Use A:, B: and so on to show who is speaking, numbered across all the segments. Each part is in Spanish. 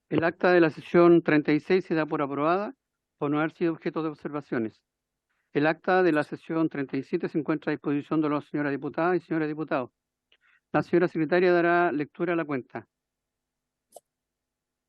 A: El acta de la sesión 36 se da por aprobada por no haber sido objeto de observaciones. El acta de la sesión 37 se encuentra a disposición de las señoras diputadas y señores diputados. La señora secretaria dará lectura a la cuenta.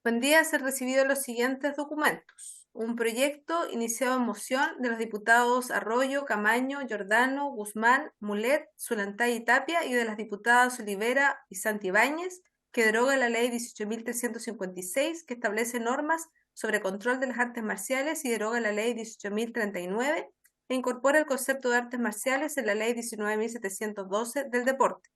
B: Buen día, se han recibido los siguientes documentos. Un proyecto iniciado en moción de los diputados Arroyo, Camaño, Giordano, Guzmán, Mulet, Zulantay y Tapia y de las diputadas Olivera y Santibáñez, que deroga la ley 18.356, que establece normas sobre control de las artes marciales, y deroga la ley 18.039 e incorpora el concepto de artes marciales en la ley 19.712 del deporte.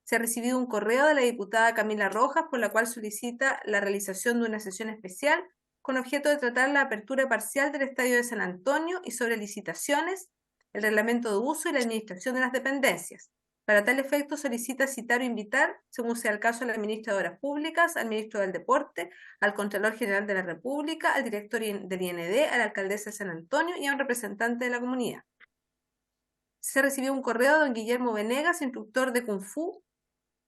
B: Se ha recibido un correo de la diputada Camila Rojas por la cual solicita la realización de una sesión especial con objeto de tratar la apertura parcial del Estadio de San Antonio y sobre licitaciones, el reglamento de uso y la administración de las dependencias. Para tal efecto solicita citar o invitar, según sea el caso, a la ministra de Obras Públicas, al ministro del Deporte, al Contralor General de la República, al director del IND, a la alcaldesa de San Antonio y a un representante de la comunidad. Se recibió un correo de don Guillermo Venegas, instructor de Kung Fu,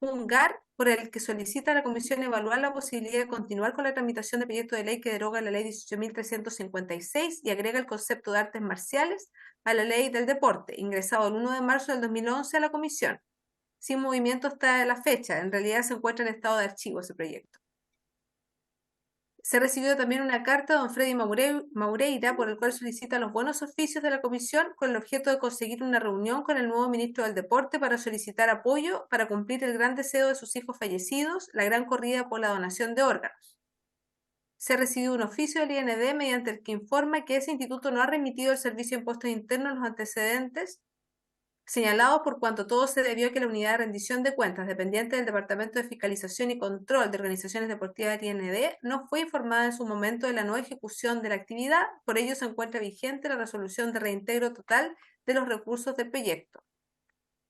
B: Ungar, por el que solicita a la Comisión evaluar la posibilidad de continuar con la tramitación de proyecto de ley que deroga la ley 18.356 y agrega el concepto de artes marciales a la ley del deporte, ingresado el 1 de marzo del 2011 a la Comisión. Sin movimiento hasta la fecha, en realidad se encuentra en estado de archivo ese proyecto. Se recibió también una carta de don Freddy Maureira, por el cual solicita los buenos oficios de la comisión con el objeto de conseguir una reunión con el nuevo ministro del Deporte para solicitar apoyo para cumplir el gran deseo de sus hijos fallecidos, la gran corrida por la donación de órganos. Se recibió un oficio del IND mediante el que informa que ese instituto no ha remitido al Servicio de Impuestos Internos los antecedentes señalados, por cuanto todo se debió a que la unidad de rendición de cuentas dependiente del Departamento de Fiscalización y Control de Organizaciones Deportivas del IND no fue informada en su momento de la no ejecución de la actividad. Por ello se encuentra vigente la resolución de reintegro total de los recursos del proyecto.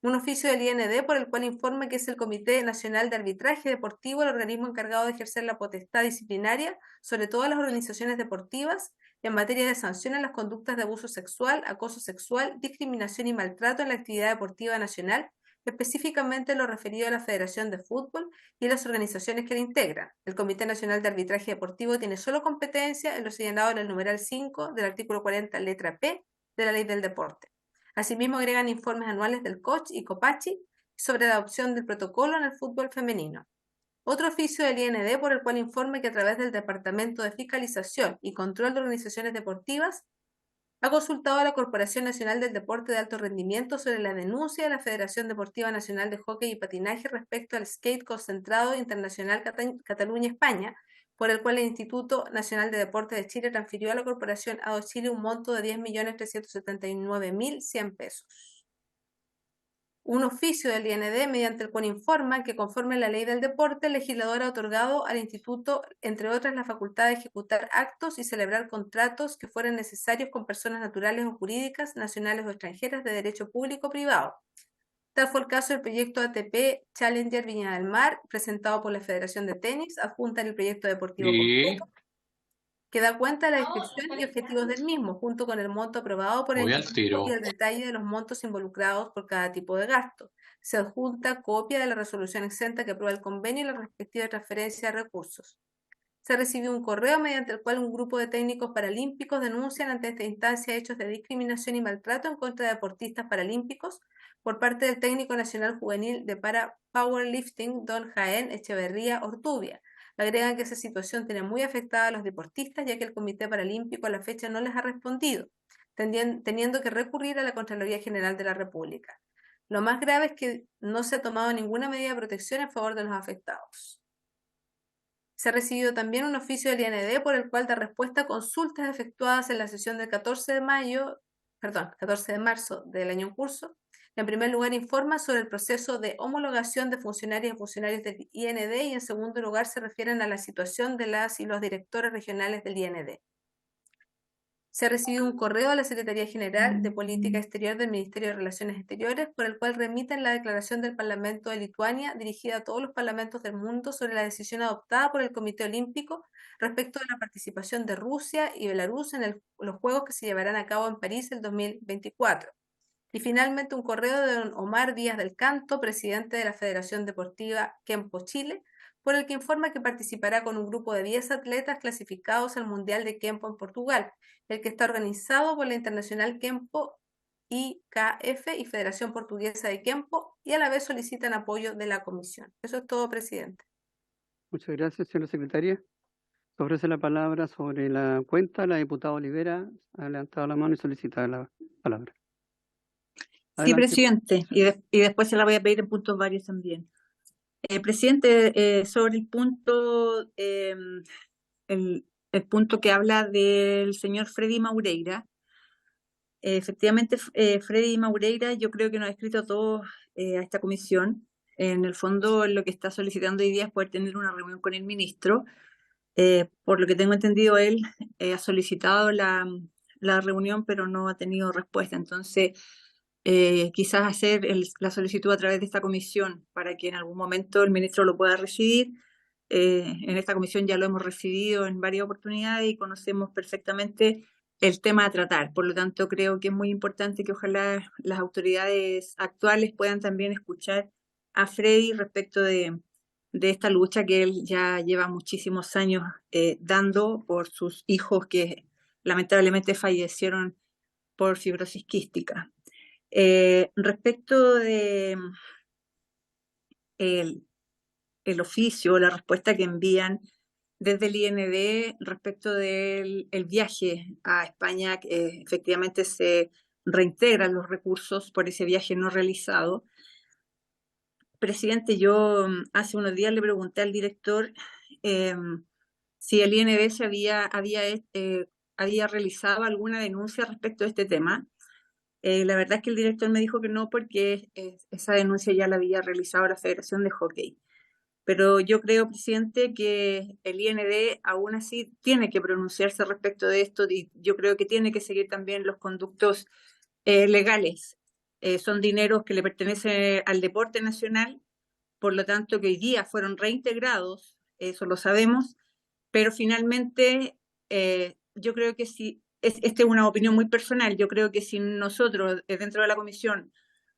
B: Un oficio del IND por el cual informa que es el Comité Nacional de Arbitraje Deportivo el organismo encargado de ejercer la potestad disciplinaria sobre todas las organizaciones deportivas en materia de sanción a las conductas de abuso sexual, acoso sexual, discriminación y maltrato en la actividad deportiva nacional, específicamente lo referido a la Federación de Fútbol y las organizaciones que la integran. El Comité Nacional de Arbitraje Deportivo tiene solo competencia en lo señalado en el numeral 5 del artículo 40, letra P, de la Ley del Deporte. Asimismo, agregan informes anuales del COCH y COPACHI sobre la adopción del protocolo en el fútbol femenino. Otro oficio del IND por el cual informa que a través del Departamento de Fiscalización y Control de Organizaciones Deportivas ha consultado a la Corporación Nacional del Deporte de Alto Rendimiento sobre la denuncia de la Federación Deportiva Nacional de Hockey y Patinaje respecto al Skate Concentrado Internacional Cataluña-España, por el cual el Instituto Nacional de Deporte de Chile transfirió a la Corporación ADO Chile un monto de 10.379.100 pesos. Un oficio del IND mediante el cual informa que, conforme a la ley del deporte, el legislador ha otorgado al instituto, entre otras, la facultad de ejecutar actos y celebrar contratos que fueran necesarios con personas naturales o jurídicas, nacionales o extranjeras, de derecho público o privado. Tal fue el caso del proyecto ATP Challenger Viña del Mar, presentado por la Federación de Tenis, adjunta en el proyecto deportivo completo, que da cuenta de la descripción y objetivos del mismo, junto con el monto aprobado por el instituto y el detalle de los montos involucrados por cada tipo de gasto. Se adjunta copia de la resolución exenta que aprueba el convenio y la respectiva transferencia de recursos. Se recibió un correo mediante el cual un grupo de técnicos paralímpicos denuncian ante esta instancia hechos de discriminación y maltrato en contra de deportistas paralímpicos por parte del técnico nacional juvenil de powerlifting, don Jaén Echeverría Ortubia. Agregan que esa situación tiene muy afectada a los deportistas, ya que el Comité Paralímpico a la fecha no les ha respondido, teniendo que recurrir a la Contraloría General de la República. Lo más grave es que no se ha tomado ninguna medida de protección en favor de los afectados. Se ha recibido también un oficio del IND por el cual da respuesta a consultas efectuadas en la sesión del 14 de marzo del año en curso. En primer lugar, informa sobre el proceso de homologación de funcionarias y funcionarios del IND y, en segundo lugar, se refieren a la situación de las y los directores regionales del IND. Se ha recibido un correo de la Secretaría General de Política Exterior del Ministerio de Relaciones Exteriores por el cual remiten la declaración del Parlamento de Lituania dirigida a todos los parlamentos del mundo sobre la decisión adoptada por el Comité Olímpico respecto de la participación de Rusia y Belarus en los Juegos que se llevarán a cabo en París el 2024. Y finalmente un correo de don Omar Díaz del Canto, presidente de la Federación Deportiva Kempo Chile, por el que informa que participará con un grupo de 10 atletas clasificados al Mundial de Kempo en Portugal, el que está organizado por la Internacional Kempo IKF y Federación Portuguesa de Kempo, y a la vez solicitan apoyo de la comisión. Eso es todo, presidente.
A: Muchas gracias, señora secretaria. Se ofrece la palabra sobre la cuenta. La diputada Olivera ha levantado la mano y solicita la palabra.
C: Sí,
A: Adelante.
C: presidente, y después se la voy a pedir en puntos varios también. Presidente, sobre el punto, el punto que habla del señor Freddy Maureira, efectivamente, Freddy Maureira, yo creo que nos ha escrito a todos a esta comisión. En el fondo, lo que está solicitando hoy día es poder tener una reunión con el ministro. Por lo que tengo entendido, él ha solicitado la reunión, pero no ha tenido respuesta. Entonces, quizás hacer la solicitud a través de esta comisión para que en algún momento el ministro lo pueda recibir. En esta comisión ya lo hemos recibido en varias oportunidades y conocemos perfectamente el tema a tratar. Por lo tanto, creo que es muy importante que ojalá las autoridades actuales puedan también escuchar a Freddy respecto de esta lucha que él ya lleva muchísimos años dando por sus hijos que lamentablemente fallecieron por fibrosis quística. Respecto de el oficio, la respuesta que envían desde el IND respecto del viaje a España, que efectivamente se reintegran los recursos por ese viaje no realizado. Presidente, yo hace unos días le pregunté al director si el IND se había realizado alguna denuncia respecto a este tema. La verdad es que el director me dijo que no, porque esa denuncia ya la había realizado la Federación de Hockey. Pero yo creo, presidente, que el IND aún así tiene que pronunciarse respecto de esto y yo creo que tiene que seguir también los conductos legales. Son dineros que le pertenecen al deporte nacional, por lo tanto que hoy día fueron reintegrados, eso lo sabemos, pero finalmente yo creo que si, esta es una opinión muy personal, yo creo que si nosotros dentro de la comisión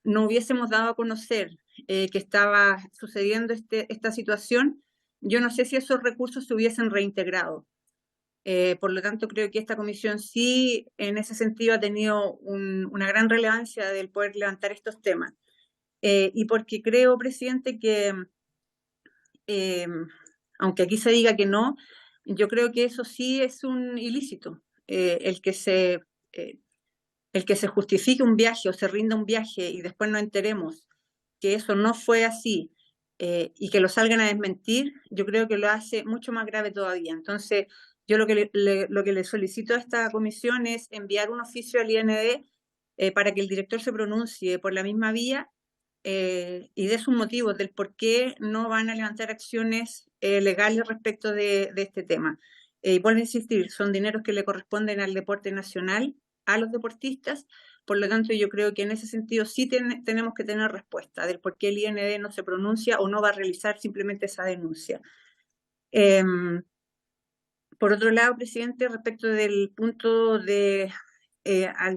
C: no hubiésemos dado a conocer que estaba sucediendo esta situación, yo no sé si esos recursos se hubiesen reintegrado. Por lo tanto, creo que esta comisión sí, en ese sentido, ha tenido una gran relevancia del poder levantar estos temas. Y porque creo, presidente, que aunque aquí se diga que no, yo creo que eso sí es un ilícito. El que se justifique un viaje o se rinda un viaje y después nos enteremos que eso no fue así y que lo salgan a desmentir, yo creo que lo hace mucho más grave todavía. Entonces, yo lo que le solicito a esta comisión es enviar un oficio al IND para que el director se pronuncie por la misma vía y dé sus motivos del por qué no van a levantar acciones legales respecto de este tema. Y vuelvo a insistir, son dineros que le corresponden al deporte nacional, a los deportistas, por lo tanto yo creo que en ese sentido sí tenemos que tener respuesta del por qué el IND no se pronuncia o no va a realizar simplemente esa denuncia. Por otro lado, presidente, respecto del punto de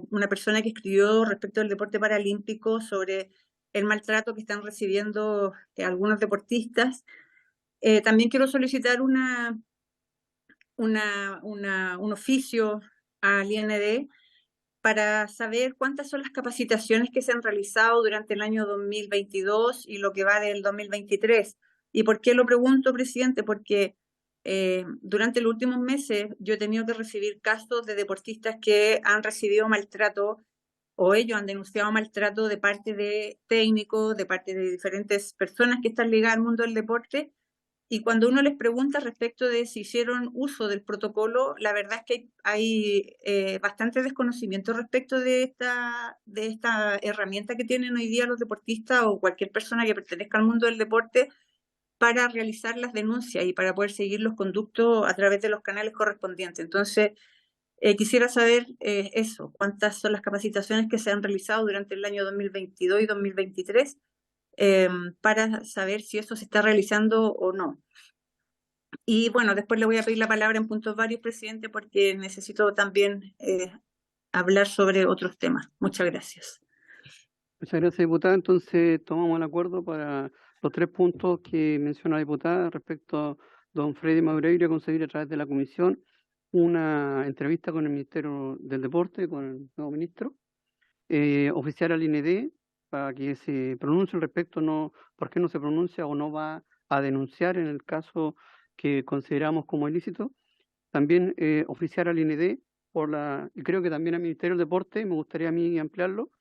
C: una persona que escribió respecto del deporte paralímpico sobre el maltrato que están recibiendo algunos deportistas, también quiero solicitar un oficio al IND para saber cuántas son las capacitaciones que se han realizado durante el año 2022 y lo que va del 2023. ¿Y por qué lo pregunto, presidente? Porque durante los últimos meses yo he tenido que recibir casos de deportistas que han recibido maltrato o ellos han denunciado maltrato de parte de técnicos, de parte de diferentes personas que están ligadas al mundo del deporte. Y cuando uno les pregunta respecto de si hicieron uso del protocolo, la verdad es que hay bastante desconocimiento respecto de esta herramienta que tienen hoy día los deportistas o cualquier persona que pertenezca al mundo del deporte para realizar las denuncias y para poder seguir los conductos a través de los canales correspondientes. Entonces, Quisiera saber eso, cuántas son las capacitaciones que se han realizado durante el año 2022 y 2023 para saber si eso se está realizando o no. Y bueno, después le voy a pedir la palabra en puntos varios, presidente, porque necesito también hablar sobre otros temas. Muchas gracias.
A: Muchas gracias, diputada. Entonces, tomamos el acuerdo para los 3 puntos que menciona la diputada respecto a don Freddy Maureira, conseguir a través de la comisión una entrevista con el Ministerio del Deporte, con el nuevo ministro, oficiar al IND para que se pronuncie al respecto, no, por qué no se pronuncia o no va a denunciar en el caso que consideramos como ilícito. También oficiar al IND y creo que también al Ministerio del Deporte, me gustaría a mí ampliarlo,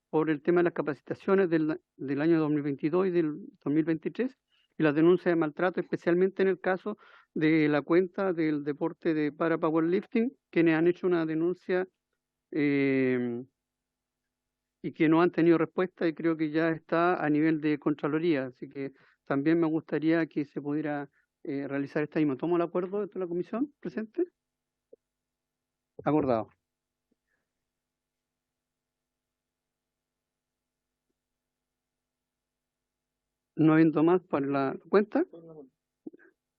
A: por el tema de las capacitaciones del año 2022 y del 2023 y las denuncias de maltrato, especialmente en el caso de la cuenta del deporte de para powerlifting, quienes han hecho una denuncia y que no han tenido respuesta, y creo que ya está a nivel de Contraloría, así que también me gustaría que se pudiera realizar esta misma. ¿Tomo el acuerdo de la comisión presente? Acordado. No habiendo más para la cuenta.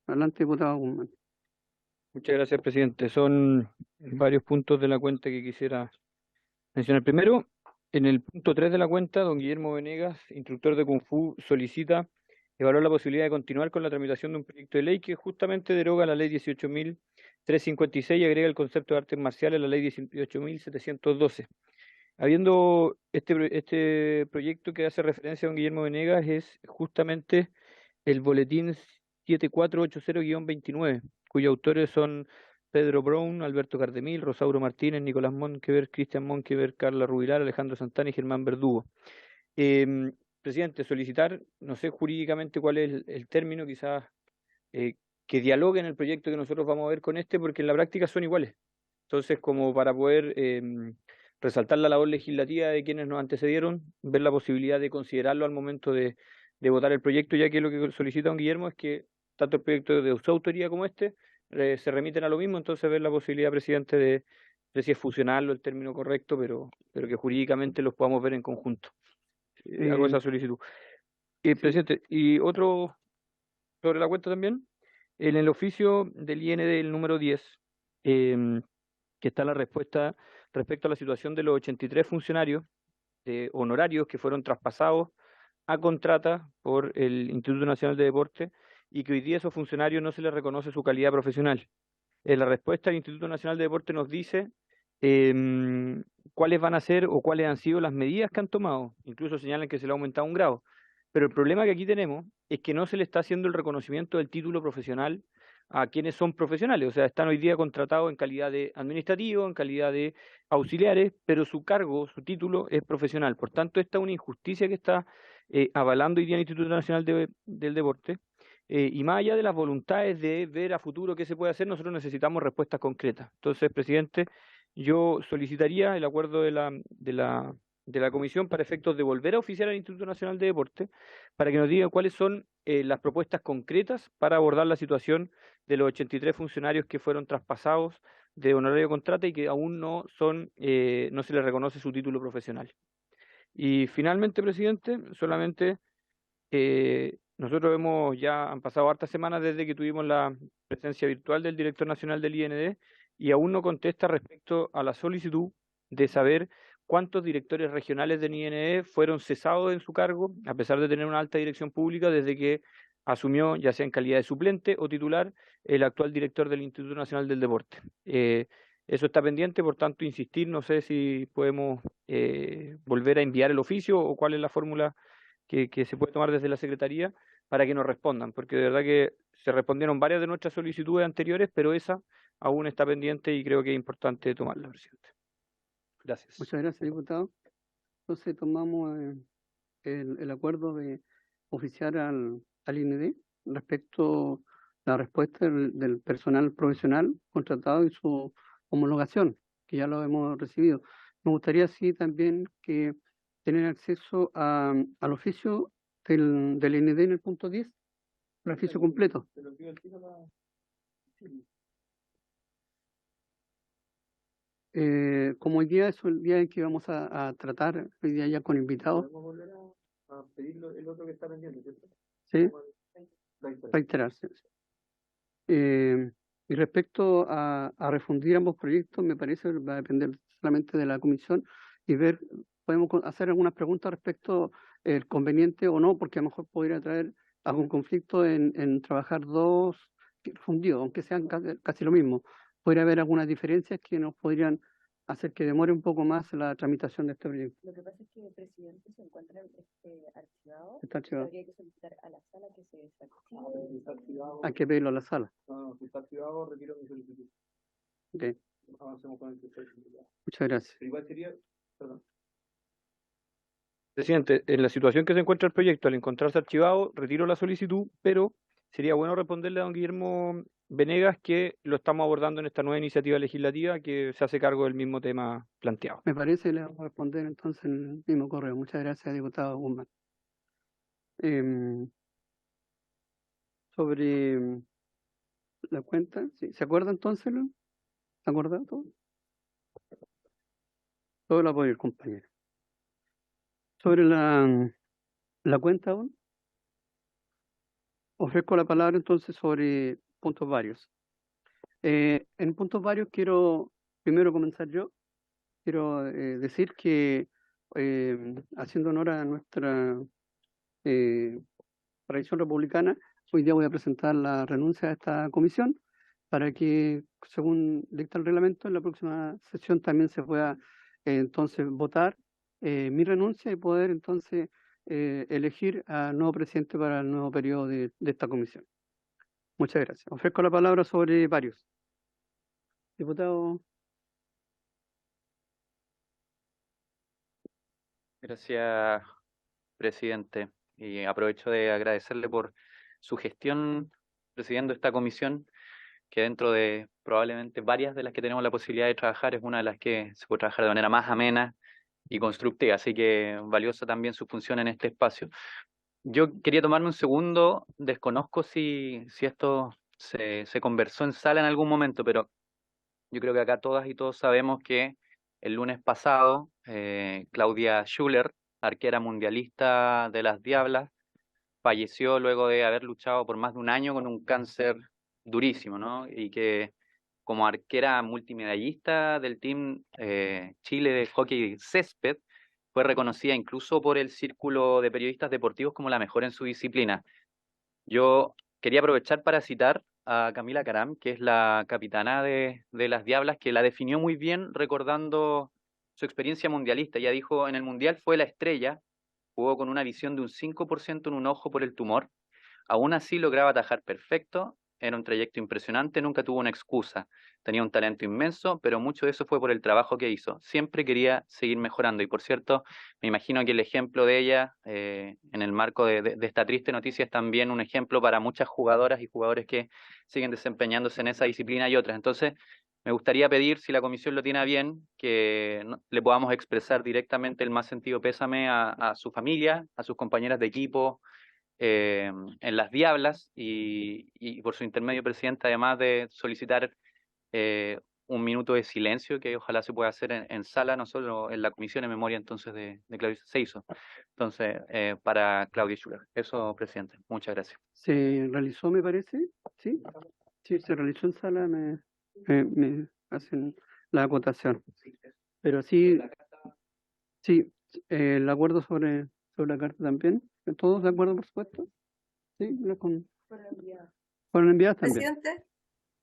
A: Adelante, diputado Guzmán.
D: Muchas gracias, presidente. Son varios puntos de la cuenta que quisiera mencionar. Primero, en el punto 3 de la cuenta, don Guillermo Venegas, instructor de Kung Fu, solicita evaluar la posibilidad de continuar con la tramitación de un proyecto de ley que justamente deroga la ley 18.356 y agrega el concepto de artes marciales a la ley 18.712. Habiendo este proyecto que hace referencia a don Guillermo Venegas es justamente el boletín 7480-29, cuyos autores son Pedro Brown, Alberto Cardemil, Rosauro Martínez, Nicolás Monkever, Cristian Monkever, Carla Rubilar, Alejandro Santana y Germán Verdugo. Presidente, solicitar, no sé jurídicamente cuál es el término, quizás que dialogue en el proyecto que nosotros vamos a ver con porque en la práctica son iguales. Entonces, como para poder resaltar la labor legislativa de quienes nos antecedieron, ver la posibilidad de considerarlo al momento de votar el proyecto, ya que lo que solicita don Guillermo es que tanto el proyecto de su autoría como se remiten a lo mismo, entonces ver la posibilidad, presidente, de si es fusionarlo, el término correcto, pero que jurídicamente los podamos ver en conjunto. Hago esa solicitud.
A: Sí.
D: Presidente, y otro sobre la cuenta también, en el oficio del IND, el número 10, que está la respuesta respecto a la situación de los 83 funcionarios honorarios que fueron traspasados a contrata por el Instituto Nacional de Deporte y que hoy día a esos funcionarios no se les reconoce su calidad profesional. La respuesta del Instituto Nacional de Deporte nos dice cuáles van a ser o cuáles han sido las medidas que han tomado. Incluso señalan que se le ha aumentado 1 grado. Pero el problema que aquí tenemos es que no se le está haciendo el reconocimiento del título profesional a quienes son profesionales. O sea, están hoy día contratados en calidad de administrativo, en calidad de auxiliares, pero su cargo, su título es profesional. Por tanto, esta es una injusticia que está avalando hoy día el Instituto Nacional del Deporte. Y más allá de las voluntades de ver a futuro qué se puede hacer, nosotros necesitamos respuestas concretas. Entonces, presidente, yo solicitaría el acuerdo de la comisión para efectos de volver a oficiar al Instituto Nacional de Deporte para que nos digan cuáles son las propuestas concretas para abordar la situación de los 83 funcionarios que fueron traspasados de honorario contrata y que aún no se les reconoce su título profesional. Y finalmente, presidente, solamente nosotros han pasado hartas semanas desde que tuvimos la presencia virtual del director nacional del IND y aún no contesta respecto a la solicitud de saber cuántos directores regionales del IND fueron cesados en su cargo, a pesar de tener una alta dirección pública, desde que asumió, ya sea en calidad de suplente o titular, el actual director del Instituto Nacional del Deporte. Eso está pendiente, por tanto, insistir, no sé si podemos volver a enviar el oficio o cuál es la fórmula que se puede tomar desde la Secretaría para que nos respondan, porque de verdad que se respondieron varias de nuestras solicitudes anteriores, pero esa aún está pendiente y creo que es importante tomarla, presidente. Gracias.
A: Muchas gracias, diputado. Entonces tomamos el acuerdo de oficiar al IND respecto a la respuesta del personal profesional contratado y su homologación, que ya lo hemos recibido. Me gustaría sí también que tener acceso al oficio del IND en el punto 10, el oficio completo. Como hoy día es el día en que vamos a tratar, hoy día ya con invitados,
D: ¿Podemos volver a pedir el otro que está pendiente, ¿cierto?
A: ¿sí? Reiterarse. Y respecto a refundir ambos proyectos, me parece que va a depender solamente de la comisión y ver, podemos hacer algunas preguntas respecto el conveniente o no, porque a lo mejor podría traer algún conflicto en trabajar dos fundidos, aunque sean casi lo mismo. Podría haber algunas diferencias que nos podrían hacer que demore un poco más la tramitación de este proyecto.
E: Lo que pasa es que el presidente se encuentra archivado.
A: Está archivado.
E: Habría que solicitar a la sala que se desactive.
A: Hay que pedirlo a la sala.
D: No, si está activado, retiro mi solicitud.
A: Ok,
D: Avancemos con el tercer.
A: muchas gracias.
D: Pero igual sería, perdón. Presidente, en la situación que se encuentra el proyecto, al encontrarse archivado, retiro la solicitud, pero sería bueno responderle a don Guillermo Venegas que lo estamos abordando en esta nueva iniciativa legislativa que se hace cargo del mismo tema planteado.
A: Me parece, le vamos a responder entonces en el mismo correo. Muchas gracias, diputado Guzmán. Sobre la cuenta, ¿sí? ¿Se acuerda entonces? ¿Se acuerda todo? Todo el apoyo del compañero. Sobre la cuenta aún, ofrezco la palabra entonces sobre puntos varios. En puntos varios quiero primero comenzar yo. Quiero decir que haciendo honor a nuestra tradición republicana, hoy día voy a presentar la renuncia a esta comisión para que, según dicta el reglamento, en la próxima sesión también se pueda entonces votar mi renuncia y poder entonces elegir al nuevo presidente para el nuevo periodo de esta comisión. Muchas gracias. Ofrezco la palabra sobre varios. Diputado.
F: Gracias, presidente. Y aprovecho de agradecerle por su gestión presidiendo esta comisión, que dentro de probablemente varias de las que tenemos la posibilidad de trabajar, es una de las que se puede trabajar de manera más amena y constructiva. Así que valiosa también su función en este espacio. Yo quería tomarme un segundo, desconozco si esto se conversó en sala en algún momento, pero yo creo que acá todas y todos sabemos que el lunes pasado Claudia Schuller, arquera mundialista de las Diablas, falleció luego de haber luchado por más de un año con un cáncer durísimo, ¿no? Y que como arquera multimedallista del Team Chile de hockey césped, fue reconocida incluso por el Círculo de Periodistas Deportivos como la mejor en su disciplina. Yo quería aprovechar para citar a Camila Caram, que es la capitana de las Diablas, que la definió muy bien recordando su experiencia mundialista. Ella dijo, en el Mundial fue la estrella, jugó con una visión de un 5% en un ojo por el tumor, aún así lograba atajar perfecto, era un trayecto impresionante, nunca tuvo una excusa, tenía un talento inmenso, pero mucho de eso fue por el trabajo que hizo. Siempre quería seguir mejorando y, por cierto, me imagino que el ejemplo de ella en el marco de esta triste noticia es también un ejemplo para muchas jugadoras y jugadores que siguen desempeñándose en esa disciplina y otras. Entonces, me gustaría pedir, si la comisión lo tiene a bien, que le podamos expresar directamente el más sentido pésame a su familia, a sus compañeras de equipo, en las Diablas y por su intermedio, presidente, además de solicitar un minuto de silencio que ojalá se pueda hacer en sala, no solo en la comisión, en memoria entonces de Claudia se hizo. Entonces, para Claudia Schuller. Eso, presidente. Muchas gracias.
A: ¿Se realizó, me parece? ¿Sí? Sí, se realizó en sala, me hacen la acotación. Pero sí, el acuerdo sobre la carta también. ¿Todos de acuerdo, por supuesto? Sí, fueron enviadas también.
B: Presidente,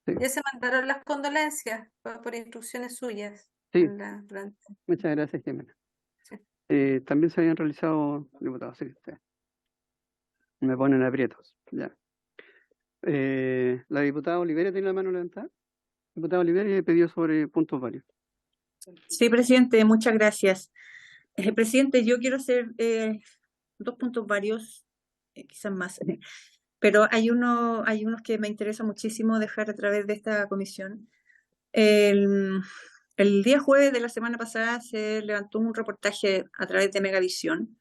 A: Sí.
B: ya se mandaron las condolencias por instrucciones suyas.
A: Sí.
B: Durante...
A: Muchas gracias, Jimena.
B: Sí.
A: También se habían realizado, diputado, sí, usted. Me ponen aprietos, ya. La diputada Olivera tiene la mano levantada. Diputada Olivera pidió sobre puntos varios.
C: Sí, presidente, muchas gracias. Presidente, yo quiero hacer 2 puntos varios, quizás más, pero hay unos que me interesa muchísimo dejar a través de esta comisión. El día jueves de la semana pasada se levantó un reportaje a través de Megavisión,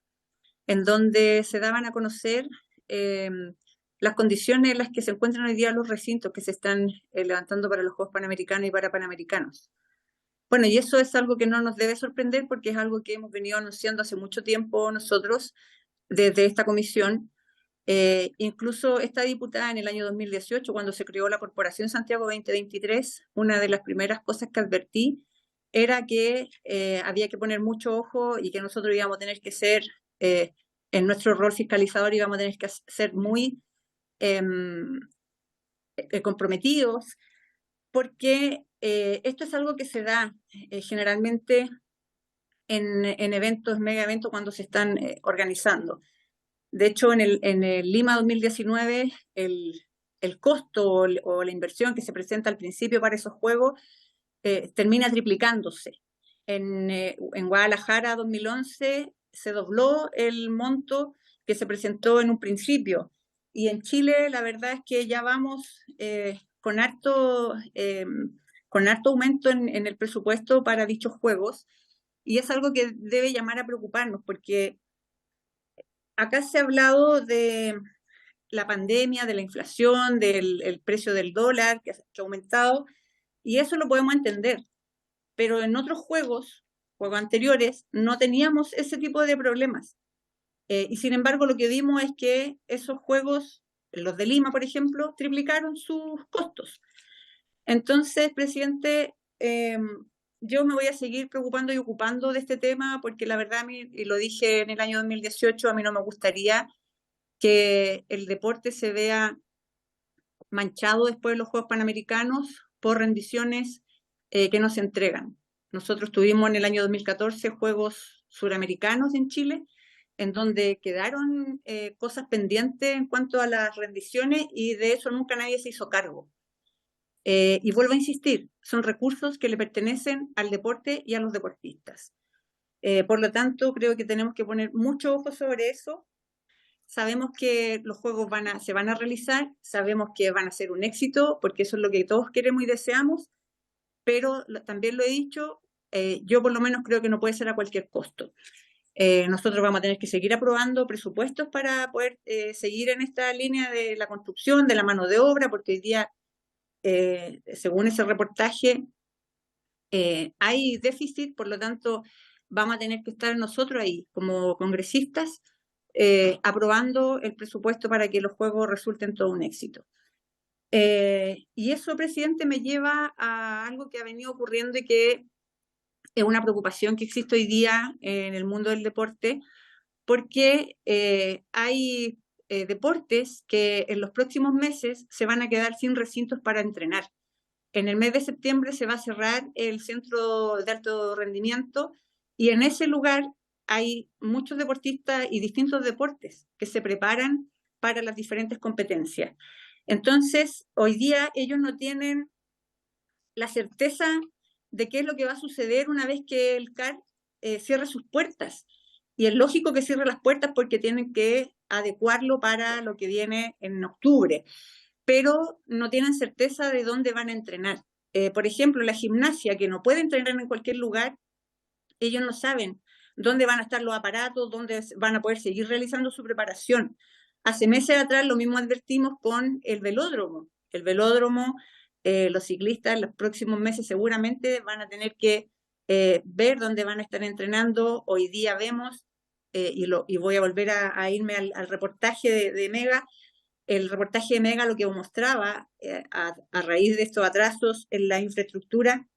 C: en donde se daban a conocer las condiciones en las que se encuentran hoy día los recintos que se están levantando para los Juegos Panamericanos y para Panamericanos. Bueno, y eso es algo que no nos debe sorprender porque es algo que hemos venido anunciando hace mucho tiempo nosotros desde esta comisión. Incluso esta diputada en el año 2018, cuando se creó la Corporación Santiago 2023, una de las primeras cosas que advertí era que había que poner mucho ojo y que nosotros íbamos a tener que ser, en nuestro rol fiscalizador, íbamos a tener que ser muy comprometidos, porque esto es algo que se da generalmente en eventos, mega eventos, cuando se están organizando. De hecho, en el Lima 2019, el costo o la inversión que se presenta al principio para esos juegos termina triplicándose. En Guadalajara 2011 se dobló el monto que se presentó en un principio. Y en Chile la verdad es que ya vamos con harto aumento en el presupuesto para dichos juegos. Y es algo que debe llamar a preocuparnos, porque acá se ha hablado de la pandemia, de la inflación, del precio del dólar que ha aumentado, y eso lo podemos entender. Pero en otros juegos anteriores, no teníamos ese tipo de problemas. Y sin embargo, lo que vimos es que esos juegos, los de Lima, por ejemplo, triplicaron sus costos. Entonces, presidente, yo me voy a seguir preocupando y ocupando de este tema, porque la verdad, y lo dije en el año 2018, a mí no me gustaría que el deporte se vea manchado después de los Juegos Panamericanos por rendiciones que no se entregan. Nosotros tuvimos en el año 2014 Juegos Suramericanos en Chile, en donde quedaron cosas pendientes en cuanto a las rendiciones, y de eso nunca nadie se hizo cargo. Y vuelvo a insistir, son recursos que le pertenecen al deporte y a los deportistas. Por lo tanto, creo que tenemos que poner mucho ojo sobre eso. Sabemos que los juegos se van a realizar, sabemos que van a ser un éxito, porque eso es lo que todos queremos y deseamos, pero también lo he dicho, yo por lo menos creo que no puede ser a cualquier costo. Nosotros vamos a tener que seguir aprobando presupuestos para poder seguir en esta línea de la construcción, de la mano de obra, porque hoy día, según ese reportaje, hay déficit, por lo tanto vamos a tener que estar nosotros ahí como congresistas aprobando el presupuesto para que los juegos resulten todo un éxito. Y eso, presidente, me lleva a algo que ha venido ocurriendo y que es una preocupación que existe hoy día en el mundo del deporte, porque hay deportes que en los próximos meses se van a quedar sin recintos para entrenar. En el mes de septiembre se va a cerrar el centro de alto rendimiento, y en ese lugar hay muchos deportistas y distintos deportes que se preparan para las diferentes competencias. Entonces, hoy día ellos no tienen la certeza de qué es lo que va a suceder una vez que el CAR cierre sus puertas. Y es lógico que cierre las puertas porque tienen que adecuarlo para lo que viene en octubre, pero no tienen certeza de dónde van a entrenar. Por ejemplo, la gimnasia, que no puede entrenar en cualquier lugar, ellos no saben dónde van a estar los aparatos, dónde van a poder seguir realizando su preparación. Hace meses atrás lo mismo advertimos con el velódromo. El velódromo, los ciclistas en los próximos meses seguramente van a tener que ver dónde van a estar entrenando. Hoy día vemos, y voy a volver a irme al reportaje de Mega. El reportaje de Mega lo que mostraba, a raíz de estos atrasos en la infraestructura,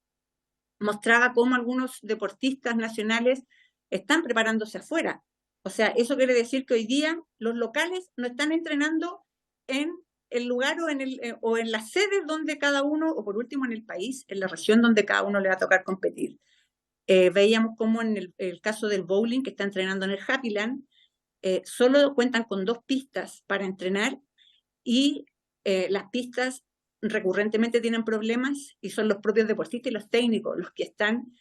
C: mostraba cómo algunos deportistas nacionales están preparándose afuera. O sea, eso quiere decir que hoy día los locales no están entrenando en el lugar o en las sedes donde cada uno, o por último en el país, en la región donde cada uno le va a tocar competir. Veíamos cómo en el caso del bowling, que está entrenando en el Happyland, solo cuentan con 2 pistas para entrenar, y las pistas recurrentemente tienen problemas, y son los propios deportistas y los técnicos los que están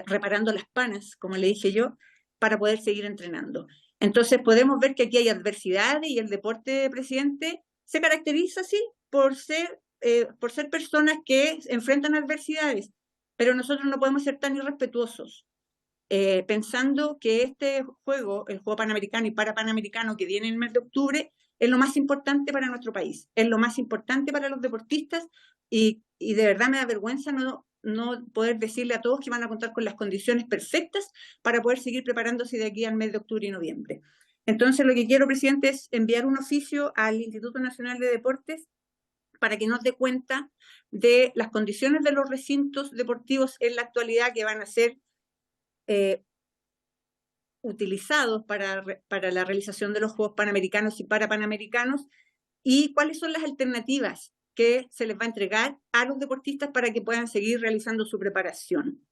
C: reparando las panas, como le dije yo, para poder seguir entrenando. Entonces podemos ver que aquí hay adversidades, y el deporte, presidente, se caracteriza así por ser personas que enfrentan adversidades, pero nosotros no podemos ser tan irrespetuosos pensando que este juego, el Juego Panamericano y Parapanamericano que viene en el mes de octubre, es lo más importante para nuestro país, es lo más importante para los deportistas, y de verdad me da vergüenza no no poder decirle a todos que van a contar con las condiciones perfectas para poder seguir preparándose de aquí al mes de octubre y noviembre. Entonces, lo que quiero, presidente, es enviar un oficio al Instituto Nacional de Deportes para que nos dé cuenta de las condiciones de los recintos deportivos en la actualidad que van a ser utilizados para la realización de los Juegos Panamericanos y Parapanamericanos, y cuáles son las alternativas que se les va a entregar a los deportistas para que puedan seguir realizando su preparación.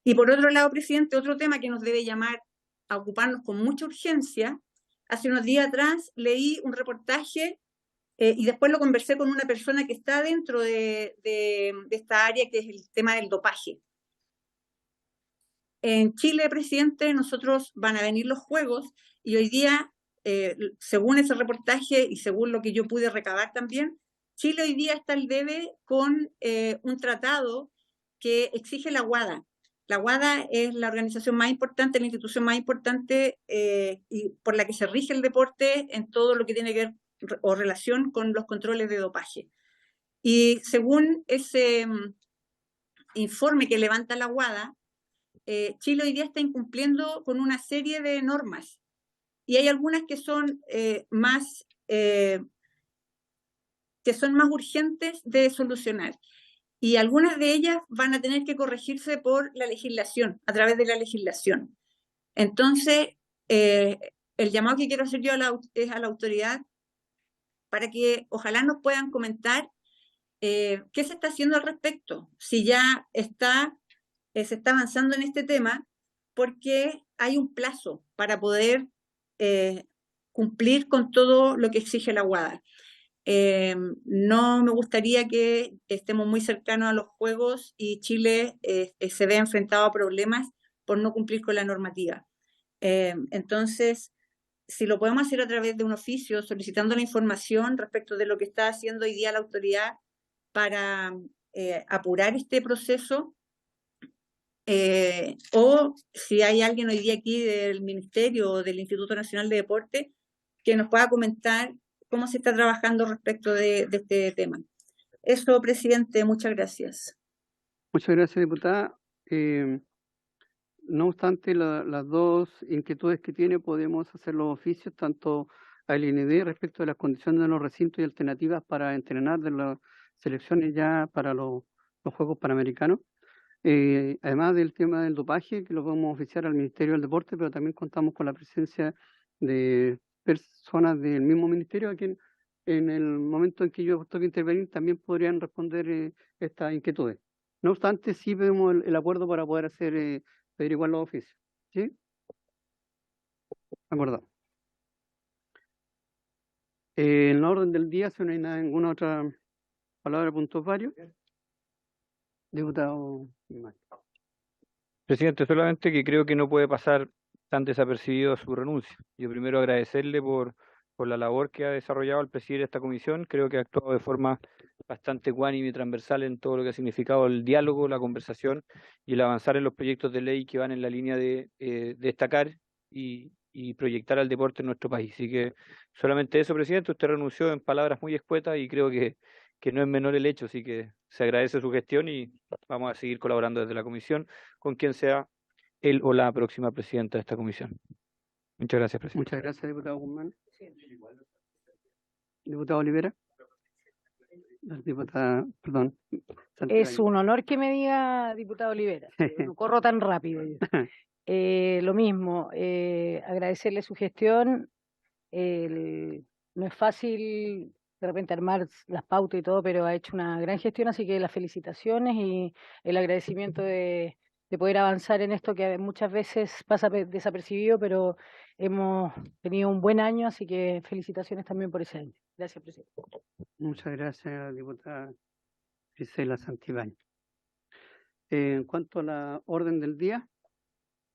C: Y por otro lado, presidente, otro tema que nos debe llamar a ocuparnos con mucha urgencia. Hace unos días atrás leí un reportaje y después lo conversé con una persona que está dentro de esta área, que es el tema del dopaje. En Chile, presidente, nosotros van a venir los Juegos y hoy día, según ese reportaje y según lo que yo pude recabar también, Chile hoy día está al debe con un tratado que exige la WADA. La WADA es la organización más importante, la institución más importante y por la que se rige el deporte en todo lo que tiene que ver o relación con los controles de dopaje. Y según ese informe que levanta la WADA, Chile hoy día está incumpliendo con una serie de normas y hay algunas que son más urgentes de solucionar. Y algunas de ellas van a tener que corregirse por la legislación, a través de la legislación. Entonces, el llamado que quiero hacer yo es a la autoridad para que ojalá nos puedan comentar qué se está haciendo al respecto, si ya se está avanzando en este tema, porque hay un plazo para poder cumplir con todo lo que exige la WADA. No me gustaría que estemos muy cercanos a los Juegos y Chile se vea enfrentado a problemas por no cumplir con la normativa. Entonces, si lo podemos hacer a través de un oficio solicitando la información respecto de lo que está haciendo hoy día la autoridad para apurar este proceso, o si hay alguien hoy día aquí del Ministerio o del Instituto Nacional de Deporte que nos pueda comentar cómo se está trabajando respecto de este tema. Eso, presidente, muchas gracias.
A: Muchas gracias, diputada. No obstante las dos inquietudes que tiene, podemos hacer los oficios tanto al IND respecto de las condiciones de los recintos y alternativas para entrenar de las selecciones ya para los Juegos Panamericanos. Además del tema del dopaje, que lo podemos oficiar al Ministerio del Deporte, pero también contamos con la presencia de personas del mismo ministerio a quien en el momento en que yo toque intervenir también podrían responder estas inquietudes. No obstante, sí vemos el acuerdo para poder hacer averiguar los oficios. ¿Sí? Acordado. En la orden del día, si no hay ninguna otra palabra, puntos varios. Diputado.
D: Presidente, solamente que creo que no puede pasar tan desapercibido su renuncia. Yo primero agradecerle por la labor que ha desarrollado al presidir esta comisión. Creo que ha actuado de forma bastante ecuánime y transversal en todo lo que ha significado el diálogo, la conversación y el avanzar en los proyectos de ley que van en la línea de destacar y proyectar al deporte en nuestro país. Así que solamente eso, presidente. Usted renunció en palabras muy escuetas y creo que no es menor el hecho, así que se agradece su gestión y vamos a seguir colaborando desde la comisión con quien sea él o la próxima presidenta de esta comisión. Muchas gracias, presidente.
A: Muchas gracias, diputado Guzmán. Diputado Olivera. Diputada, perdón.
E: Es un honor que me diga diputado Olivera. No corro tan rápido yo. Lo mismo, agradecerle su gestión. No es fácil de repente armar las pautas y todo, pero ha hecho una gran gestión, así que las felicitaciones y el agradecimiento de poder avanzar en esto que muchas veces pasa desapercibido, pero hemos tenido un buen año, así que felicitaciones también por ese año. Gracias, presidente.
A: Muchas gracias, diputada Gisela Santibáñez. En cuanto a la orden del día,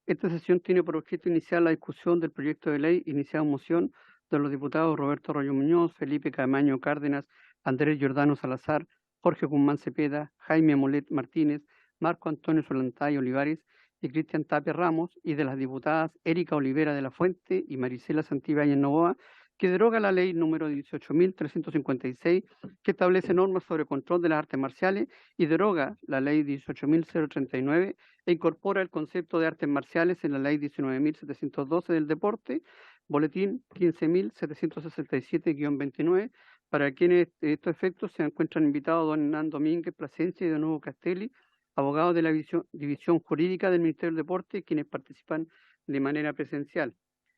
A: esta sesión tiene por objeto iniciar la discusión del proyecto de ley iniciado en moción de los diputados Roberto Arroyo Muñoz, Felipe Camaño Cárdenas, Andrés Giordano Salazar, Jorge Guzmán Cepeda, Jaime Molet Martínez, Marco Antonio Solantay Olivares y Cristian Tapia Ramos, y de las diputadas Erika Olivera de la Fuente y Marisela Santibáñez Novoa, que deroga la ley número 18.356, que establece normas sobre control de las artes marciales, y deroga la ley 18.039 e incorpora el concepto de artes marciales en la ley 19.712 del deporte, boletín 15.767-29, para quienes estos efectos se encuentran invitados don Hernán Domínguez Plasencia y don Hugo Castelli, abogados de la división jurídica del Ministerio del Deporte, quienes participan de manera presencial.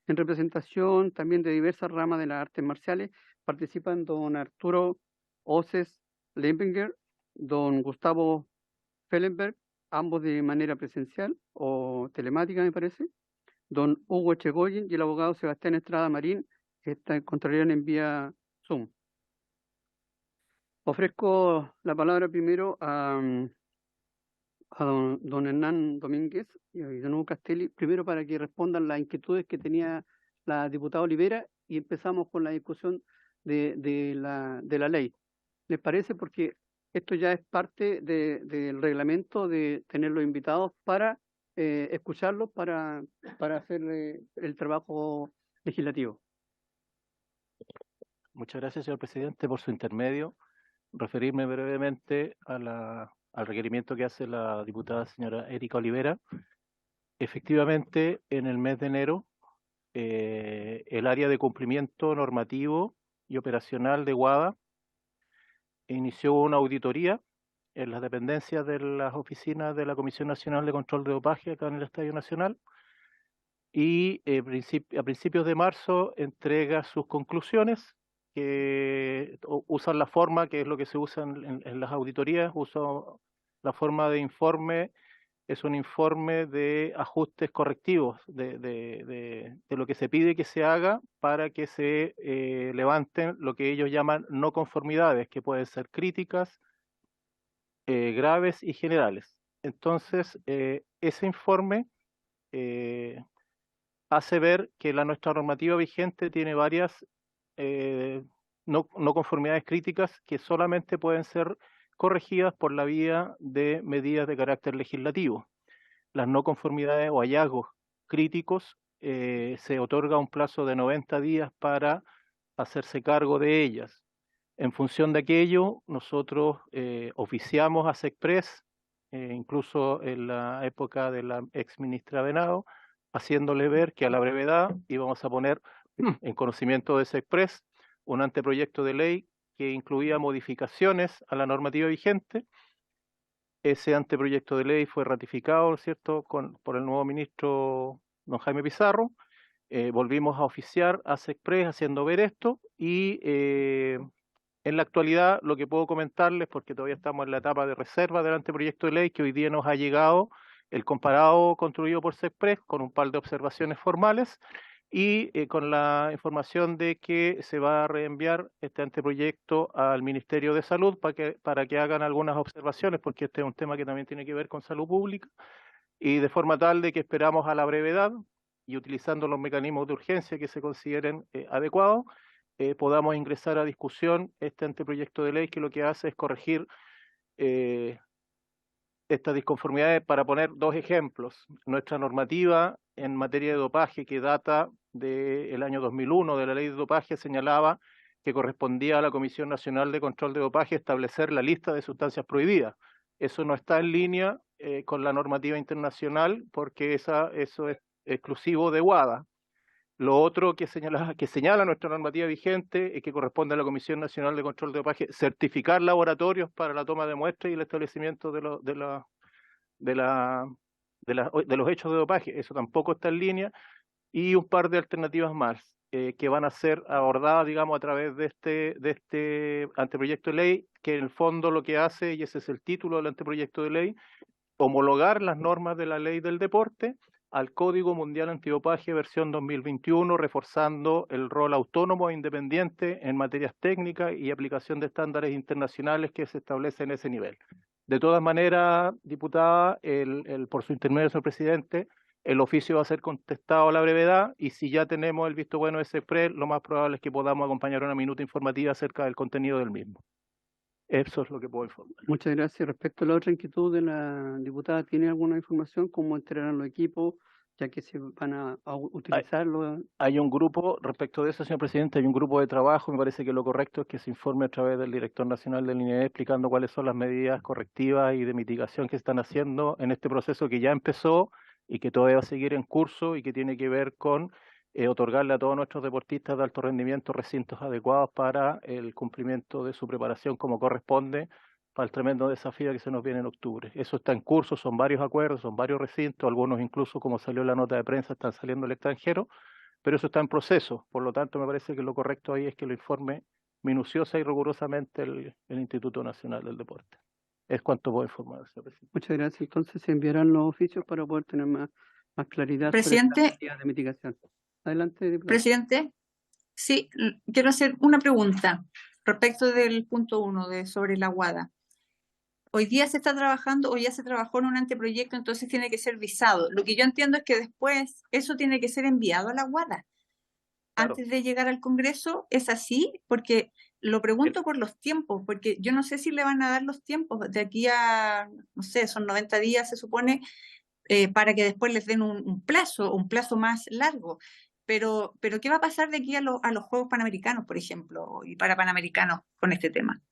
A: En representación también de diversas ramas de las artes marciales participan don Arturo Oces Lempinger, don Gustavo Fellenberg, ambos de manera presencial o telemática, me parece, don Hugo Echegoyen y el abogado Sebastián Estrada Marín, que encontrarían en vía Zoom. Ofrezco la palabra primero a don Hernán Domínguez y don Hugo Castelli, primero para que respondan las inquietudes que tenía la diputada Olivera, y empezamos con la discusión de la ley. ¿Les parece? Porque esto ya es parte del reglamento de tener los invitados para escucharlos, para hacer el trabajo legislativo.
G: Muchas gracias, señor presidente, por su intermedio. Referirme brevemente al requerimiento que hace la diputada señora Erika Olivera. Efectivamente, en el mes de enero, el área de cumplimiento normativo y operacional de WADA inició una auditoría en las dependencias de las oficinas de la Comisión Nacional de Control de Dopaje acá en el Estadio Nacional, y a principios de marzo entrega sus conclusiones, que usan la forma, que es lo que se usa en las auditorías, usa la forma de informe, es un informe de ajustes correctivos de lo que se pide que se haga para que se levanten lo que ellos llaman no conformidades, que pueden ser críticas, graves y generales. Entonces, ese informe hace ver que nuestra normativa vigente tiene varias no conformidades críticas que solamente pueden ser corregidas por la vía de medidas de carácter legislativo. Las no conformidades o hallazgos críticos se otorga un plazo de 90 días para hacerse cargo de ellas. En función de aquello, nosotros oficiamos a SECPRES, incluso en la época de la ex ministra Venado, haciéndole ver que a la brevedad íbamos a poner en conocimiento de SECPRES un anteproyecto de ley que incluía modificaciones a la normativa vigente. Ese anteproyecto de ley fue ratificado, ¿no es cierto?, por el nuevo ministro don Jaime Pizarro. Volvimos a oficiar a SECPRES haciendo ver esto, y en la actualidad lo que puedo comentarles, porque todavía estamos en la etapa de reserva del anteproyecto de ley, que hoy día nos ha llegado el comparado construido por SECPRES con un par de observaciones formales, y con la información de que se va a reenviar este anteproyecto al Ministerio de Salud para que hagan algunas observaciones, porque este es un tema que también tiene que ver con salud pública, y de forma tal de que esperamos a la brevedad, y utilizando los mecanismos de urgencia que se consideren adecuados, podamos ingresar a discusión este anteproyecto de ley, que lo que hace es corregir estas disconformidades. Para poner dos ejemplos, nuestra normativa en materia de dopaje, que data del año 2001, de la ley de dopaje, señalaba que correspondía a la Comisión Nacional de Control de Dopaje establecer la lista de sustancias prohibidas. Eso no está en línea con la normativa internacional, porque eso es exclusivo de WADA. Lo otro que señala nuestra normativa vigente es que corresponde a la Comisión Nacional de Control de Dopaje certificar laboratorios para la toma de muestras y el establecimiento de los hechos de dopaje. Eso tampoco está en línea, y un par de alternativas más que van a ser abordadas, digamos, a través de este anteproyecto de ley, que en el fondo lo que hace, y ese es el título del anteproyecto de ley, homologar las normas de la ley del deporte al Código Mundial Antidopaje versión 2021, reforzando el rol autónomo e independiente en materias técnicas y aplicación de estándares internacionales que se establecen en ese nivel. De todas maneras, diputada, por su intermedio, señor presidente, el oficio va a ser contestado a la brevedad, y si ya tenemos el visto bueno de SECPRES, lo más probable es que podamos acompañar una minuta informativa acerca del contenido del mismo. Eso es lo que puedo informar.
A: Muchas gracias. Respecto a la otra inquietud de la diputada, ¿tiene alguna información? ¿Cómo entrarán los equipos? ya que se van a utilizarlo.
G: Hay un grupo, respecto de eso, señor presidente, hay un grupo de trabajo. Me parece que lo correcto es que se informe a través del director nacional del INE explicando cuáles son las medidas correctivas y de mitigación que están haciendo en este proceso que ya empezó y que todavía va a seguir en curso y que tiene que ver con otorgarle a todos nuestros deportistas de alto rendimiento recintos adecuados para el cumplimiento de su preparación como corresponde para el tremendo desafío que se nos viene en octubre. Eso está en curso, son varios acuerdos, son varios recintos, algunos incluso, como salió en la nota de prensa, están saliendo al extranjero, pero eso está en proceso. Por lo tanto, me parece que lo correcto ahí es que lo informe minuciosa y rigurosamente el Instituto Nacional del Deporte. Es cuanto puedo informar, señor presidente.
A: Muchas gracias. Entonces se enviarán los oficios para poder tener más claridad sobre
C: Presidente.
A: estas medidas de mitigación. Adelante, diputado.
C: Presidente, sí, quiero hacer una pregunta respecto del punto 1 sobre la WADA. Hoy día se está trabajando, o ya se trabajó en un anteproyecto, entonces tiene que ser visado. Lo que yo entiendo es que después eso tiene que ser enviado a la WADA.
G: Claro.
C: Antes de llegar al Congreso, ¿es así? Porque lo pregunto por los tiempos, porque yo no sé si le van a dar los tiempos de aquí a, no sé, son 90 días, se supone, para que después les den un plazo más largo. Pero ¿qué va a pasar de aquí a los Juegos Panamericanos, por ejemplo, y para Panamericanos con este tema?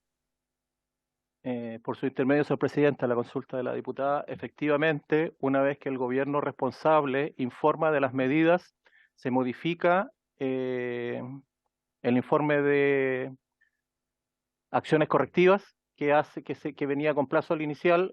G: Por su intermedio, señor presidente, a la consulta de la diputada, efectivamente, una vez que el gobierno responsable informa de las medidas, se modifica el informe de acciones correctivas que hace que venía con plazo al inicial,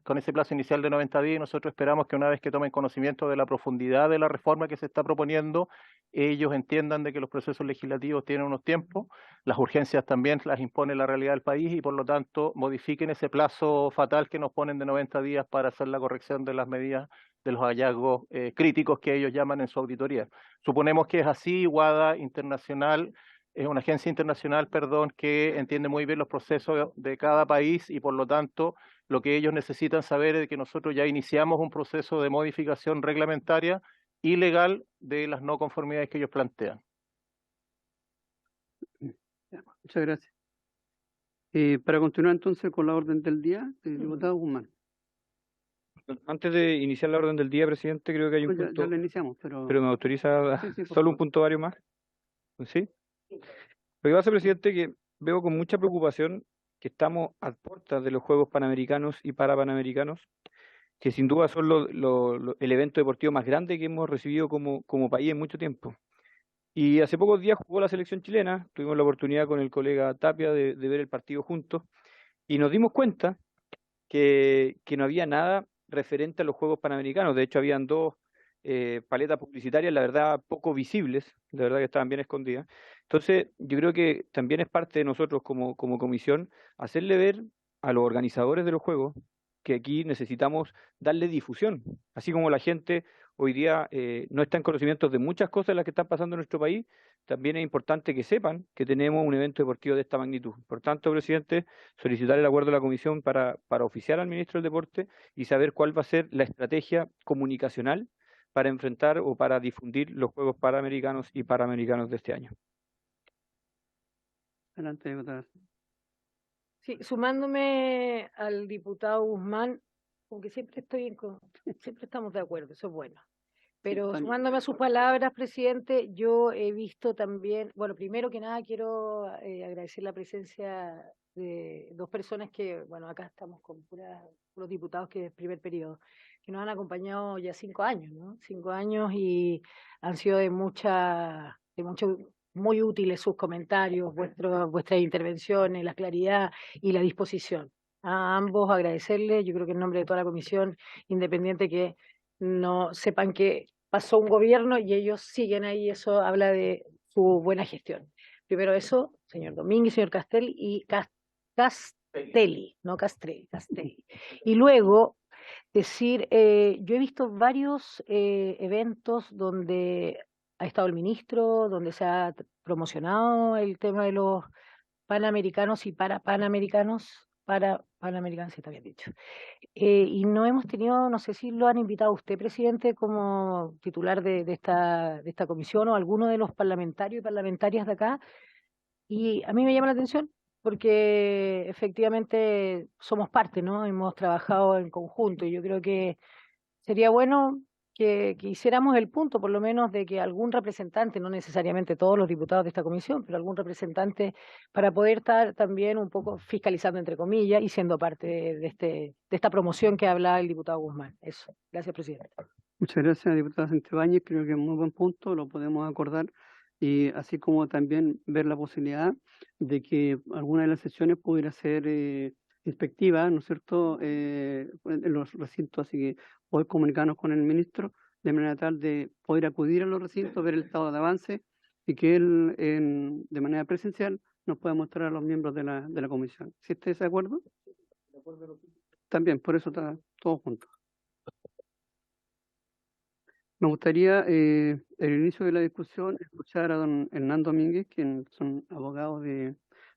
G: con ese plazo inicial de 90 días, y nosotros esperamos que una vez que tomen conocimiento de la profundidad de la reforma que se está proponiendo, ellos entiendan de que los procesos legislativos tienen unos tiempos, las urgencias también las impone la realidad del país y por lo tanto modifiquen ese plazo fatal que nos ponen de 90 días para hacer la corrección de las medidas de los hallazgos críticos que ellos llaman en su auditoría. Suponemos que es así. WADA Internacional es una agencia internacional, que entiende muy bien los procesos de cada país y por lo tanto lo que ellos necesitan saber es que nosotros ya iniciamos un proceso de modificación reglamentaria y legal de las no conformidades que ellos plantean.
A: Muchas gracias. Para continuar entonces con la orden del día, diputado Guzmán.
D: Antes de iniciar la orden del día, presidente, creo que hay un
A: Ya
D: punto,
A: lo iniciamos, pero
D: pero me autoriza
A: Sí, por
D: solo
A: favor.
D: un puntuario más. ¿Sí? Lo que pasa, presidente, que veo con mucha preocupación que estamos a puertas de los Juegos Panamericanos y Parapanamericanos, que sin duda son el evento deportivo más grande que hemos recibido como país en mucho tiempo. Y hace pocos días jugó la selección chilena, tuvimos la oportunidad con el colega Tapia de ver el partido juntos, y nos dimos cuenta que no había nada referente a los Juegos Panamericanos. De hecho, habían dos paletas publicitarias, la verdad, poco visibles, la verdad que estaban bien escondidas. Entonces, yo creo que también es parte de nosotros como comisión hacerle ver a los organizadores de los Juegos que aquí necesitamos darle difusión, así como la gente hoy día no está en conocimiento de muchas cosas de las que están pasando en nuestro país. También es importante que sepan que tenemos un evento deportivo de esta magnitud. Por tanto, presidente, solicitar el acuerdo de la comisión para oficiar al ministro del Deporte y saber cuál va a ser la estrategia comunicacional para enfrentar o para difundir los Juegos Panamericanos y Panamericanos de este año.
A: adelante, diputado.
E: Sí, sumándome al diputado Guzmán, aunque siempre siempre estamos de acuerdo, eso es bueno. Pero
A: Tania.
E: sumándome a sus palabras, presidente, yo he visto también, bueno, primero que nada quiero agradecer la presencia de dos personas que, bueno, acá estamos con puros diputados que es primer periodo, que nos han acompañado ya 5 años, ¿no? 5 años y han sido de mucho muy útiles sus comentarios, vuestras intervenciones, la claridad y la disposición. A ambos agradecerles, yo creo que en nombre de toda la comisión, independiente que no sepan que pasó un gobierno y ellos siguen ahí, eso habla de su buena gestión. Primero eso, señor Domínguez, señor Castelli y Castelli, no Castelli. Y luego decir, yo he visto varios eventos donde ha estado el ministro, donde se ha promocionado el tema de los panamericanos y panamericanos, sí, está bien dicho. Y no hemos tenido, no sé si lo han invitado usted, presidente, como titular de esta comisión o alguno de los parlamentarios y parlamentarias de acá. Y a mí me llama la atención porque efectivamente somos parte, ¿no? Hemos trabajado en conjunto y yo creo que sería bueno que hiciéramos el punto, por lo menos, de que algún representante, no necesariamente todos los diputados de esta comisión, pero algún representante, para poder estar también un poco fiscalizando, entre comillas, y siendo parte de esta promoción que habla el diputado Guzmán. Eso. Gracias, presidente.
A: Muchas gracias, diputada Santibáñez. Creo que es un muy buen punto, lo podemos acordar. Y así como también ver la posibilidad de que alguna de las sesiones pudiera ser inspectiva, ¿no es cierto?, en los recintos, así que poder comunicarnos con el ministro de manera tal de poder acudir a los recintos, ver el estado de avance y que él de manera presencial nos pueda mostrar a los miembros de la comisión. ¿Sí estáis de acuerdo? También, por eso está todo junto. Me gustaría, en el inicio de la discusión, escuchar a don Hernán Domínguez, quien son abogados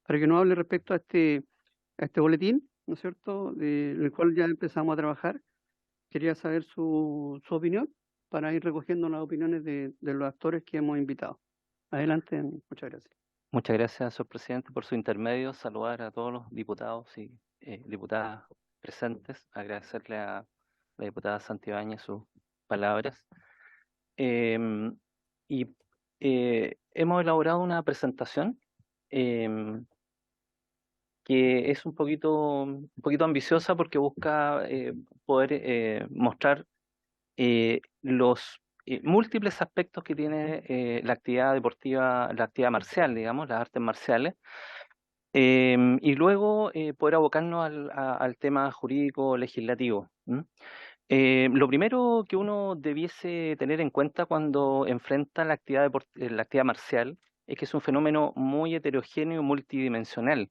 A: para que nos hable respecto a este boletín, ¿no es cierto?, del cual ya empezamos a trabajar. Quería saber su opinión para ir recogiendo las opiniones de los actores que hemos invitado. Adelante, muchas gracias.
H: Muchas gracias, señor presidente, por su intermedio. Saludar a todos los diputados y diputadas presentes. Agradecerle a la diputada Santibáñez sus palabras. Hemos elaborado una presentación que es un poquito ambiciosa porque busca poder mostrar los múltiples aspectos que tiene la actividad deportiva, la actividad marcial, digamos, las artes marciales, y luego poder abocarnos al tema jurídico legislativo. Lo primero que uno debiese tener en cuenta cuando enfrenta la actividad marcial es que es un fenómeno muy heterogéneo y multidimensional.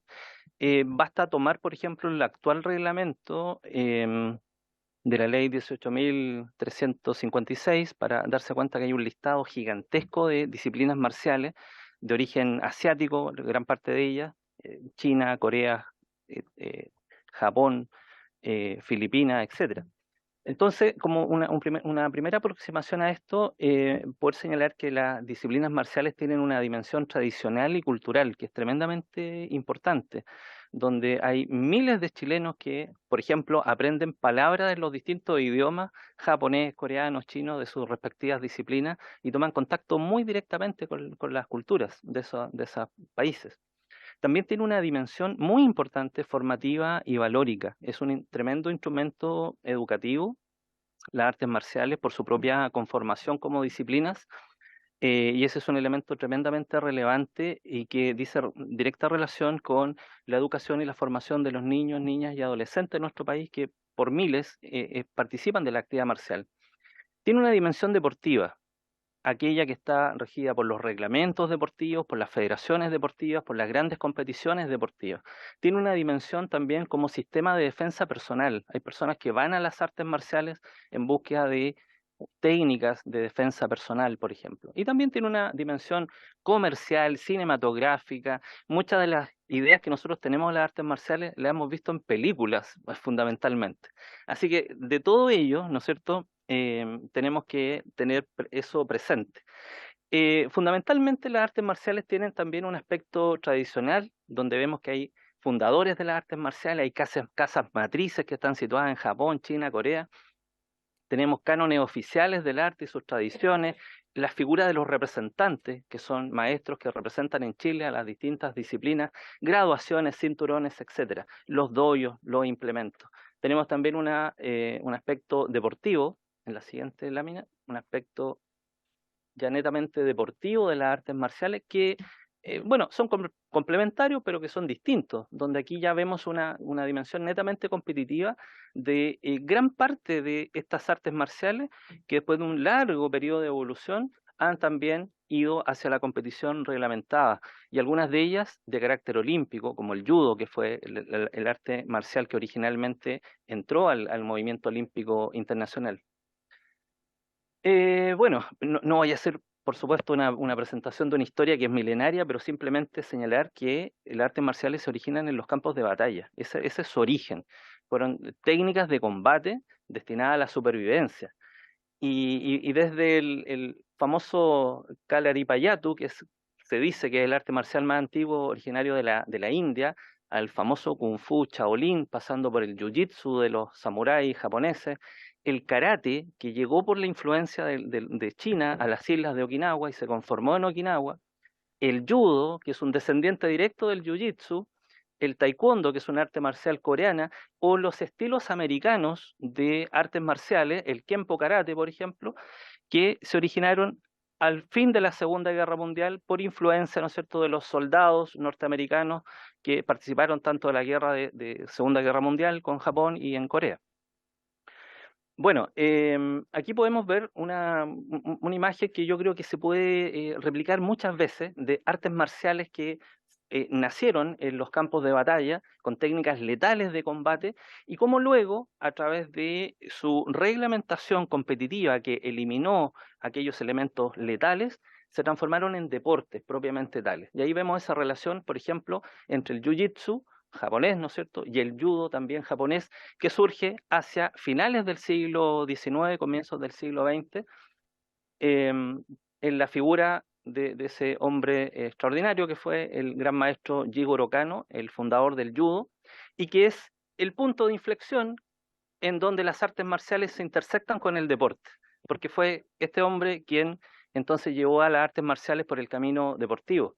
H: Basta tomar, por ejemplo, el actual reglamento de la ley 18.356 para darse cuenta que hay un listado gigantesco de disciplinas marciales de origen asiático, gran parte de ellas, China, Corea, Japón, Filipinas, etcétera. Entonces, como una primera aproximación a esto, poder señalar que las disciplinas marciales tienen una dimensión tradicional y cultural que es tremendamente importante, donde hay miles de chilenos que, por ejemplo, aprenden palabras de los distintos idiomas, japonés, coreano, chino, de sus respectivas disciplinas, y toman contacto muy directamente con las culturas de esos países. También tiene una dimensión muy importante formativa y valórica. Es un tremendo instrumento educativo, las artes marciales, por su propia conformación como disciplinas, y ese es un elemento tremendamente relevante y que dice directa relación con la educación y la formación de los niños, niñas y adolescentes de nuestro país que por miles participan de la actividad marcial. Tiene una dimensión deportiva, aquella que está regida por los reglamentos deportivos, por las federaciones deportivas, por las grandes competiciones deportivas. Tiene una dimensión también como sistema de defensa personal. Hay personas que van a las artes marciales en búsqueda de técnicas de defensa personal, por ejemplo. Y también tiene una dimensión comercial, cinematográfica. Muchas de las ideas que nosotros tenemos en las artes marciales las hemos visto en películas, fundamentalmente. Así que de todo ello, ¿no es cierto?, tenemos que tener eso presente. Fundamentalmente las artes marciales tienen también un aspecto tradicional, donde vemos que hay fundadores de las artes marciales, hay casas matrices que están situadas en Japón, China, Corea. Tenemos cánones oficiales del arte y sus tradiciones, las figuras de los representantes, que son maestros que representan en Chile a las distintas disciplinas, graduaciones, cinturones, etcétera, los doyos, los implementos. Tenemos también un aspecto deportivo, en la siguiente lámina, un aspecto ya netamente deportivo de las artes marciales que, son complementarios, pero que son distintos, donde aquí ya vemos una dimensión netamente competitiva de gran parte de estas artes marciales que después de un largo periodo de evolución han también ido hacia la competición reglamentada, y algunas de ellas de carácter olímpico, como el judo, que fue el arte marcial que originalmente entró al movimiento olímpico internacional. No voy a hacer, por supuesto, una presentación de una historia que es milenaria, pero simplemente señalar que las artes marciales se originan en los campos de batalla. Ese es su origen. Fueron técnicas de combate destinadas a la supervivencia. Y desde el famoso Kalaripayattu, se dice que es el arte marcial más antiguo originario de la India, al famoso Kung Fu Shaolin, pasando por el Jiu-Jitsu de los samuráis japoneses, el karate, que llegó por la influencia de China a las islas de Okinawa y se conformó en Okinawa, el judo, que es un descendiente directo del jiu-jitsu, el taekwondo, que es un arte marcial coreana, o los estilos americanos de artes marciales, el kenpo karate, por ejemplo, que se originaron al fin de la Segunda Guerra Mundial por influencia, ¿no es cierto?, de los soldados norteamericanos que participaron tanto de la guerra de Segunda Guerra Mundial con Japón y en Corea. Bueno, aquí podemos ver una imagen que yo creo que se puede replicar muchas veces de artes marciales que nacieron en los campos de batalla con técnicas letales de combate y cómo luego, a través de su reglamentación competitiva que eliminó aquellos elementos letales, se transformaron en deportes propiamente tales. Y ahí vemos esa relación, por ejemplo, entre el jiu-jitsu japonés, ¿no es cierto?, y el judo también japonés, que surge hacia finales del siglo XIX, comienzos del siglo XX, en la figura de ese hombre extraordinario que fue el gran maestro Jigoro Kano, el fundador del judo, y que es el punto de inflexión en donde las artes marciales se intersectan con el deporte, porque fue este hombre quien entonces llevó a las artes marciales por el camino deportivo.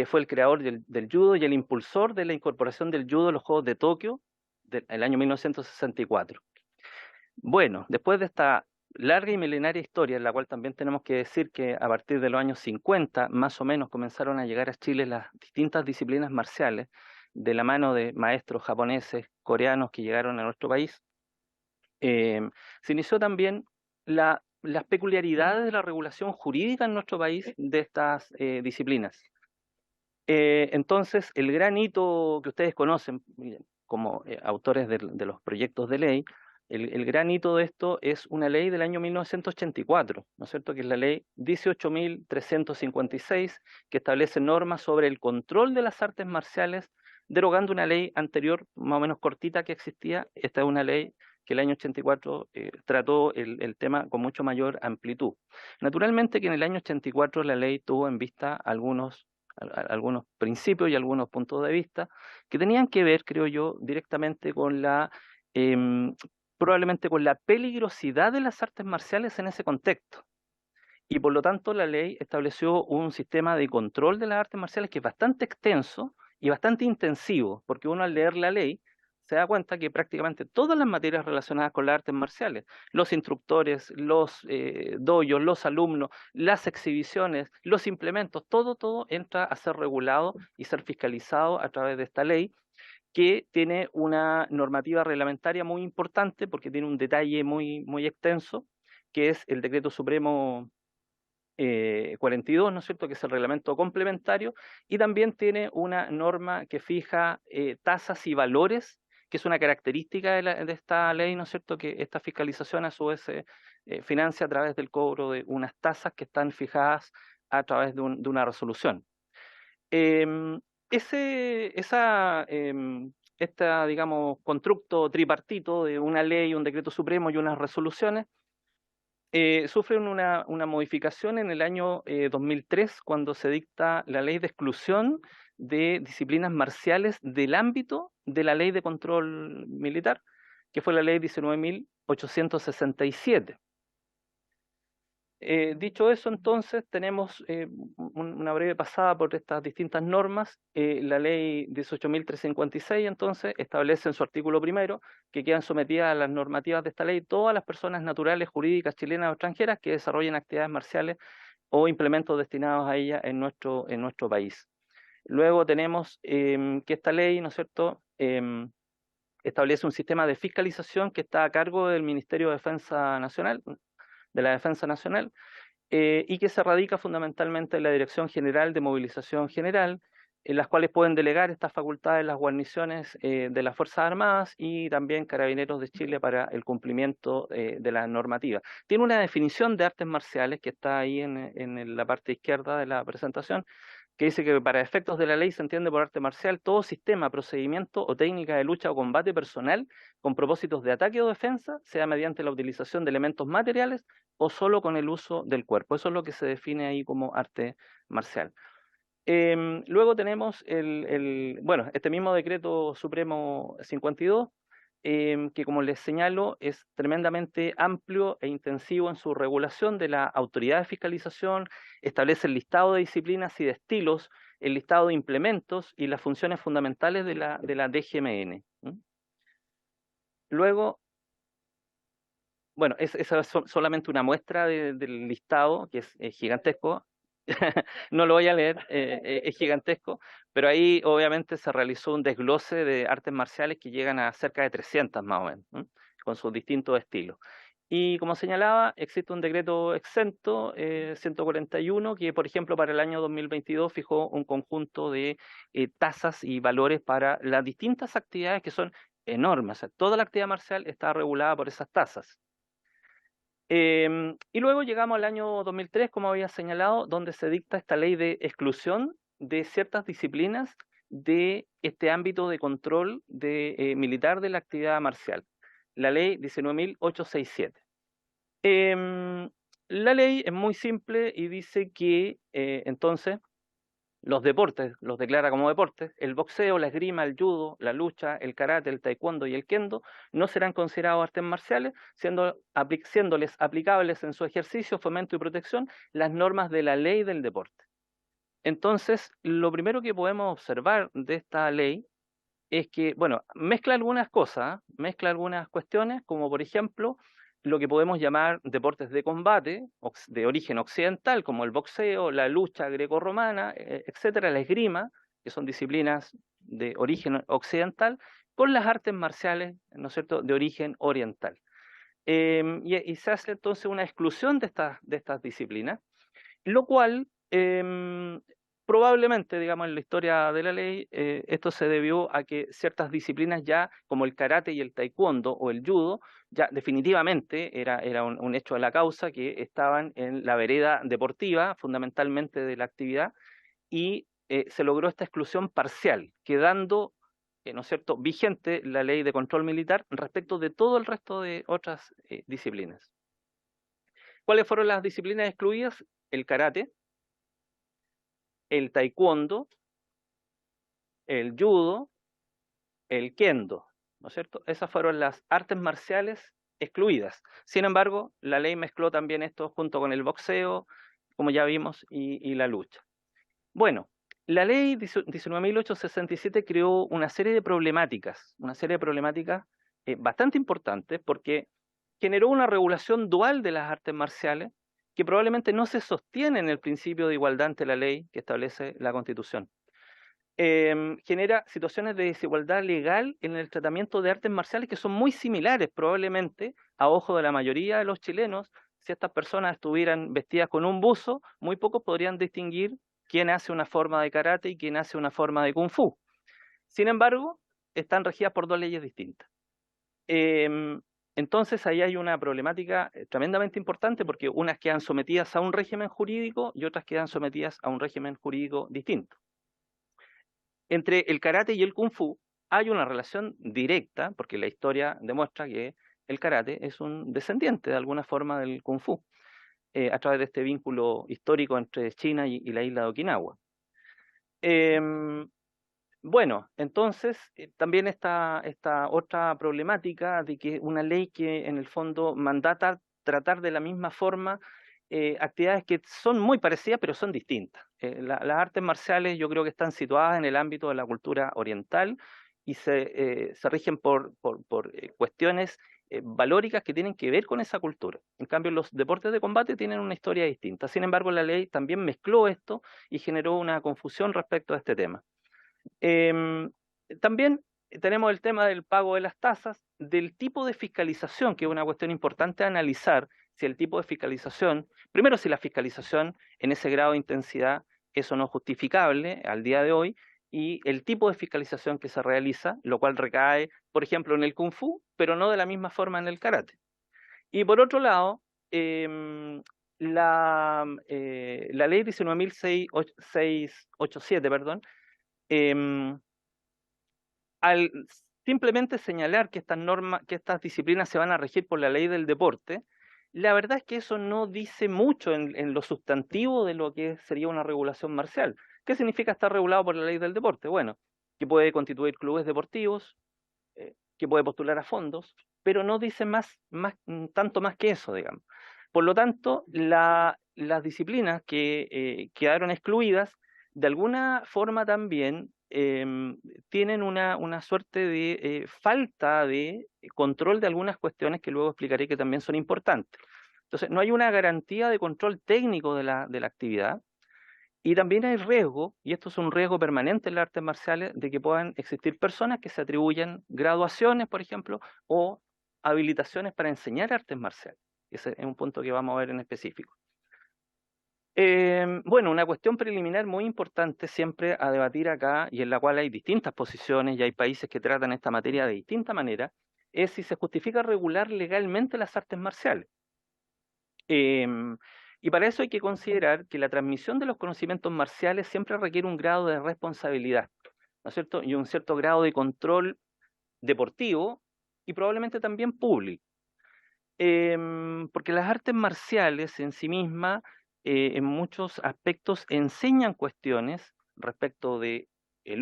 H: Fue el creador del judo y el impulsor de la incorporación del judo a los Juegos de Tokio del año 1964. Bueno, después de esta larga y milenaria historia, en la cual también tenemos que decir que a partir de los años 50, más o menos, comenzaron a llegar a Chile las distintas disciplinas marciales, de la mano de maestros japoneses, coreanos que llegaron a nuestro país, se inició también las peculiaridades de la regulación jurídica en nuestro país de estas disciplinas. Entonces, el gran hito que ustedes conocen como autores de los proyectos de ley, el gran hito de esto es una ley del año 1984, ¿no es cierto?, que es la ley 18.356, que establece normas sobre el control de las artes marciales, derogando una ley anterior, más o menos cortita, que existía. Esta es una ley que el año 84 trató el tema con mucho mayor amplitud. Naturalmente que en el año 84 la ley tuvo en vista algunos principios y algunos puntos de vista que tenían que ver, creo yo, directamente con probablemente con la peligrosidad de las artes marciales en ese contexto. Y por lo tanto la ley estableció un sistema de control de las artes marciales que es bastante extenso y bastante intensivo, porque uno al leer la ley se da cuenta que prácticamente todas las materias relacionadas con las artes marciales, los instructores, los dojos, los alumnos, las exhibiciones, los implementos, todo entra a ser regulado y ser fiscalizado a través de esta ley, que tiene una normativa reglamentaria muy importante porque tiene un detalle muy extenso, que es el Decreto Supremo 42, ¿no es cierto?, que es el reglamento complementario, y también tiene una norma que fija tasas y valores, que es una característica de esta ley, ¿no es cierto?, que esta fiscalización a su vez se financia a través del cobro de unas tasas que están fijadas a través de una resolución. Digamos, constructo tripartito de una ley, un decreto supremo y unas resoluciones, sufren una modificación en el año 2003, cuando se dicta la ley de exclusión de disciplinas marciales del ámbito de la ley de control militar, que fue la ley 19.867. Dicho eso, entonces, tenemos una breve pasada por estas distintas normas. La ley 18.356, entonces, establece en su artículo primero que quedan sometidas a las normativas de esta ley todas las personas naturales, jurídicas, chilenas o extranjeras que desarrollen actividades marciales o implementos destinados a ellas en nuestro país. Luego tenemos que esta ley, ¿no es cierto?, establece un sistema de fiscalización que está a cargo del Ministerio de Defensa Nacional, y que se radica fundamentalmente en la Dirección General de Movilización General, en las cuales pueden delegar estas facultades las guarniciones de las Fuerzas Armadas y también Carabineros de Chile para el cumplimiento de la normativa. Tiene una definición de artes marciales que está ahí en la parte izquierda de la presentación, que dice que para efectos de la ley se entiende por arte marcial todo sistema, procedimiento o técnica de lucha o combate personal con propósitos de ataque o defensa, sea mediante la utilización de elementos materiales o solo con el uso del cuerpo. Eso es lo que se define ahí como arte marcial. Luego tenemos este mismo decreto supremo 52, que, como les señalo, es tremendamente amplio e intensivo en su regulación de la autoridad de fiscalización, establece el listado de disciplinas y de estilos, el listado de implementos y las funciones fundamentales de la DGMN. Luego, bueno, esa es solamente una muestra del listado, que es gigantesco. No lo voy a leer, es gigantesco, pero ahí obviamente se realizó un desglose de artes marciales que llegan a cerca de 300 más o menos, con sus distintos estilos. Y como señalaba, existe un decreto exento 141 que, por ejemplo, para el año 2022 fijó un conjunto de tasas y valores para las distintas actividades que son enormes. O sea, toda la actividad marcial está regulada por esas tasas. Y luego llegamos al año 2003, como había señalado, donde se dicta esta ley de exclusión de ciertas disciplinas de este ámbito de control militar de la actividad marcial, la ley 19.867. La ley es muy simple y dice que entonces los deportes los declara como deportes, el boxeo, la esgrima, el judo, la lucha, el karate, el taekwondo y el kendo no serán considerados artes marciales, siéndoles aplicables en su ejercicio, fomento y protección las normas de la ley del deporte. Entonces, lo primero que podemos observar de esta ley es que, bueno, mezcla algunas cosas, mezcla algunas cuestiones, como por ejemplo lo que podemos llamar deportes de combate de origen occidental, como el boxeo, la lucha grecorromana, etcétera, la esgrima, que son disciplinas de origen occidental, con las artes marciales, ¿no es cierto?, de origen oriental. Y se hace entonces una exclusión de estas disciplinas, lo cual probablemente, digamos, en la historia de la ley, esto se debió a que ciertas disciplinas ya, como el karate y el taekwondo o el judo, ya definitivamente era un hecho de la causa que estaban en la vereda deportiva, fundamentalmente de la actividad, y se logró esta exclusión parcial, quedando, ¿no es cierto?, vigente la ley de control militar respecto de todo el resto de otras disciplinas. ¿Cuáles fueron las disciplinas excluidas? El karate, el taekwondo, el judo, el kendo, ¿no es cierto? Esas fueron las artes marciales excluidas. Sin embargo, la ley mezcló también esto junto con el boxeo, como ya vimos, y la lucha. Bueno, la ley 19.867 creó una serie de problemáticas bastante importantes, porque generó una regulación dual de las artes marciales que probablemente no se sostiene en el principio de igualdad ante la ley que establece la Constitución. Genera situaciones de desigualdad legal en el tratamiento de artes marciales que son muy similares, probablemente, a ojo de la mayoría de los chilenos. Si estas personas estuvieran vestidas con un buzo, muy pocos podrían distinguir quién hace una forma de karate y quién hace una forma de kung fu. Sin embargo, están regidas por dos leyes distintas. Entonces ahí hay una problemática tremendamente importante, porque unas quedan sometidas a un régimen jurídico y otras quedan sometidas a un régimen jurídico distinto. Entre el karate y el kung fu hay una relación directa, porque la historia demuestra que el karate es un descendiente de alguna forma del kung fu, a través de este vínculo histórico entre China y la isla de Okinawa. Bueno, entonces también está esta otra problemática de que una ley que en el fondo mandata tratar de la misma forma actividades que son muy parecidas pero son distintas. Las artes marciales yo creo que están situadas en el ámbito de la cultura oriental y se rigen por cuestiones valóricas que tienen que ver con esa cultura. En cambio, los deportes de combate tienen una historia distinta. Sin embargo, la ley también mezcló esto y generó una confusión respecto a este tema. También tenemos el tema del pago de las tasas, del tipo de fiscalización, que es una cuestión importante a analizar, si el tipo de fiscalización, primero si la fiscalización en ese grado de intensidad es o no justificable al día de hoy, y el tipo de fiscalización que se realiza, lo cual recae, por ejemplo, en el Kung Fu, pero no de la misma forma en el karate. Y por otro lado, la ley 19.687, perdón, al simplemente señalar que estas disciplinas se van a regir por la ley del deporte, la verdad es que eso no dice mucho en lo sustantivo de lo que sería una regulación marcial. ¿Qué significa estar regulado por la ley del deporte? Bueno, que puede constituir clubes deportivos, que puede postular a fondos, pero no dice tanto más que eso, digamos. Por lo tanto, las disciplinas que quedaron excluidas, de alguna forma también tienen una suerte de falta de control de algunas cuestiones que luego explicaré que también son importantes. Entonces, no hay una garantía de control técnico de la actividad, y también hay riesgo, y esto es un riesgo permanente en las artes marciales, de que puedan existir personas que se atribuyan graduaciones, por ejemplo, o habilitaciones para enseñar artes marciales. Ese es un punto que vamos a ver en específico. Bueno, una cuestión preliminar muy importante siempre a debatir acá, y en la cual hay distintas posiciones y hay países que tratan esta materia de distinta manera, es si se justifica regular legalmente las artes marciales. Y para eso hay que considerar que la transmisión de los conocimientos marciales siempre requiere un grado de responsabilidad, ¿no es cierto? Y un cierto grado de control deportivo y probablemente también público. Porque las artes marciales en sí mismas, en muchos aspectos, enseñan cuestiones respecto del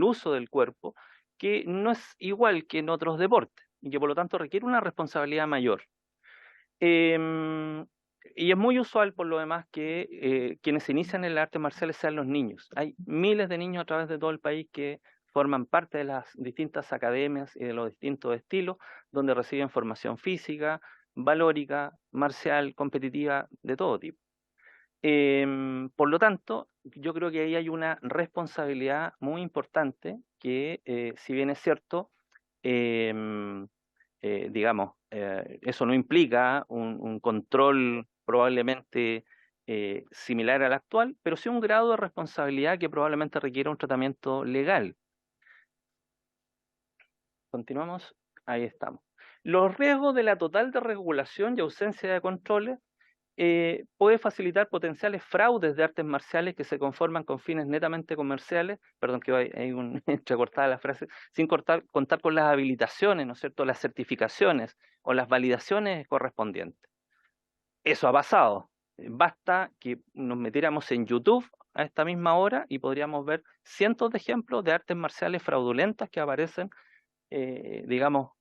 H: uso del cuerpo que no es igual que en otros deportes y que por lo tanto requiere una responsabilidad mayor. Y es muy usual, por lo demás, que quienes se inician en las artes marciales sean los niños. Hay miles de niños a través de todo el país que forman parte de las distintas academias y de los distintos estilos, donde reciben formación física, valórica, marcial, competitiva, de todo tipo. Por lo tanto, yo creo que ahí hay una responsabilidad muy importante que, si bien es cierto, digamos, eso no implica un control probablemente similar al actual, pero sí un grado de responsabilidad que probablemente requiere un tratamiento legal. Continuamos, ahí estamos. Los riesgos de la total desregulación y ausencia de controles puede facilitar potenciales fraudes de artes marciales que se conforman con fines netamente comerciales, perdón que hay un entrecortada la frase, sin contar con las habilitaciones, ¿no es cierto?, las certificaciones o las validaciones correspondientes. Eso ha pasado. Basta que nos metiéramos en YouTube a esta misma hora y podríamos ver cientos de ejemplos de artes marciales fraudulentas que aparecen, digamos,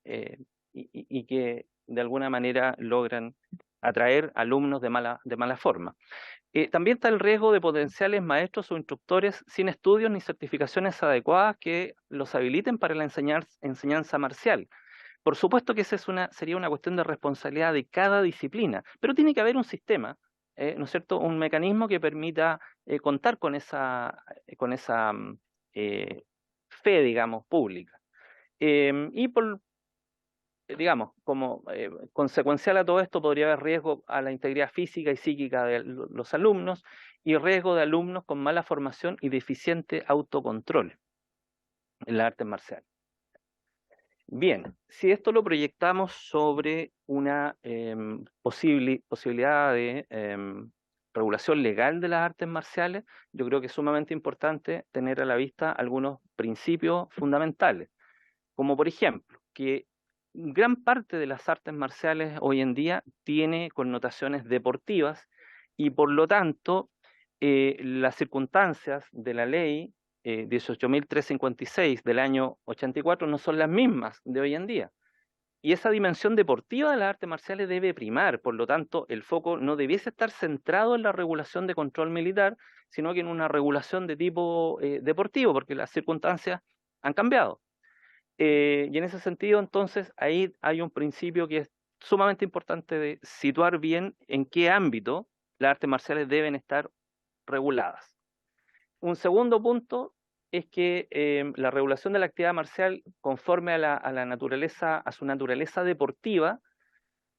H: y que de alguna manera logran atraer alumnos de mala forma. También está el riesgo de potenciales maestros o instructores sin estudios ni certificaciones adecuadas que los habiliten para la enseñanza marcial. Por supuesto que esa sería una cuestión de responsabilidad de cada disciplina, pero tiene que haber un sistema, ¿no es cierto?, un mecanismo que permita contar con esa fe, digamos, pública. Y digamos, como consecuencial a todo esto podría haber riesgo a la integridad física y psíquica de los alumnos y riesgo de alumnos con mala formación y deficiente autocontrol en las artes marciales. Bien, si esto lo proyectamos sobre una posibilidad de regulación legal de las artes marciales, yo creo que es sumamente importante tener a la vista algunos principios fundamentales, como por ejemplo, que gran parte de las artes marciales hoy en día tiene connotaciones deportivas y por lo tanto las circunstancias de la ley 18.356 del año 84 no son las mismas de hoy en día. Y esa dimensión deportiva de las artes marciales debe primar, por lo tanto el foco no debiese estar centrado en la regulación de control militar, sino que en una regulación de tipo deportivo, porque las circunstancias han cambiado. Y en ese sentido, entonces, ahí hay un principio que es sumamente importante de situar bien en qué ámbito las artes marciales deben estar reguladas. Un segundo punto es que la regulación de la actividad marcial conforme a su naturaleza deportiva,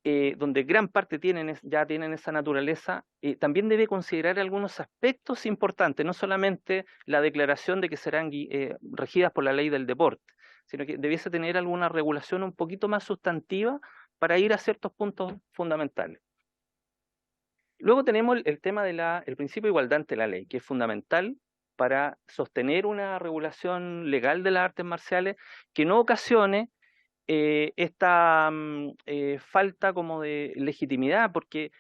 H: donde gran parte ya tienen esa naturaleza, también debe considerar algunos aspectos importantes, no solamente la declaración de que serán regidas por la ley del deporte, sino que debiese tener alguna regulación un poquito más sustantiva para ir a ciertos puntos fundamentales. Luego tenemos el tema del principio de igualdad ante la ley, que es fundamental para sostener una regulación legal de las artes marciales que no ocasione esta falta como de legitimidad, porque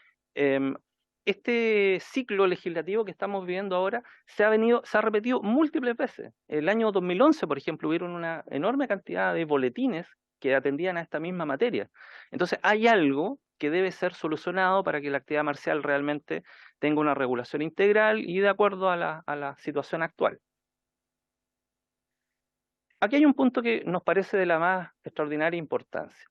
H: este ciclo legislativo que estamos viviendo ahora se ha repetido múltiples veces. El año 2011, por ejemplo, hubieron una enorme cantidad de boletines que atendían a esta misma materia. Entonces hay algo que debe ser solucionado para que la actividad marcial realmente tenga una regulación integral y de acuerdo a la situación actual. Aquí hay un punto que nos parece de la más extraordinaria importancia.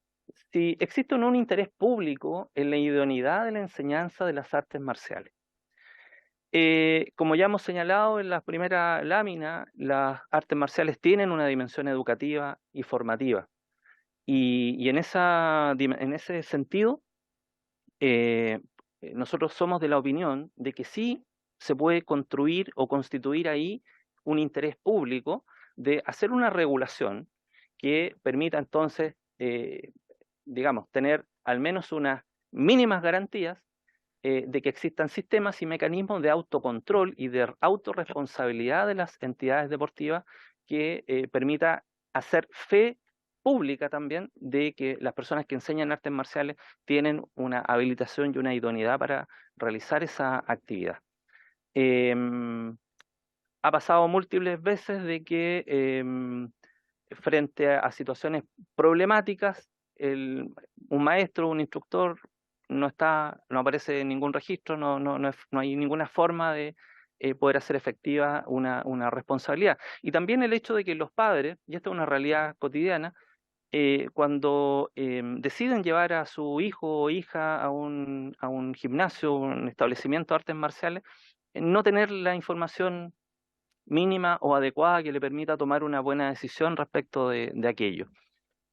H: Si existe o no un interés público en la idoneidad de la enseñanza de las artes marciales. Como ya hemos señalado en la primera lámina, las artes marciales tienen una dimensión educativa y formativa. Y en ese sentido, nosotros somos de la opinión de que sí se puede construir o constituir ahí un interés público de hacer una regulación que permita entonces, digamos, tener al menos unas mínimas garantías de que existan sistemas y mecanismos de autocontrol y de autorresponsabilidad de las entidades deportivas que permita hacer fe pública también de que las personas que enseñan artes marciales tienen una habilitación y una idoneidad para realizar esa actividad. Ha pasado múltiples veces de que frente a situaciones problemáticas, un maestro, un instructor, no aparece en ningún registro, no hay ninguna forma de poder hacer efectiva una responsabilidad. Y también el hecho de que los padres, y esta es una realidad cotidiana, cuando deciden llevar a su hijo o hija a un gimnasio, un establecimiento de artes marciales, no tener la información mínima o adecuada que le permita tomar una buena decisión respecto de aquello.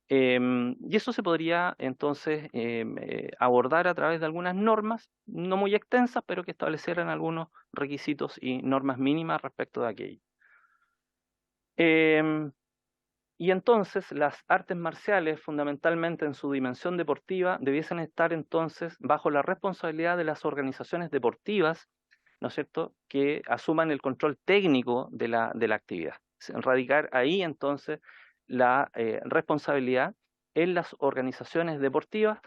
H: Y eso se podría entonces abordar a través de algunas normas, no muy extensas, pero que establecieran algunos requisitos y normas mínimas respecto de aquello. Y entonces las artes marciales, fundamentalmente en su dimensión deportiva, debiesen estar entonces bajo la responsabilidad de las organizaciones deportivas, ¿no es cierto?, que asuman el control técnico de la actividad. Radicar ahí entonces la responsabilidad en las organizaciones deportivas.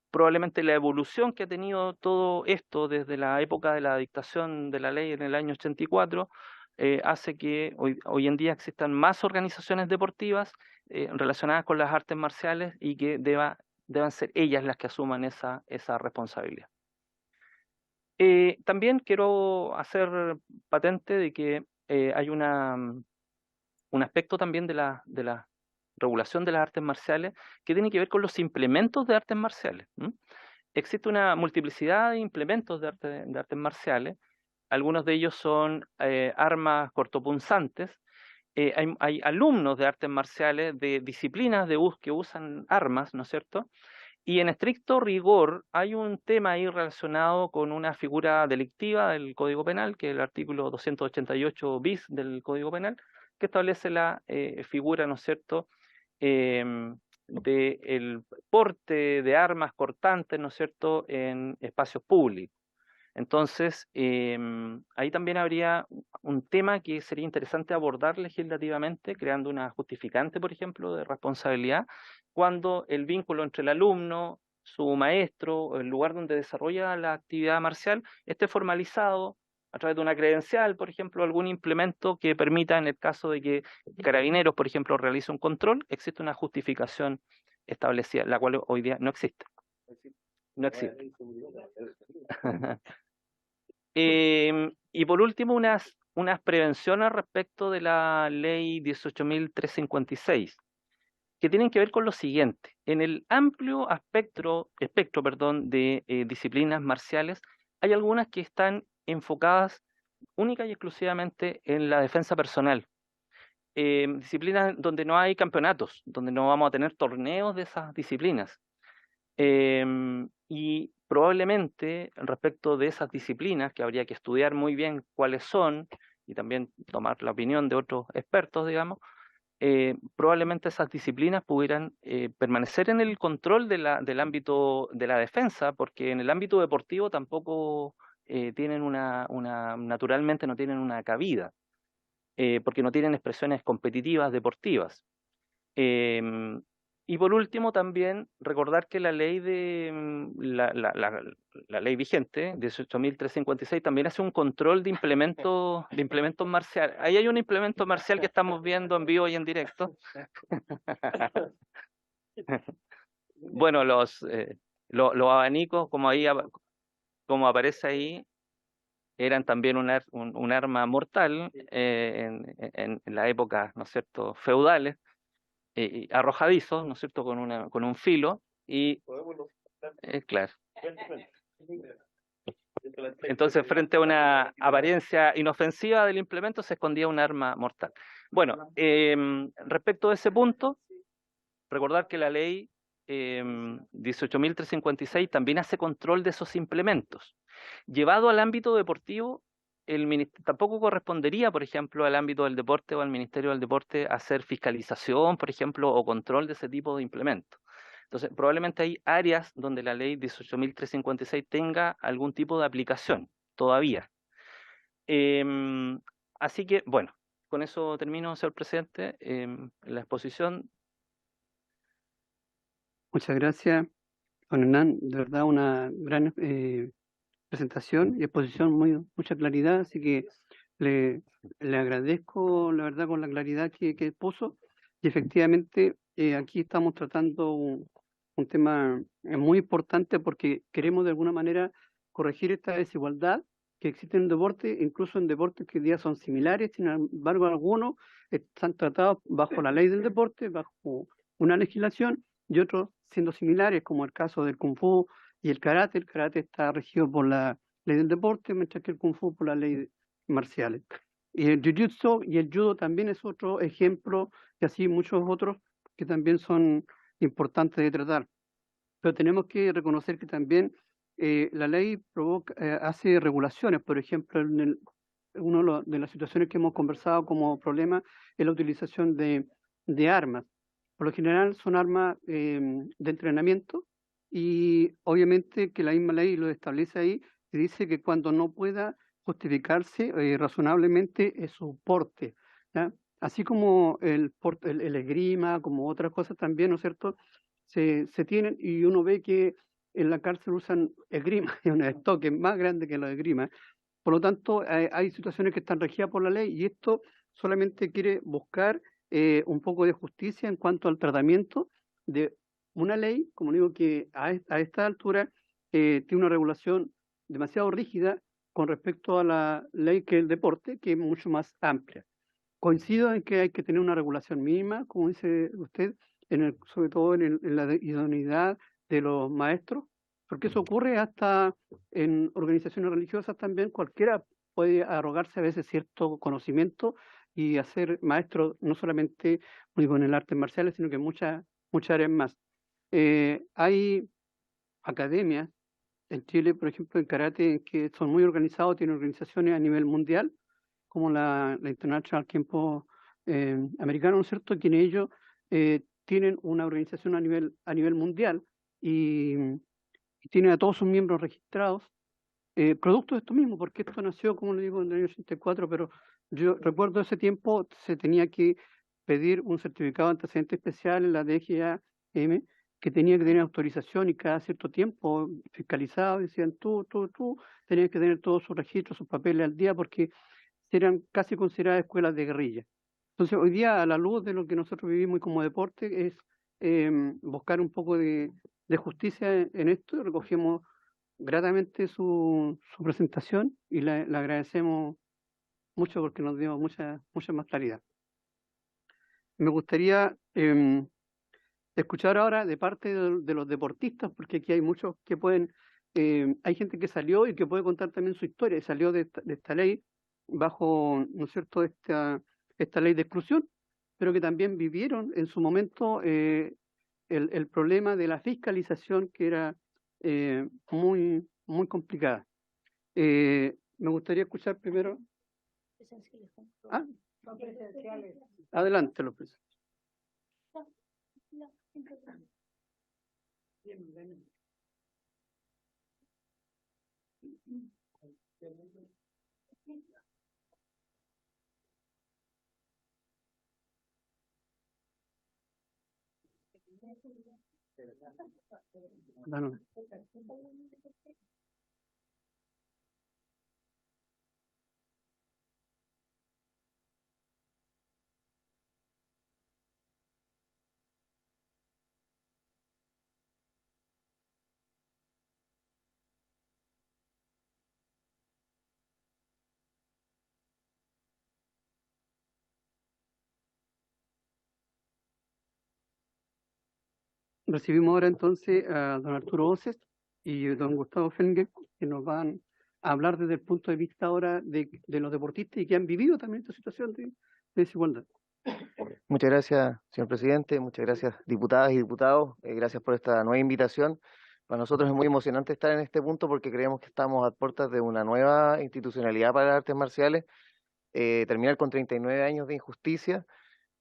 H: Probablemente la evolución que ha tenido todo esto desde la época de la dictación de la ley en el año 84 hace que hoy en día existan más organizaciones deportivas relacionadas con las artes marciales y que deban ser ellas las que asuman esa responsabilidad. También quiero hacer patente de que hay un aspecto también de la regulación de las artes marciales que tiene que ver con los implementos de artes marciales. Existe una multiplicidad de implementos de artes marciales. Algunos de ellos son armas cortopunzantes. Hay alumnos de artes marciales de disciplinas que usan armas, ¿no es cierto? Y en estricto rigor hay un tema ahí relacionado con una figura delictiva del Código Penal, que es el artículo 288 bis del Código Penal, que establece la figura, ¿no es cierto?, del porte de armas cortantes, ¿no es cierto?, en espacios públicos. Entonces, ahí también habría un tema que sería interesante abordar legislativamente, creando una justificante, por ejemplo, de responsabilidad, cuando el vínculo entre el alumno, su maestro, el lugar donde desarrolla la actividad marcial, esté formalizado a través de una credencial, por ejemplo, algún implemento que permita, en el caso de que Carabineros, por ejemplo, realice un control, existe una justificación establecida, la cual hoy día no existe. No existe. Y por último, unas prevenciones respecto de la ley 18.356, que tienen que ver con lo siguiente. En el amplio espectro de disciplinas marciales, hay algunas que están enfocadas única y exclusivamente en la defensa personal. Disciplinas donde no hay campeonatos, donde no vamos a tener torneos de esas disciplinas. Y probablemente respecto de esas disciplinas, que habría que estudiar muy bien cuáles son, y también tomar la opinión de otros expertos, digamos, probablemente esas disciplinas pudieran permanecer en el control del ámbito de la defensa, porque en el ámbito deportivo tampoco tienen naturalmente no tienen una cabida, porque no tienen expresiones competitivas deportivas. Y por último, también recordar que la ley la ley vigente, 18.356, también hace un control de implementos marciales. Ahí hay un implemento marcial que estamos viendo en vivo y en directo. Bueno, los abanicos, como aparece ahí, eran también un arma mortal en la época, ¿no es cierto?, feudales, arrojadizos, ¿no es cierto?, con un filo, y claro. Entonces, frente a una apariencia inofensiva del implemento, se escondía un arma mortal. Bueno, respecto a ese punto, recordar que la ley 18.356 también hace control de esos implementos. Llevado al ámbito deportivo, tampoco correspondería, por ejemplo, al ámbito del deporte o al Ministerio del Deporte hacer fiscalización, por ejemplo, o control de ese tipo de implementos. Entonces, probablemente hay áreas donde la ley 18.356 tenga algún tipo de aplicación todavía. Así que, bueno, con eso termino, señor presidente, la exposición.
A: Muchas gracias, don Hernán. De verdad, una gran presentación y exposición, mucha claridad, así que le agradezco, la verdad, con la claridad que puso. Y efectivamente, aquí estamos tratando un tema muy importante porque queremos de alguna manera corregir esta desigualdad que existe en el deporte, incluso en deportes que hoy día son similares, sin embargo algunos están tratados bajo la ley del deporte, bajo una legislación, y otros siendo similares, como el caso del Kung Fu y el karate. El karate está regido por la ley del deporte, mientras que el Kung Fu por la ley marciales. Y el Jiu-Jitsu y el Judo también es otro ejemplo, y así muchos otros que también son importantes de tratar. Pero tenemos que reconocer que también la ley hace regulaciones. Por ejemplo, una de las situaciones que hemos conversado como problema es la utilización de armas. Por lo general son armas de entrenamiento, y obviamente que la misma ley lo establece ahí y dice que cuando no pueda justificarse razonablemente su porte, ¿ya? Así como el esgrima, como otras cosas también, ¿no es cierto?, se tienen, y uno ve que en la cárcel usan esgrima, y un estoque más grande que los esgrima. Por lo tanto, hay situaciones que están regidas por la ley, y esto solamente quiere buscar un poco de justicia en cuanto al tratamiento de una ley, como digo, que a esta altura tiene una regulación demasiado rígida con respecto a la ley que es el deporte, que es mucho más amplia. Coincido en que hay que tener una regulación mínima, como dice usted, sobre todo en la idoneidad de los maestros, porque eso ocurre hasta en organizaciones religiosas también. Cualquiera puede arrogarse a veces cierto conocimiento y hacer maestro, no solamente digo, en el artes marciales, sino que en muchas áreas más. Hay academias en Chile, por ejemplo, en karate, que son muy organizados, tienen organizaciones a nivel mundial, como la International Kempo Americano, ¿no es cierto?, que en ellos tienen una organización a nivel mundial, y tienen a todos sus miembros registrados, producto de esto mismo, porque esto nació, como le digo, en el año 84, pero yo recuerdo ese tiempo se tenía que pedir un certificado de antecedente especial en la DGAM, que tenía que tener autorización, y cada cierto tiempo fiscalizado, decían tú, tenías que tener todos sus registros, sus papeles al día, porque eran casi consideradas escuelas de guerrilla. Entonces, hoy día, a la luz de lo que nosotros vivimos y como deporte, es buscar un poco de justicia en esto, y recogemos gratamente su presentación, y le agradecemos mucho porque nos dio mucha más claridad. Me gustaría escuchar ahora de parte de los deportistas, porque aquí hay muchos que pueden, hay gente que salió y que puede contar también su historia, y salió de esta ley bajo, ¿no es cierto?, esta ley de exclusión, pero que también vivieron en su momento el problema de la fiscalización, que era muy complicada. Me gustaría escuchar primero. Ah, adelante, López. Bueno, recibimos ahora entonces a don Arturo Oces y don Gustavo Felgen, que nos van a hablar desde el punto de vista ahora de los deportistas y que han vivido también esta situación de desigualdad.
I: Muchas gracias, señor presidente. Muchas gracias, diputadas y diputados. Gracias por esta nueva invitación. Para nosotros es muy emocionante estar en este punto porque creemos que estamos a puertas de una nueva institucionalidad para las artes marciales, terminar con 39 años de injusticia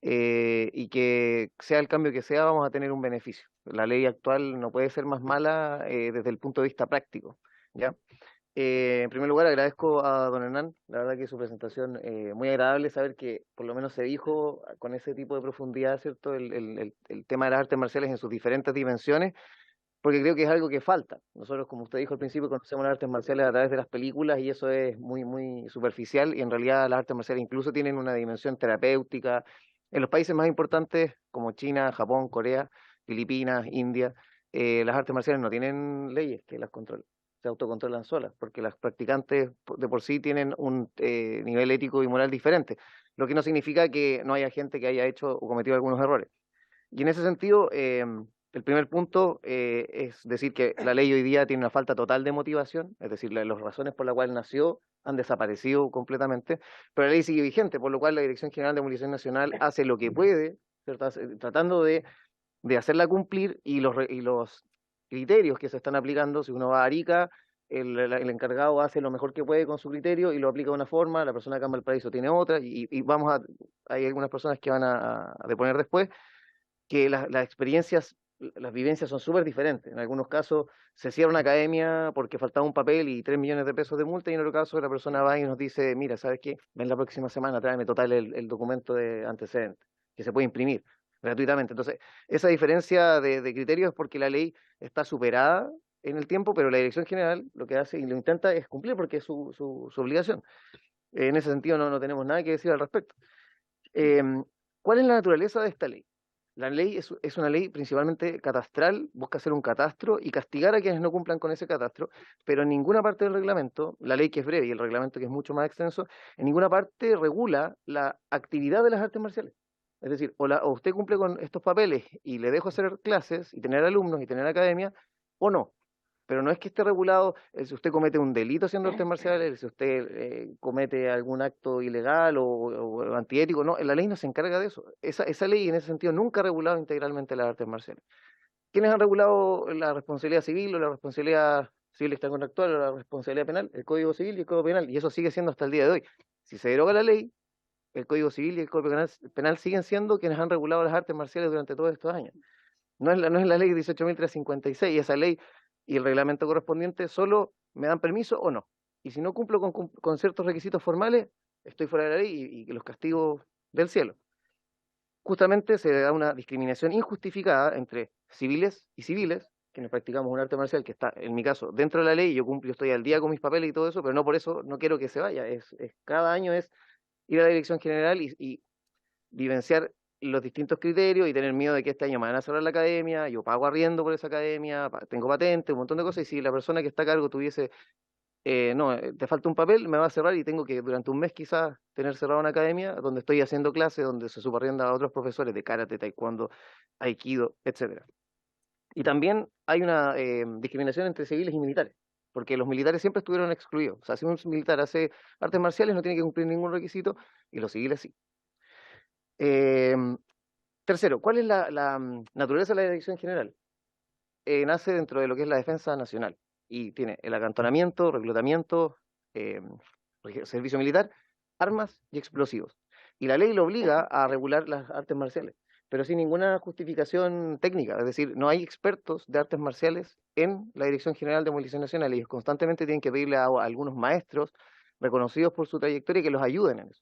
I: y que sea el cambio que sea, vamos a tener un beneficio. La ley actual no puede ser más mala desde el punto de vista práctico, ¿ya? En primer lugar, agradezco a don Hernán, la verdad que su presentación muy agradable, saber que por lo menos se dijo con ese tipo de profundidad, ¿cierto? El tema de las artes marciales en sus diferentes dimensiones, porque creo que es algo que falta. Nosotros, como usted dijo al principio, conocemos las artes marciales a través de las películas y eso es muy, muy superficial y en realidad las artes marciales incluso tienen una dimensión terapéutica. En los países más importantes como China, Japón, Corea, Filipinas, India, las artes marciales no tienen leyes que las controlen, se autocontrolan solas, porque las practicantes de por sí tienen un nivel ético y moral diferente, lo que no significa que no haya gente que haya hecho o cometido algunos errores. Y en ese sentido, el primer punto es decir que la ley hoy día tiene una falta total de motivación, es decir, las razones por las cuales nació han desaparecido completamente, pero la ley sigue vigente, por lo cual la Dirección General de Movilización Nacional hace lo que puede, ¿cierto? Tratando de hacerla cumplir y los criterios que se están aplicando, si uno va a Arica, el encargado hace lo mejor que puede con su criterio y lo aplica de una forma, la persona acá en Valparaíso tiene otra, y hay algunas personas que van a deponer después, que las experiencias, las vivencias son súper diferentes. En algunos casos se cierra una academia porque faltaba un papel y 3 millones de pesos de multa, y en otro caso la persona va y nos dice, mira, ¿sabes qué? Ven la próxima semana, tráeme total el documento de antecedente, que se puede imprimir gratuitamente. Entonces, esa diferencia de criterios es porque la ley está superada en el tiempo, pero la Dirección General lo que hace y lo intenta es cumplir porque es su obligación. En ese sentido no tenemos nada que decir al respecto. ¿Cuál es la naturaleza de esta ley? La ley es una ley principalmente catastral, busca hacer un catastro y castigar a quienes no cumplan con ese catastro, pero en ninguna parte del reglamento, la ley que es breve y el reglamento que es mucho más extenso, en ninguna parte regula la actividad de las artes marciales. Es decir, o usted cumple con estos papeles y le dejo hacer clases y tener alumnos y tener academia, o no. Pero no es que esté regulado si usted comete un delito haciendo artes marciales, si usted comete algún acto ilegal o antiético. No, la ley no se encarga de eso. Esa ley en ese sentido nunca ha regulado integralmente las artes marciales. ¿Quiénes han regulado la responsabilidad civil o la responsabilidad civil extracontractual o la responsabilidad penal? El Código Civil y el Código Penal. Y eso sigue siendo hasta el día de hoy. Si se deroga la ley, el Código Civil y el Código Penal siguen siendo quienes han regulado las artes marciales durante todos estos años. No es la ley 18.356, esa ley y el reglamento correspondiente solo me dan permiso o no. Y si no cumplo con ciertos requisitos formales, estoy fuera de la ley y los castigos del cielo. Justamente se da una discriminación injustificada entre civiles y civiles, quienes practicamos un arte marcial que está, en mi caso, dentro de la ley, yo cumplo, estoy al día con mis papeles y todo eso, pero no por eso no quiero que se vaya. Cada año es ir a la Dirección General y vivenciar los distintos criterios y tener miedo de que este año me van a cerrar la academia, yo pago arriendo por esa academia, tengo patente, un montón de cosas, y si la persona que está a cargo tuviese, te falta un papel, me va a cerrar y tengo que durante un mes quizás tener cerrada una academia donde estoy haciendo clases, donde se subarrienda a otros profesores de karate, taekwondo, aikido, etcétera. Y también hay una discriminación entre civiles y militares, porque los militares siempre estuvieron excluidos. O sea, si un militar hace artes marciales no tiene que cumplir ningún requisito y los civiles sí. Tercero, ¿cuál es la naturaleza de la Dirección General? Nace dentro de lo que es la defensa nacional y tiene el acantonamiento, reclutamiento, servicio militar, armas y explosivos. Y la ley lo obliga a regular las artes marciales, pero sin ninguna justificación técnica. Es decir, no hay expertos de artes marciales en la Dirección General de Movilización Nacional y ellos constantemente tienen que pedirle a algunos maestros reconocidos por su trayectoria que los ayuden en eso.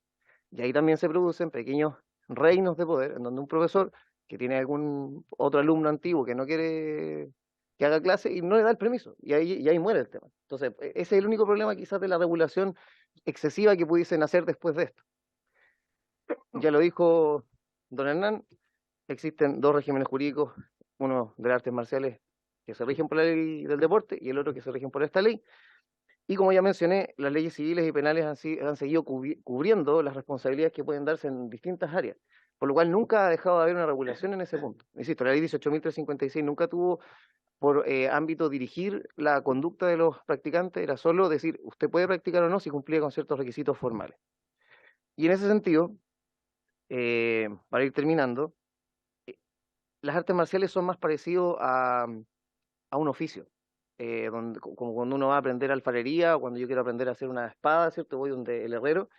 I: Y ahí también se producen pequeños reinos de poder en donde un profesor que tiene algún otro alumno antiguo que no quiere que haga clase y no le da el permiso, y ahí muere el tema. Entonces, ese es el único problema quizás de la regulación excesiva que pudiesen hacer después de esto. Ya lo dijo don Hernán, existen dos regímenes jurídicos, uno de las artes marciales que se rigen por la ley del deporte y el otro que se rigen por esta ley. Y como ya mencioné, las leyes civiles y penales han seguido cubriendo las responsabilidades que pueden darse en distintas áreas, por lo cual nunca ha dejado de haber una regulación en ese punto. Insisto, la ley 18.356 nunca tuvo por ámbito dirigir la conducta de los practicantes, era solo decir, usted puede practicar o no si cumplía con ciertos requisitos formales. Y en ese sentido, para ir terminando, las artes marciales son más parecidos a un oficio, como cuando uno va a aprender alfarería o cuando yo quiero aprender a hacer una espada, ¿cierto? Voy donde el herrero,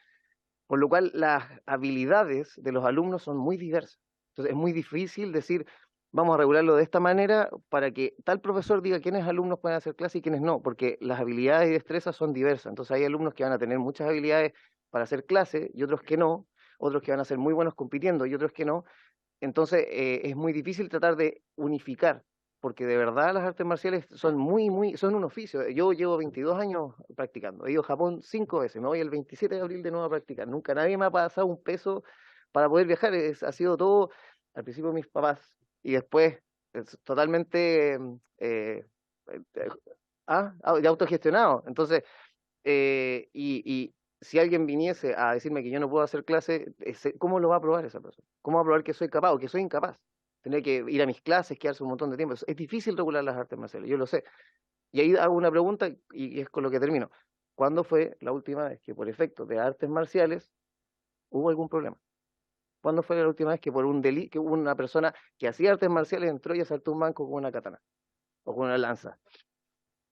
I: por lo cual las habilidades de los alumnos son muy diversas. Entonces es muy difícil decir, vamos a regularlo de esta manera para que tal profesor diga quiénes alumnos pueden hacer clase y quiénes no, porque las habilidades y destrezas son diversas. Entonces hay alumnos que van a tener muchas habilidades para hacer clase y otros que no, otros que van a ser muy buenos compitiendo y otros que no. Entonces es muy difícil tratar de unificar, porque de verdad las artes marciales son son un oficio. Yo llevo 22 años practicando, he ido a Japón 5 veces, me voy el 27 de abril de nuevo a practicar. Nunca nadie me ha pasado un peso para poder viajar, ha sido todo, al principio mis papás, y después es totalmente de autogestionado. Entonces, y si alguien viniese a decirme que yo no puedo hacer clase, ¿cómo lo va a probar esa persona? ¿Cómo va a probar que soy capaz o que soy incapaz? Tener que ir a mis clases, quedarse un montón de tiempo. Es difícil regular las artes marciales, yo lo sé. Y ahí hago una pregunta y es con lo que termino. ¿Cuándo fue la última vez que por efecto de artes marciales hubo algún problema? ¿Cuándo fue la última vez que por un delito, que hubo una persona que hacía artes marciales entró y asaltó un banco con una katana o con una lanza?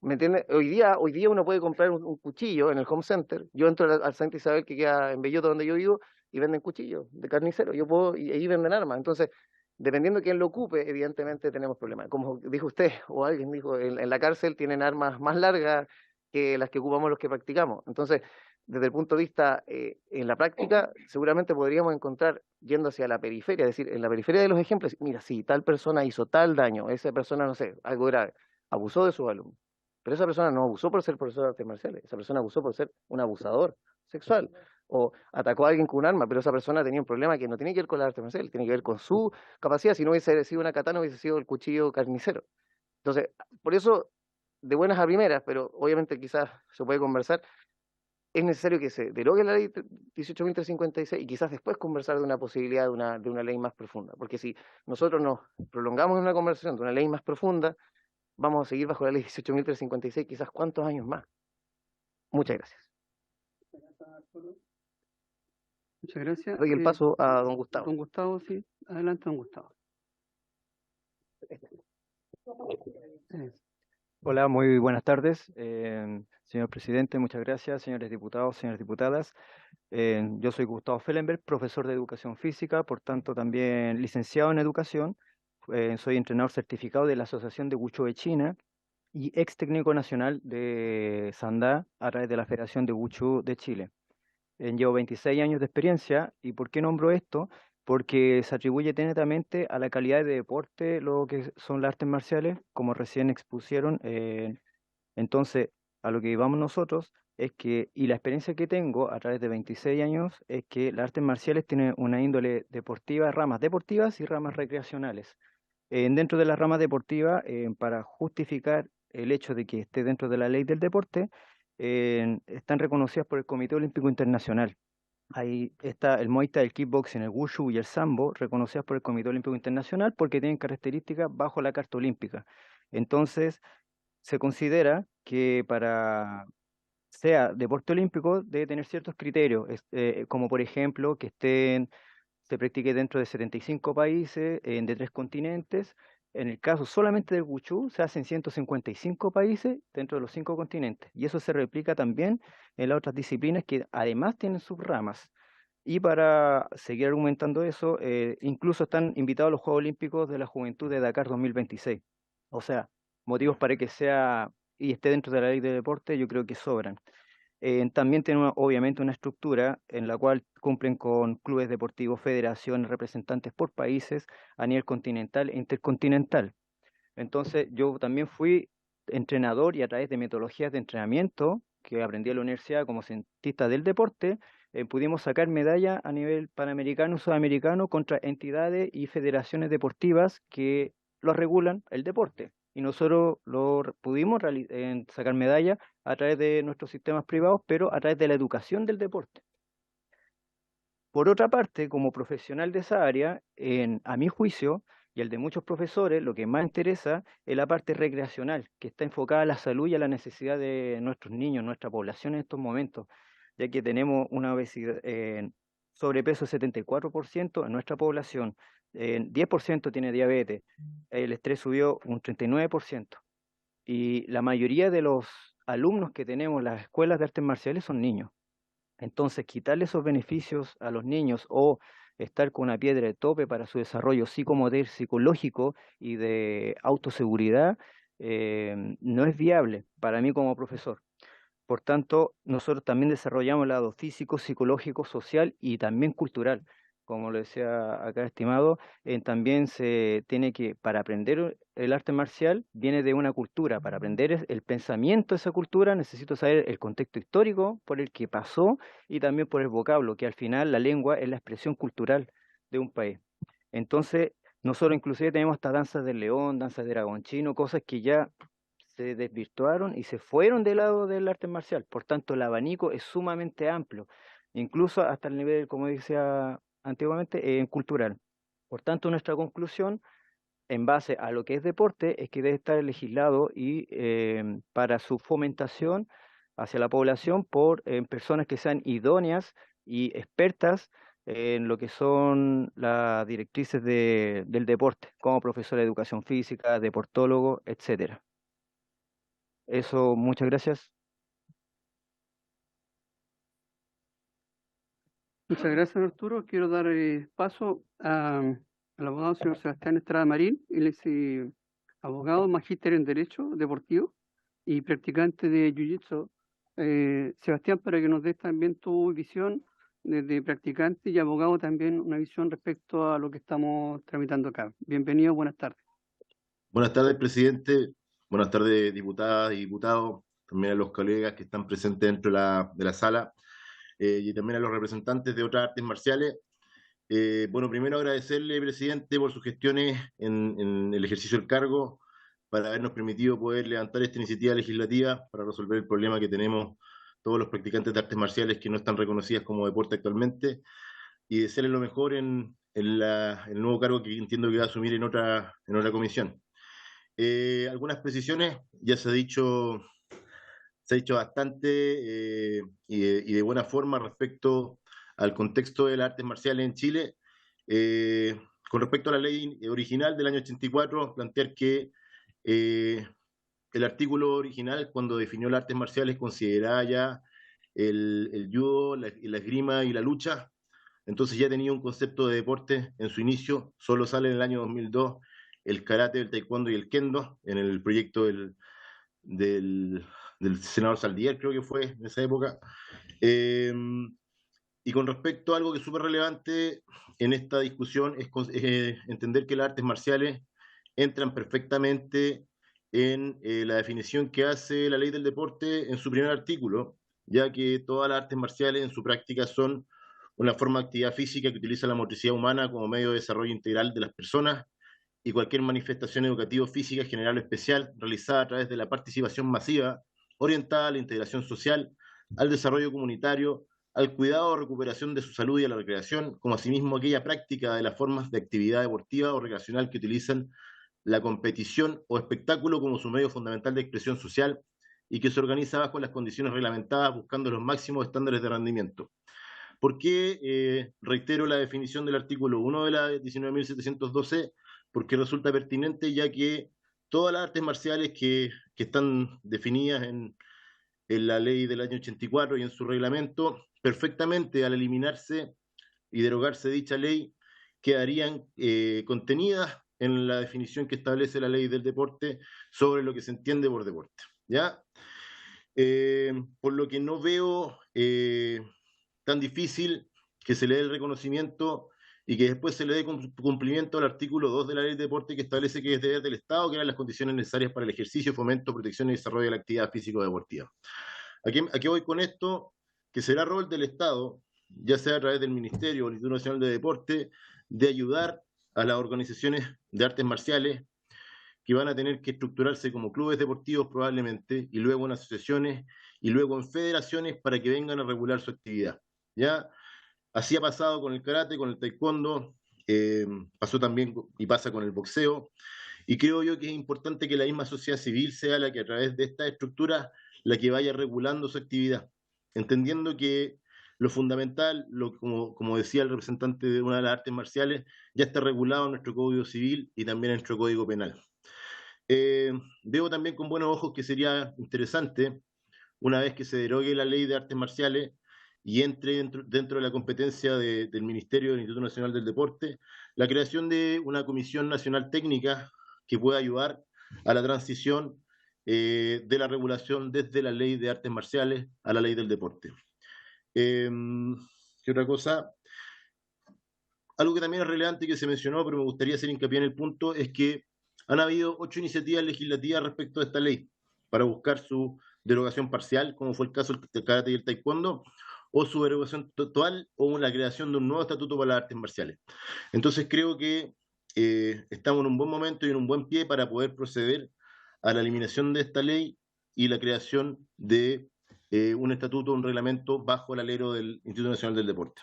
I: ¿Me entiendes? Hoy día uno puede comprar un cuchillo en el home center. Yo entro al Santa Isabel que queda en Belloto donde yo vivo y venden cuchillos de carnicero. Yo puedo, y ahí venden armas. Entonces, dependiendo de quién lo ocupe, evidentemente tenemos problemas. Como dijo usted o alguien dijo, en la cárcel tienen armas más largas que las que ocupamos los que practicamos. Entonces, desde el punto de vista en la práctica, seguramente podríamos encontrar, yendo hacia la periferia, es decir, en la periferia de los ejemplos, mira, sí, tal persona hizo tal daño, esa persona, no sé, algo grave, abusó de sus alumnos. Pero esa persona no abusó por ser profesor de artes marciales, esa persona abusó por ser un abusador sexual, o atacó a alguien con un arma, pero esa persona tenía un problema que no tiene que ver con las artes marciales, tiene que ver con su capacidad. Si no hubiese sido una katana, hubiese sido el cuchillo carnicero. Entonces, por eso, de buenas a primeras, pero obviamente quizás se puede conversar, es necesario que se derogue la ley 18.356 y quizás después conversar de una posibilidad de una ley más profunda, porque si nosotros nos prolongamos en una conversación de una ley más profunda, vamos a seguir bajo la ley 18.356 quizás cuántos años más. Muchas gracias.
A: Muchas gracias.
I: Doy el paso a don Gustavo.
A: Don Gustavo, sí. Adelante, don Gustavo.
J: Hola, muy buenas tardes. Señor presidente, muchas gracias. Señores diputados, señoras diputadas. Yo soy Gustavo Fellenberg, profesor de educación física, por tanto también licenciado en educación. Soy entrenador certificado de la Asociación de Wushu de China y ex técnico nacional de Sanda a través de la Federación de Wushu de Chile. Llevo 26 años de experiencia. ¿Y por qué nombro esto? Porque se atribuye netamente a la calidad de deporte lo que son las artes marciales, como recién expusieron. Entonces, a lo que vamos nosotros es que, y la experiencia que tengo a través de 26 años, es que las artes marciales tienen una índole deportiva, ramas deportivas y ramas recreacionales. Dentro de las ramas deportivas, para justificar el hecho de que esté dentro de la ley del deporte, están reconocidas por el Comité Olímpico Internacional. Ahí está el Muay Thai, el Kickboxing, el Wushu y el Sambo, reconocidas por el Comité Olímpico Internacional porque tienen características bajo la Carta Olímpica. Entonces, se considera que para sea deporte olímpico debe tener ciertos criterios, como por ejemplo que se practique dentro de 75 países, de 3 continentes. En el caso solamente del Wushu, se hace en 155 países dentro de los 5 continentes. Y eso se replica también en las otras disciplinas que además tienen subramas. Y para seguir argumentando eso, incluso están invitados a los Juegos Olímpicos de la Juventud de Dakar 2026. O sea, motivos para que sea y esté dentro de la ley de deporte, yo creo que sobran. También tienen obviamente una estructura en la cual cumplen con clubes deportivos, federaciones, representantes por países a nivel continental e intercontinental. Entonces yo también fui entrenador y a través de metodologías de entrenamiento que aprendí en la universidad como cientista del deporte, pudimos sacar medalla a nivel panamericano, sudamericano contra entidades y federaciones deportivas que lo regulan el deporte. Y nosotros pudimos sacar medalla a través de nuestros sistemas privados, pero a través de la educación del deporte. Por otra parte, como profesional de esa área, a mi juicio, y el de muchos profesores, lo que más interesa es la parte recreacional, que está enfocada a la salud y a la necesidad de nuestros niños, nuestra población en estos momentos, ya que tenemos una obesidad, sobrepeso del 74% en nuestra población, 10% tiene diabetes, el estrés subió un 39%, y la mayoría de los alumnos que tenemos en las escuelas de artes marciales son niños. Entonces, quitarle esos beneficios a los niños o estar con una piedra de tope para su desarrollo psicomotor, psicológico y de autoseguridad, no es viable para mí como profesor. Por tanto, nosotros también desarrollamos el lado físico, psicológico, social y también cultural. Como lo decía acá, estimado, también se tiene que, para aprender el arte marcial, viene de una cultura. Para aprender el pensamiento de esa cultura, necesito saber el contexto histórico por el que pasó y también por el vocablo, que al final la lengua es la expresión cultural de un país. Entonces, nosotros inclusive tenemos hasta danzas del león, danzas de dragón chino, cosas que ya se desvirtuaron y se fueron del lado del arte marcial. Por tanto, el abanico es sumamente amplio, incluso hasta el nivel, como decía antiguamente, cultural. Por tanto, nuestra conclusión, en base a lo que es deporte, es que debe estar legislado y para su fomentación hacia la población por personas que sean idóneas y expertas en lo que son las directrices del deporte, como profesor de educación física, deportólogo, etcétera. Eso, muchas gracias.
A: Muchas gracias, Arturo. Quiero dar paso al abogado señor Sebastián Estrada Marín. Él es abogado, magíster en Derecho Deportivo y practicante de Jiu-Jitsu. Sebastián, para que nos des también tu visión de practicante y abogado, también una visión respecto a lo que estamos tramitando acá. Bienvenido, buenas tardes.
K: Buenas tardes, presidente. Buenas tardes, diputadas y diputados. También a los colegas que están presentes dentro de la sala. Y también a los representantes de otras artes marciales. Bueno, primero agradecerle, presidente, por sus gestiones en el ejercicio del cargo, para habernos permitido poder levantar esta iniciativa legislativa para resolver el problema que tenemos todos los practicantes de artes marciales que no están reconocidas como deporte actualmente, y desearle lo mejor en el nuevo cargo que entiendo que va a asumir en otra comisión. Algunas precisiones, ya se ha dicho bastante y de buena forma respecto al contexto de las artes marciales en Chile. Con respecto a la ley original del año 84, plantear que el artículo original, cuando definió las artes marciales, consideraba ya el judo, la esgrima y la lucha. Entonces ya tenía un concepto de deporte en su inicio. Solo sale en el año 2002 el karate, el taekwondo y el kendo en el proyecto del senador Saldier, creo que fue en esa época. Y con respecto a algo que es súper relevante en esta discusión es entender que las artes marciales entran perfectamente en la definición que hace la ley del deporte en su primer artículo, ya que todas las artes marciales en su práctica son una forma de actividad física que utiliza la motricidad humana como medio de desarrollo integral de las personas, y cualquier manifestación educativa física general o especial realizada a través de la participación masiva orientada a la integración social, al desarrollo comunitario, al cuidado o recuperación de su salud y a la recreación, como asimismo aquella práctica de las formas de actividad deportiva o recreacional que utilizan la competición o espectáculo como su medio fundamental de expresión social y que se organiza bajo las condiciones reglamentadas buscando los máximos estándares de rendimiento. ¿Por qué reitero la definición del artículo 1 de la 19.712? Porque resulta pertinente, ya que todas las artes marciales que están definidas en la ley del año 84 y en su reglamento, perfectamente al eliminarse y derogarse dicha ley, quedarían contenidas en la definición que establece la ley del deporte sobre lo que se entiende por deporte, ¿ya? por lo que no veo tan difícil que se le dé el reconocimiento y que después se le dé cumplimiento al artículo 2 de la Ley de Deporte, que establece que es deber del Estado crear las condiciones necesarias para el ejercicio, fomento, protección y desarrollo de la actividad físico-deportiva. ¿A qué voy con esto? Que será rol del Estado, ya sea a través del Ministerio o el Instituto Nacional de Deporte, de ayudar a las organizaciones de artes marciales que van a tener que estructurarse como clubes deportivos probablemente, y luego en asociaciones, y luego en federaciones para que vengan a regular su actividad. ¿Ya? Así ha pasado con el karate, con el taekwondo, pasó también y pasa con el boxeo, y creo yo que es importante que la misma sociedad civil sea la que a través de estas estructuras la que vaya regulando su actividad, entendiendo que lo fundamental, como decía el representante de una de las artes marciales, ya está regulado en nuestro Código Civil y también en nuestro Código Penal. Veo también con buenos ojos que sería interesante, una vez que se derogue la ley de artes marciales y entre dentro de la competencia del Ministerio del Instituto Nacional del Deporte, la creación de una comisión nacional técnica que pueda ayudar a la transición de la regulación desde la ley de artes marciales a la ley del deporte. ¿Qué otra cosa? Algo que también es relevante y que se mencionó, pero me gustaría hacer hincapié en el punto, es que han habido 8 iniciativas legislativas respecto a esta ley para buscar su derogación parcial, como fue el caso del karate y el taekwondo, o su derogación total o la creación de un nuevo estatuto para las artes marciales. Entonces creo que estamos en un buen momento y en un buen pie para poder proceder a la eliminación de esta ley y la creación de un estatuto, un reglamento bajo el alero del Instituto Nacional del Deporte.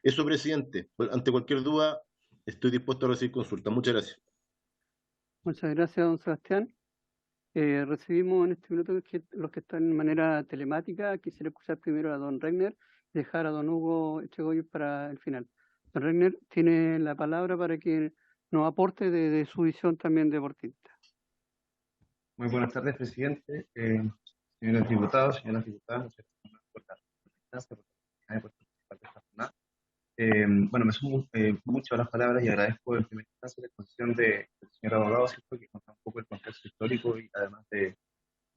K: Eso, presidente. Ante cualquier duda, estoy dispuesto a recibir consultas. Muchas gracias.
A: Muchas gracias, don Sebastián. Recibimos en este minuto los que están de manera telemática. Quisiera escuchar primero a don Regner y dejar a don Hugo Echegoyen para el final. Don Regner tiene la palabra para que nos aporte de su visión también deportista.
L: Muy buenas tardes, presidente. Señores diputados, señoras diputadas, muchas gracias por la instancia, por participar de esta jornada. Bueno, me sumo mucho a las palabras y agradezco en primera instancia la exposición del señor abogado, ¿cierto?, que contó un poco el contexto histórico y además de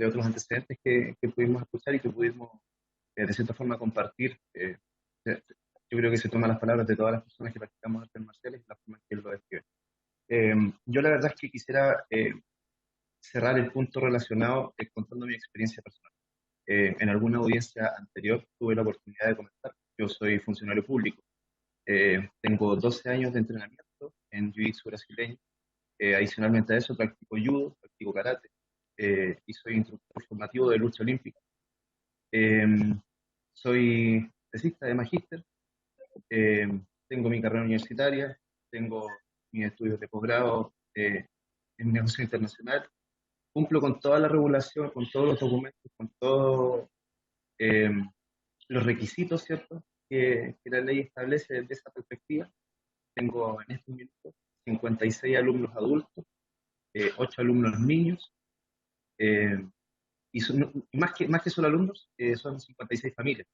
L: otros antecedentes que pudimos escuchar y que pudimos de cierta forma compartir. Yo creo que se toman las palabras de todas las personas que practicamos artes marciales y la forma en que él lo describe. Yo la verdad es que quisiera cerrar el punto relacionado contando mi experiencia personal. En alguna audiencia anterior tuve la oportunidad de comentar. Yo soy funcionario público. Tengo 12 años de entrenamiento en Jiu-Jitsu brasileño. Adicionalmente a eso practico judo, practico karate y soy instructor formativo de lucha olímpica. Soy tesista de magíster, tengo mi carrera universitaria, tengo mis estudios de posgrado en negocio internacional. Cumplo con toda la regulación, con todos los documentos, con todos los requisitos, ¿cierto?, que la ley establece desde esa perspectiva. Tengo en este momento 56 alumnos adultos, 8 alumnos niños, y más que solo alumnos, son 56 familias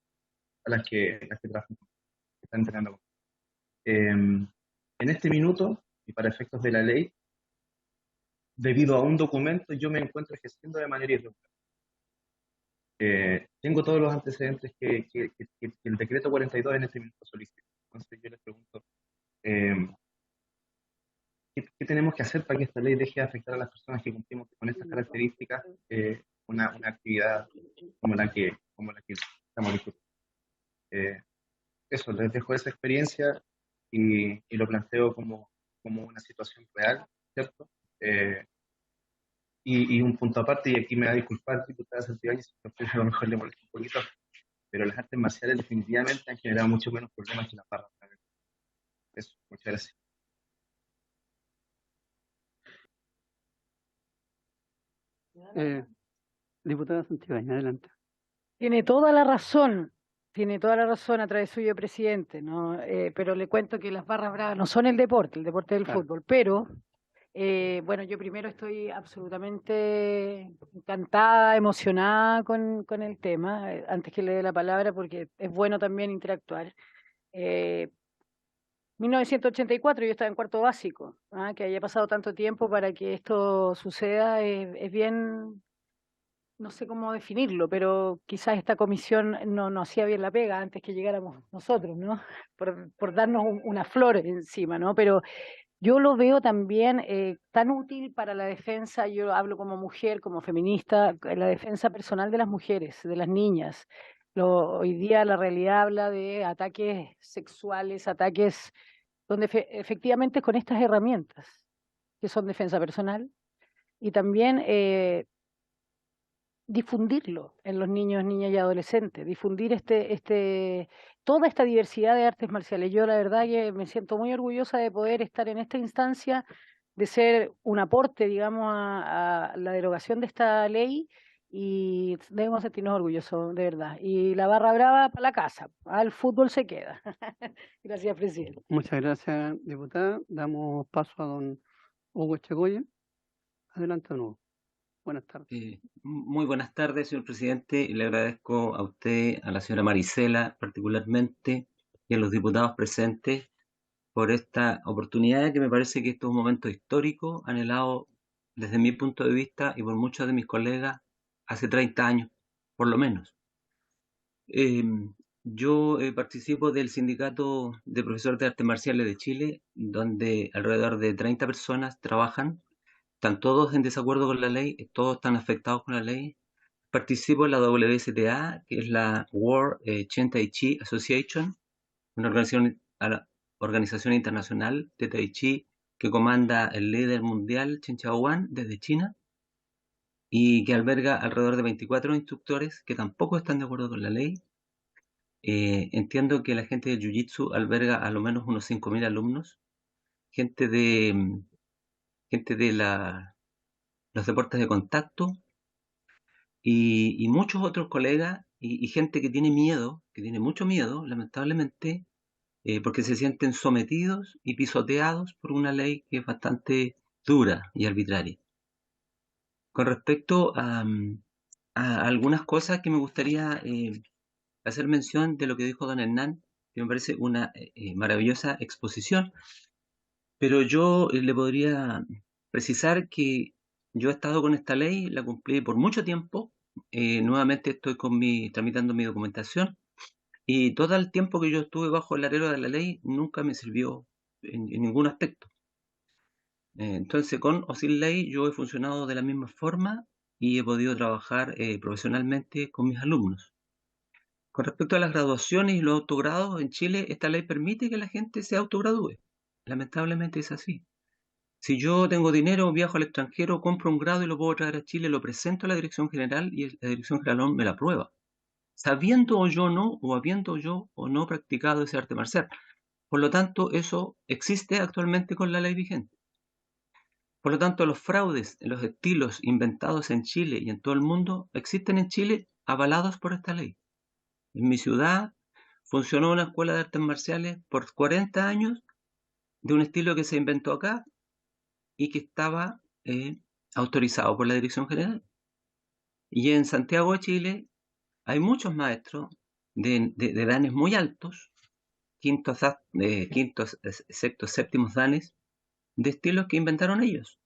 L: a las que trabajan, que están entrenando. En este minuto, y para efectos de la ley, debido a un documento, yo me encuentro ejerciendo de manera irregular. Tengo todos los antecedentes que el decreto 42 en este minuto solicita. Entonces yo les pregunto, ¿qué tenemos que hacer para que esta ley deje de afectar a las personas que cumplimos con estas características una actividad como la que estamos discutiendo? Eso, les dejo esa experiencia y lo planteo como una situación real, ¿cierto? Y un punto aparte, y aquí me va a disculpar, diputada Santibáñez, si a lo mejor le molesta un poquito, pero las artes marciales definitivamente han generado mucho menos problemas que las barras. Eso, muchas
A: gracias. Diputada Santibáñez, adelante.
E: Tiene toda la razón a través suyo, presidente, ¿no? Pero le cuento que las barras bravas no son el deporte del
A: Claro.
E: fútbol, pero bueno, yo primero estoy absolutamente encantada, emocionada con el tema, antes que le dé la palabra, porque es bueno también interactuar. 1984, yo estaba en cuarto básico, que haya pasado tanto tiempo para que esto suceda, es bien no sé cómo definirlo, pero quizás esta comisión no hacía bien la pega antes que llegáramos nosotros, ¿no? Por darnos una flor encima, ¿no? Pero yo lo veo también tan útil para la defensa, yo hablo como mujer, como feminista, la defensa personal de las mujeres, de las niñas. Hoy día la realidad habla de ataques sexuales, ataques donde efectivamente con estas herramientas, que son defensa personal, y también difundirlo en los niños, niñas y adolescentes, difundir toda esta diversidad de artes marciales. Yo la verdad que me siento muy orgullosa de poder estar en esta instancia, de ser un aporte, digamos, a la derogación de esta ley y debemos sentirnos orgullosos, de verdad. Y la barra brava para la casa, al fútbol se queda. Gracias, presidente.
A: Muchas gracias, diputada. Damos paso a don Hugo Echegoyen. Adelante, don Hugo. Buenas tardes.
M: Muy buenas tardes, señor presidente. Y le agradezco a usted, a la señora Marisela particularmente, y a los diputados presentes por esta oportunidad que me parece que esto es un momento histórico, anhelado desde mi punto de vista y por muchos de mis colegas hace 30 años, por lo menos. Yo participo del Sindicato de Profesores de Artes Marciales de Chile, donde alrededor de 30 personas trabajan. Están todos en desacuerdo con la ley, todos están afectados con la ley. Participo en la WSTA, que es la World Chen Tai Chi Association, una organización internacional de Tai Chi que comanda el líder mundial Chen Chaoyan desde China y que alberga alrededor de 24 instructores que tampoco están de acuerdo con la ley. Entiendo que la gente de Jiu-Jitsu alberga a lo menos unos 5.000 alumnos, gente de los deportes de contacto y muchos otros colegas y gente que tiene miedo, que tiene mucho miedo, lamentablemente, porque se sienten sometidos y pisoteados por una ley que es bastante dura y arbitraria. Con respecto a algunas cosas que me gustaría hacer mención de lo que dijo don Hernán, que me parece una maravillosa exposición, pero yo le podría precisar que yo he estado con esta ley, la cumplí por mucho tiempo, nuevamente estoy tramitando mi documentación, y todo el tiempo que yo estuve bajo el alero de la ley nunca me sirvió en ningún aspecto. Entonces, con o sin ley, yo he funcionado de la misma forma y he podido trabajar profesionalmente con mis alumnos. Con respecto a las graduaciones y los autogrados, en Chile esta ley permite que la gente se autogradúe. Lamentablemente es así. Si yo tengo dinero, viajo al extranjero, compro un grado y lo puedo traer a Chile, lo presento a la dirección general y la dirección general me la aprueba, sabiendo o yo no, o habiendo yo o no practicado ese arte marcial. Por lo tanto, eso existe actualmente con la ley vigente. Por lo tanto, los fraudes en los estilos inventados en Chile y en todo el mundo existen en Chile avalados por esta ley. En mi ciudad funcionó una escuela de artes marciales por 40 años de un estilo que se inventó acá y que estaba autorizado por la Dirección General. Y en Santiago de Chile hay muchos maestros de danes muy altos, quintos, sextos, séptimos danes, de estilos que inventaron ellos.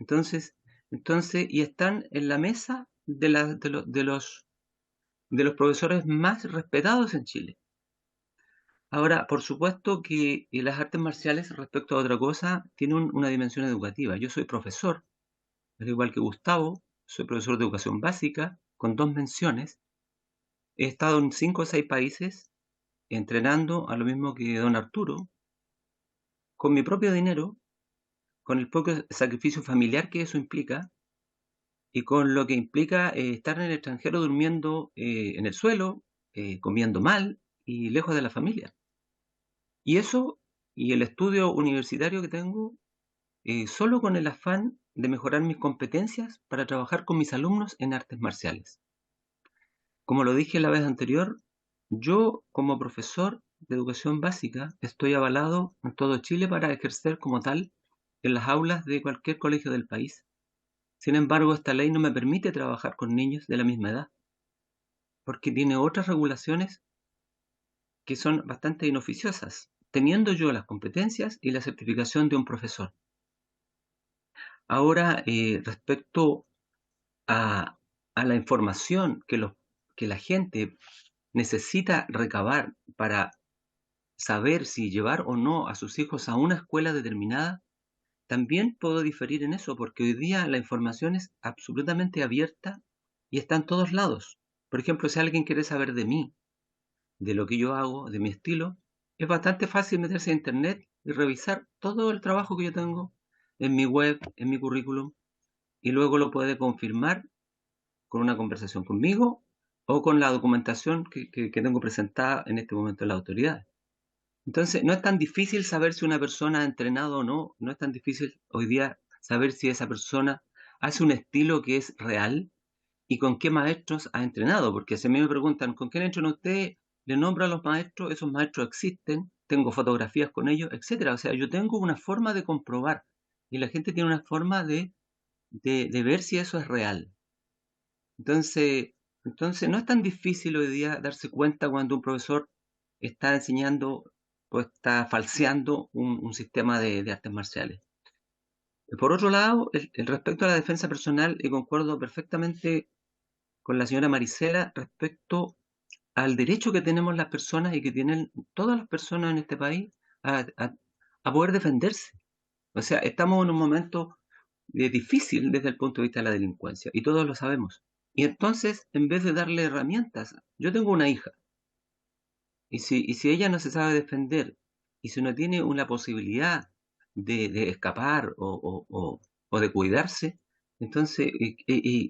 M: Entonces, y están en la mesa de los profesores más respetados en Chile. Ahora, por supuesto que las artes marciales, respecto a otra cosa, tienen una dimensión educativa. Yo soy profesor, al igual que Gustavo, soy profesor de educación básica, con 2 menciones. He estado en 5 o 6 países entrenando a lo mismo que don Arturo, con mi propio dinero, con el poco sacrificio familiar que eso implica, y con lo que implica estar en el extranjero durmiendo en el suelo, comiendo mal y lejos de la familia. Y eso, y el estudio universitario que tengo, solo con el afán de mejorar mis competencias para trabajar con mis alumnos en artes marciales. Como lo dije la vez anterior, yo como profesor de educación básica estoy avalado en todo Chile para ejercer como tal en las aulas de cualquier colegio del país. Sin embargo, esta ley no me permite trabajar con niños de la misma edad, porque tiene otras regulaciones que son bastante inoficiosas, teniendo yo las competencias y la certificación de un profesor. Ahora, respecto a a la información que la gente necesita recabar para saber si llevar o no a sus hijos a una escuela determinada, también puedo diferir en eso, porque hoy día la información es absolutamente abierta y está en todos lados. Por ejemplo, si alguien quiere saber de mí, de lo que yo hago, de mi estilo, es bastante fácil meterse a internet y revisar todo el trabajo que yo tengo en mi web, en mi currículum, y luego lo puede confirmar con una conversación conmigo o con la documentación que tengo presentada en este momento en la autoridad. Entonces, no es tan difícil saber si una persona ha entrenado o no, no es tan difícil hoy día saber si esa persona hace un estilo que es real y con qué maestros ha entrenado, porque si a mí me preguntan, ¿con quién entrenó usted? Le nombro a los maestros, esos maestros existen, tengo fotografías con ellos, etcétera. O sea, yo tengo una forma de comprobar y la gente tiene una forma de ver si eso es real. Entonces no es tan difícil hoy día darse cuenta cuando un profesor está enseñando o está falseando un sistema de artes marciales. Por otro lado, el respecto a la defensa personal, y concuerdo perfectamente con la señora Marisela respecto al derecho que tenemos las personas y que tienen todas las personas en este país a poder defenderse. O sea, estamos en un momento difícil desde el punto de vista de la delincuencia y todos lo sabemos. Y entonces, en vez de darle herramientas, yo tengo una hija y si ella no se sabe defender y si no tiene una posibilidad de escapar o de cuidarse, entonces,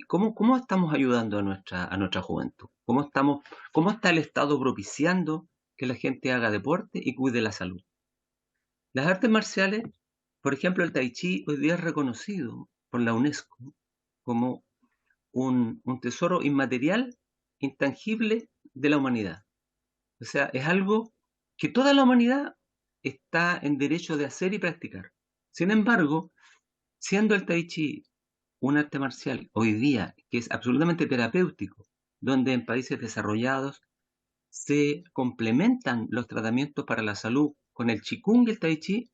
M: ¿cómo estamos ayudando a nuestra juventud? ¿Cómo está el Estado propiciando que la gente haga deporte y cuide la salud? Las artes marciales, por ejemplo, el Tai Chi hoy día es reconocido por la UNESCO como un tesoro inmaterial, intangible de la humanidad. O sea, es algo que toda la humanidad está en derecho de hacer y practicar. Sin embargo, siendo el Tai Chi un arte marcial hoy día que es absolutamente terapéutico, donde en países desarrollados se complementan los tratamientos para la salud con el Qigong y el Tai Chi,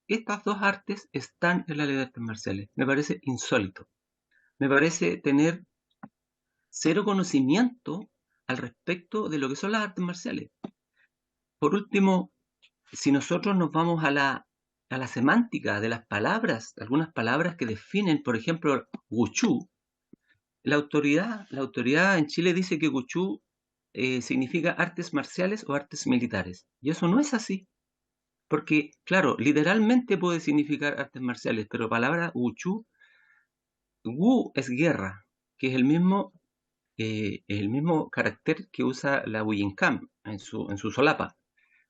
M: estas dos artes están en la ley de artes marciales. Me parece insólito. Me parece tener cero conocimiento al respecto de lo que son las artes marciales. Por último, si nosotros nos vamos a la semántica de las palabras, algunas palabras que definen, por ejemplo, Wushu, la autoridad en Chile dice que Wushu significa artes marciales o artes militares. Y eso no es así. Porque, claro, literalmente puede significar artes marciales, pero la palabra Wushu, Wu es guerra, que es el mismo carácter que usa la Bujinkan en su solapa.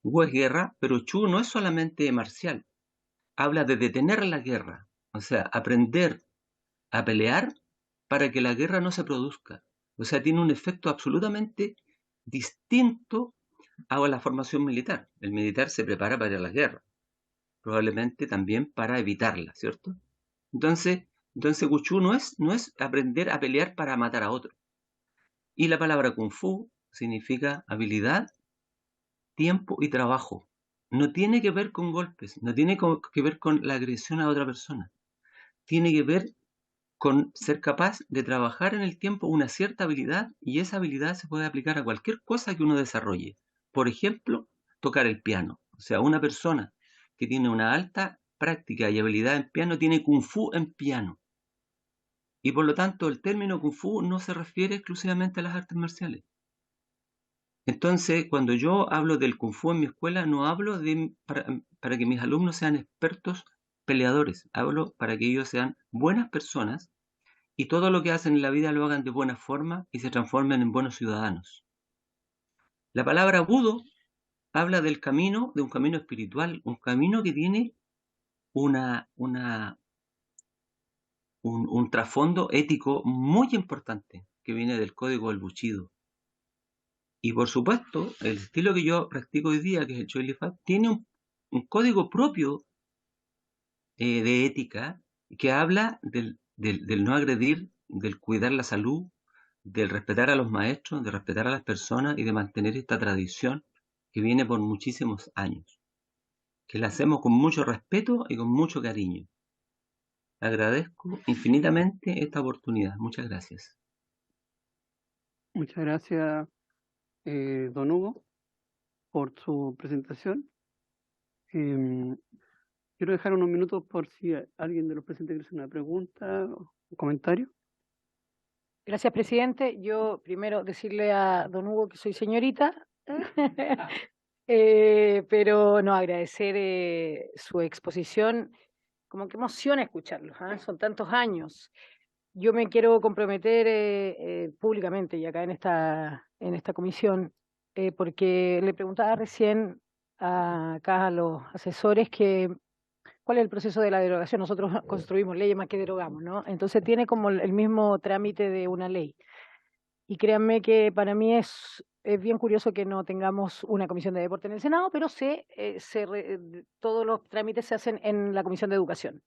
M: Wu es guerra, pero Chu no es solamente marcial. Habla de detener la guerra, o sea, aprender a pelear para que la guerra no se produzca. O sea, tiene un efecto absolutamente distinto a la formación militar. El militar se prepara para la guerra, probablemente también para evitarla, ¿cierto? Entonces Wushu no es aprender a pelear para matar a otro. Y la palabra Kung Fu significa habilidad, tiempo y trabajo. No tiene que ver con golpes, no tiene que ver con la agresión a otra persona. Tiene que ver con ser capaz de trabajar en el tiempo una cierta habilidad y esa habilidad se puede aplicar a cualquier cosa que uno desarrolle. Por ejemplo, tocar el piano. O sea, una persona que tiene una alta práctica y habilidad en piano tiene Kung Fu en piano. Y por lo tanto, el término Kung Fu no se refiere exclusivamente a las artes marciales. Entonces, cuando yo hablo del Kung Fu en mi escuela, no hablo para que mis alumnos sean expertos peleadores, hablo para que ellos sean buenas personas y todo lo que hacen en la vida lo hagan de buena forma y se transformen en buenos ciudadanos. La palabra Budo habla del camino, de un camino espiritual, un camino que tiene un trasfondo ético muy importante que viene del código del Bushido. Y por supuesto, el estilo que yo practico hoy día, que es el Choi Li Fat, tiene un código propio de ética que habla del no agredir, del cuidar la salud, del respetar a los maestros, de respetar a las personas y de mantener esta tradición que viene por muchísimos años, que la hacemos con mucho respeto y con mucho cariño. Agradezco infinitamente esta oportunidad. Muchas gracias.
A: Muchas gracias, don Hugo, por su presentación. Quiero dejar unos minutos por si alguien de los presentes quiere hacer una pregunta o un comentario.
E: Gracias, presidente. Yo primero decirle a don Hugo que soy señorita, pero no, agradecer su exposición. Como que emociona escucharlos, ¿ah? Son tantos años. Yo me quiero comprometer públicamente y acá en esta comisión, porque le preguntaba recién acá a los asesores que cuál es el proceso de la derogación. Nosotros construimos leyes más que derogamos, ¿no? Entonces tiene como el mismo trámite de una ley. Y créanme que para mí es bien curioso que no tengamos una comisión de deporte en el Senado, pero todos los trámites se hacen en la Comisión de Educación.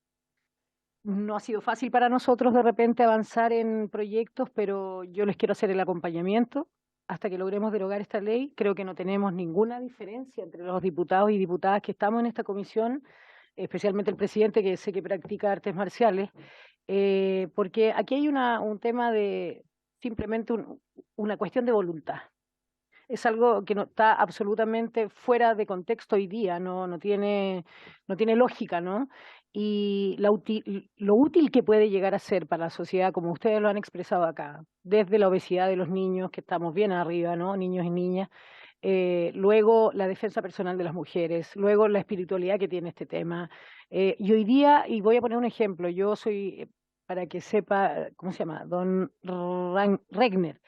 E: No ha sido fácil para nosotros de repente avanzar en proyectos, pero yo les quiero hacer el acompañamiento hasta que logremos derogar esta ley. Creo que no tenemos ninguna diferencia entre los diputados y diputadas que estamos en esta comisión, especialmente el presidente, que sé que practica artes marciales, porque aquí hay un tema de simplemente una cuestión de voluntad. Es algo que no está absolutamente fuera de contexto hoy día, no tiene lógica, ¿no? Y lo útil que puede llegar a ser para la sociedad, como ustedes lo han expresado acá, desde la obesidad de los niños, que estamos bien arriba, ¿no? Niños y niñas, luego la defensa personal de las mujeres, luego la espiritualidad que tiene este tema. Y hoy día, y voy a poner un ejemplo, yo soy, para que sepa, ¿cómo se llama? Don Regner.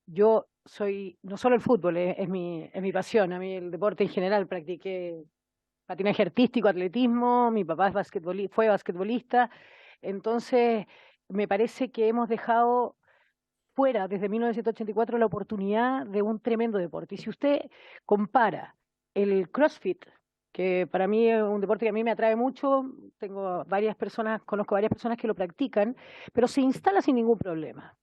E: Yo soy, no solo el fútbol, es mi pasión, a mí el deporte en general, practiqué patinaje artístico, atletismo, mi papá fue basquetbolista, entonces me parece que hemos dejado fuera desde 1984 la oportunidad de un tremendo deporte. Y si usted compara el CrossFit, que para mí es un deporte que a mí me atrae mucho, conozco varias personas que lo practican, pero se instala sin ningún problema.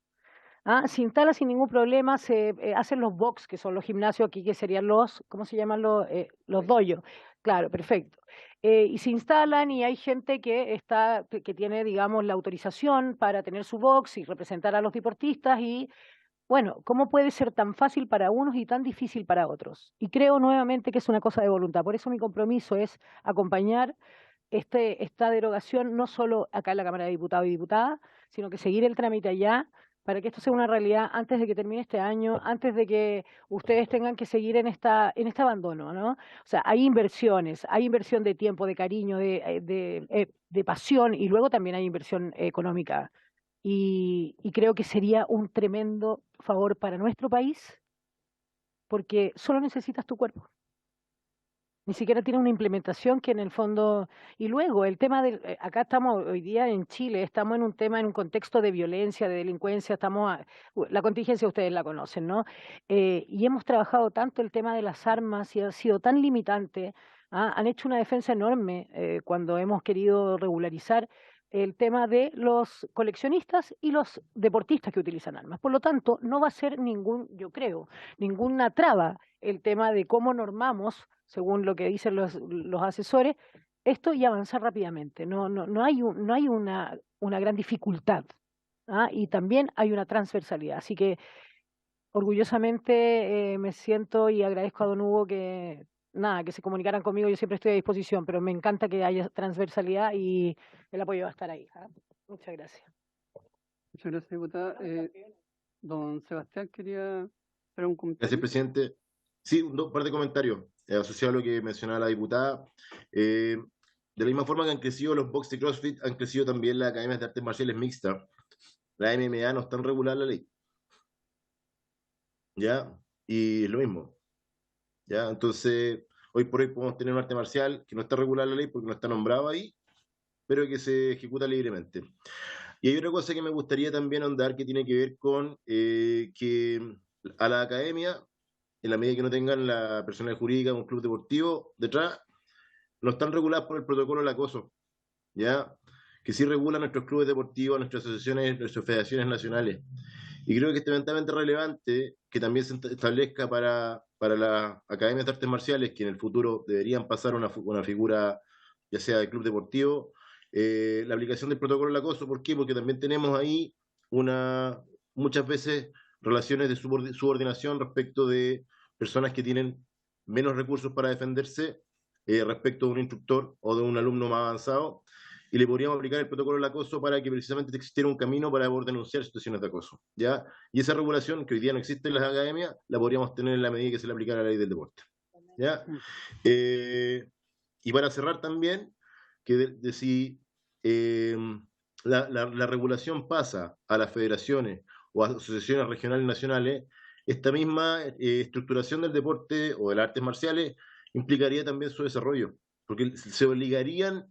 E: Se instala sin ningún problema, se hacen los box, que son los gimnasios aquí, que serían ¿cómo se llaman los dojos? Claro, perfecto. Y se instalan y hay gente que tiene, digamos, la autorización para tener su box y representar a los deportistas y, bueno, ¿cómo puede ser tan fácil para unos y tan difícil para otros? Y creo nuevamente que es una cosa de voluntad. Por eso mi compromiso es acompañar esta derogación, no solo acá en la Cámara de Diputados y Diputadas, sino que seguir el trámite allá para que esto sea una realidad antes de que termine este año, antes de que ustedes tengan que seguir en este abandono, ¿no? O sea, hay inversiones, hay inversión de tiempo, de cariño, de pasión, y luego también hay inversión económica. Y creo que sería un tremendo favor para nuestro país, porque solo necesitas tu cuerpo. Ni siquiera tiene una implementación que en el fondo... Y luego el tema acá estamos hoy día en Chile, estamos en un contexto de violencia, de delincuencia, la contingencia ustedes la conocen, ¿no? Y hemos trabajado tanto el tema de las armas y ha sido tan limitante, han hecho una defensa enorme cuando hemos querido regularizar el tema de los coleccionistas y los deportistas que utilizan armas. Por lo tanto, no va a ser yo creo, ninguna traba el tema de cómo normamos, según lo que dicen los asesores, esto y avanzar rápidamente. No hay una gran dificultad. Y también hay una transversalidad. Así que orgullosamente me siento y agradezco a don Hugo que se comunicaran conmigo, yo siempre estoy a disposición, pero me encanta que haya transversalidad y el apoyo va a estar ahí. Muchas gracias.
A: Muchas gracias, diputada. Don Sebastián quería hacer un comentario.
K: Gracias, presidente. Sí, un par de comentarios asociados a lo que mencionaba la diputada. De la misma forma que han crecido los box de CrossFit, han crecido también las academias de artes marciales mixtas. La MMA no está en regular la ley. ¿Ya? Y es lo mismo. ¿Ya? Entonces, hoy por hoy podemos tener un arte marcial que no está regular la ley porque no está nombrado ahí, pero que se ejecuta libremente. Y hay otra cosa que me gustaría también ahondar que tiene que ver con que a la academia, en la medida que no tengan la personalidad jurídica de un club deportivo detrás, no están reguladas por el protocolo del acoso, ¿ya? Que sí regulan nuestros clubes deportivos, nuestras asociaciones, nuestras federaciones nacionales. Y creo que es tremendamente relevante que también se establezca para las academias de artes marciales, que en el futuro deberían pasar una figura, ya sea de club deportivo, la aplicación del protocolo del acoso. ¿Por qué? Porque también tenemos ahí muchas veces relaciones de subordinación respecto de personas que tienen menos recursos para defenderse respecto de un instructor o de un alumno más avanzado, y le podríamos aplicar el protocolo del acoso para que precisamente existiera un camino para poder denunciar situaciones de acoso, ¿ya? Y esa regulación, que hoy día no existe en las academias, la podríamos tener en la medida que se le aplicara la ley del deporte, ¿ya? Y para cerrar también, que si la regulación pasa a las federaciones o a asociaciones regionales y nacionales, esta misma estructuración del deporte o de las artes marciales implicaría también su desarrollo, porque se obligarían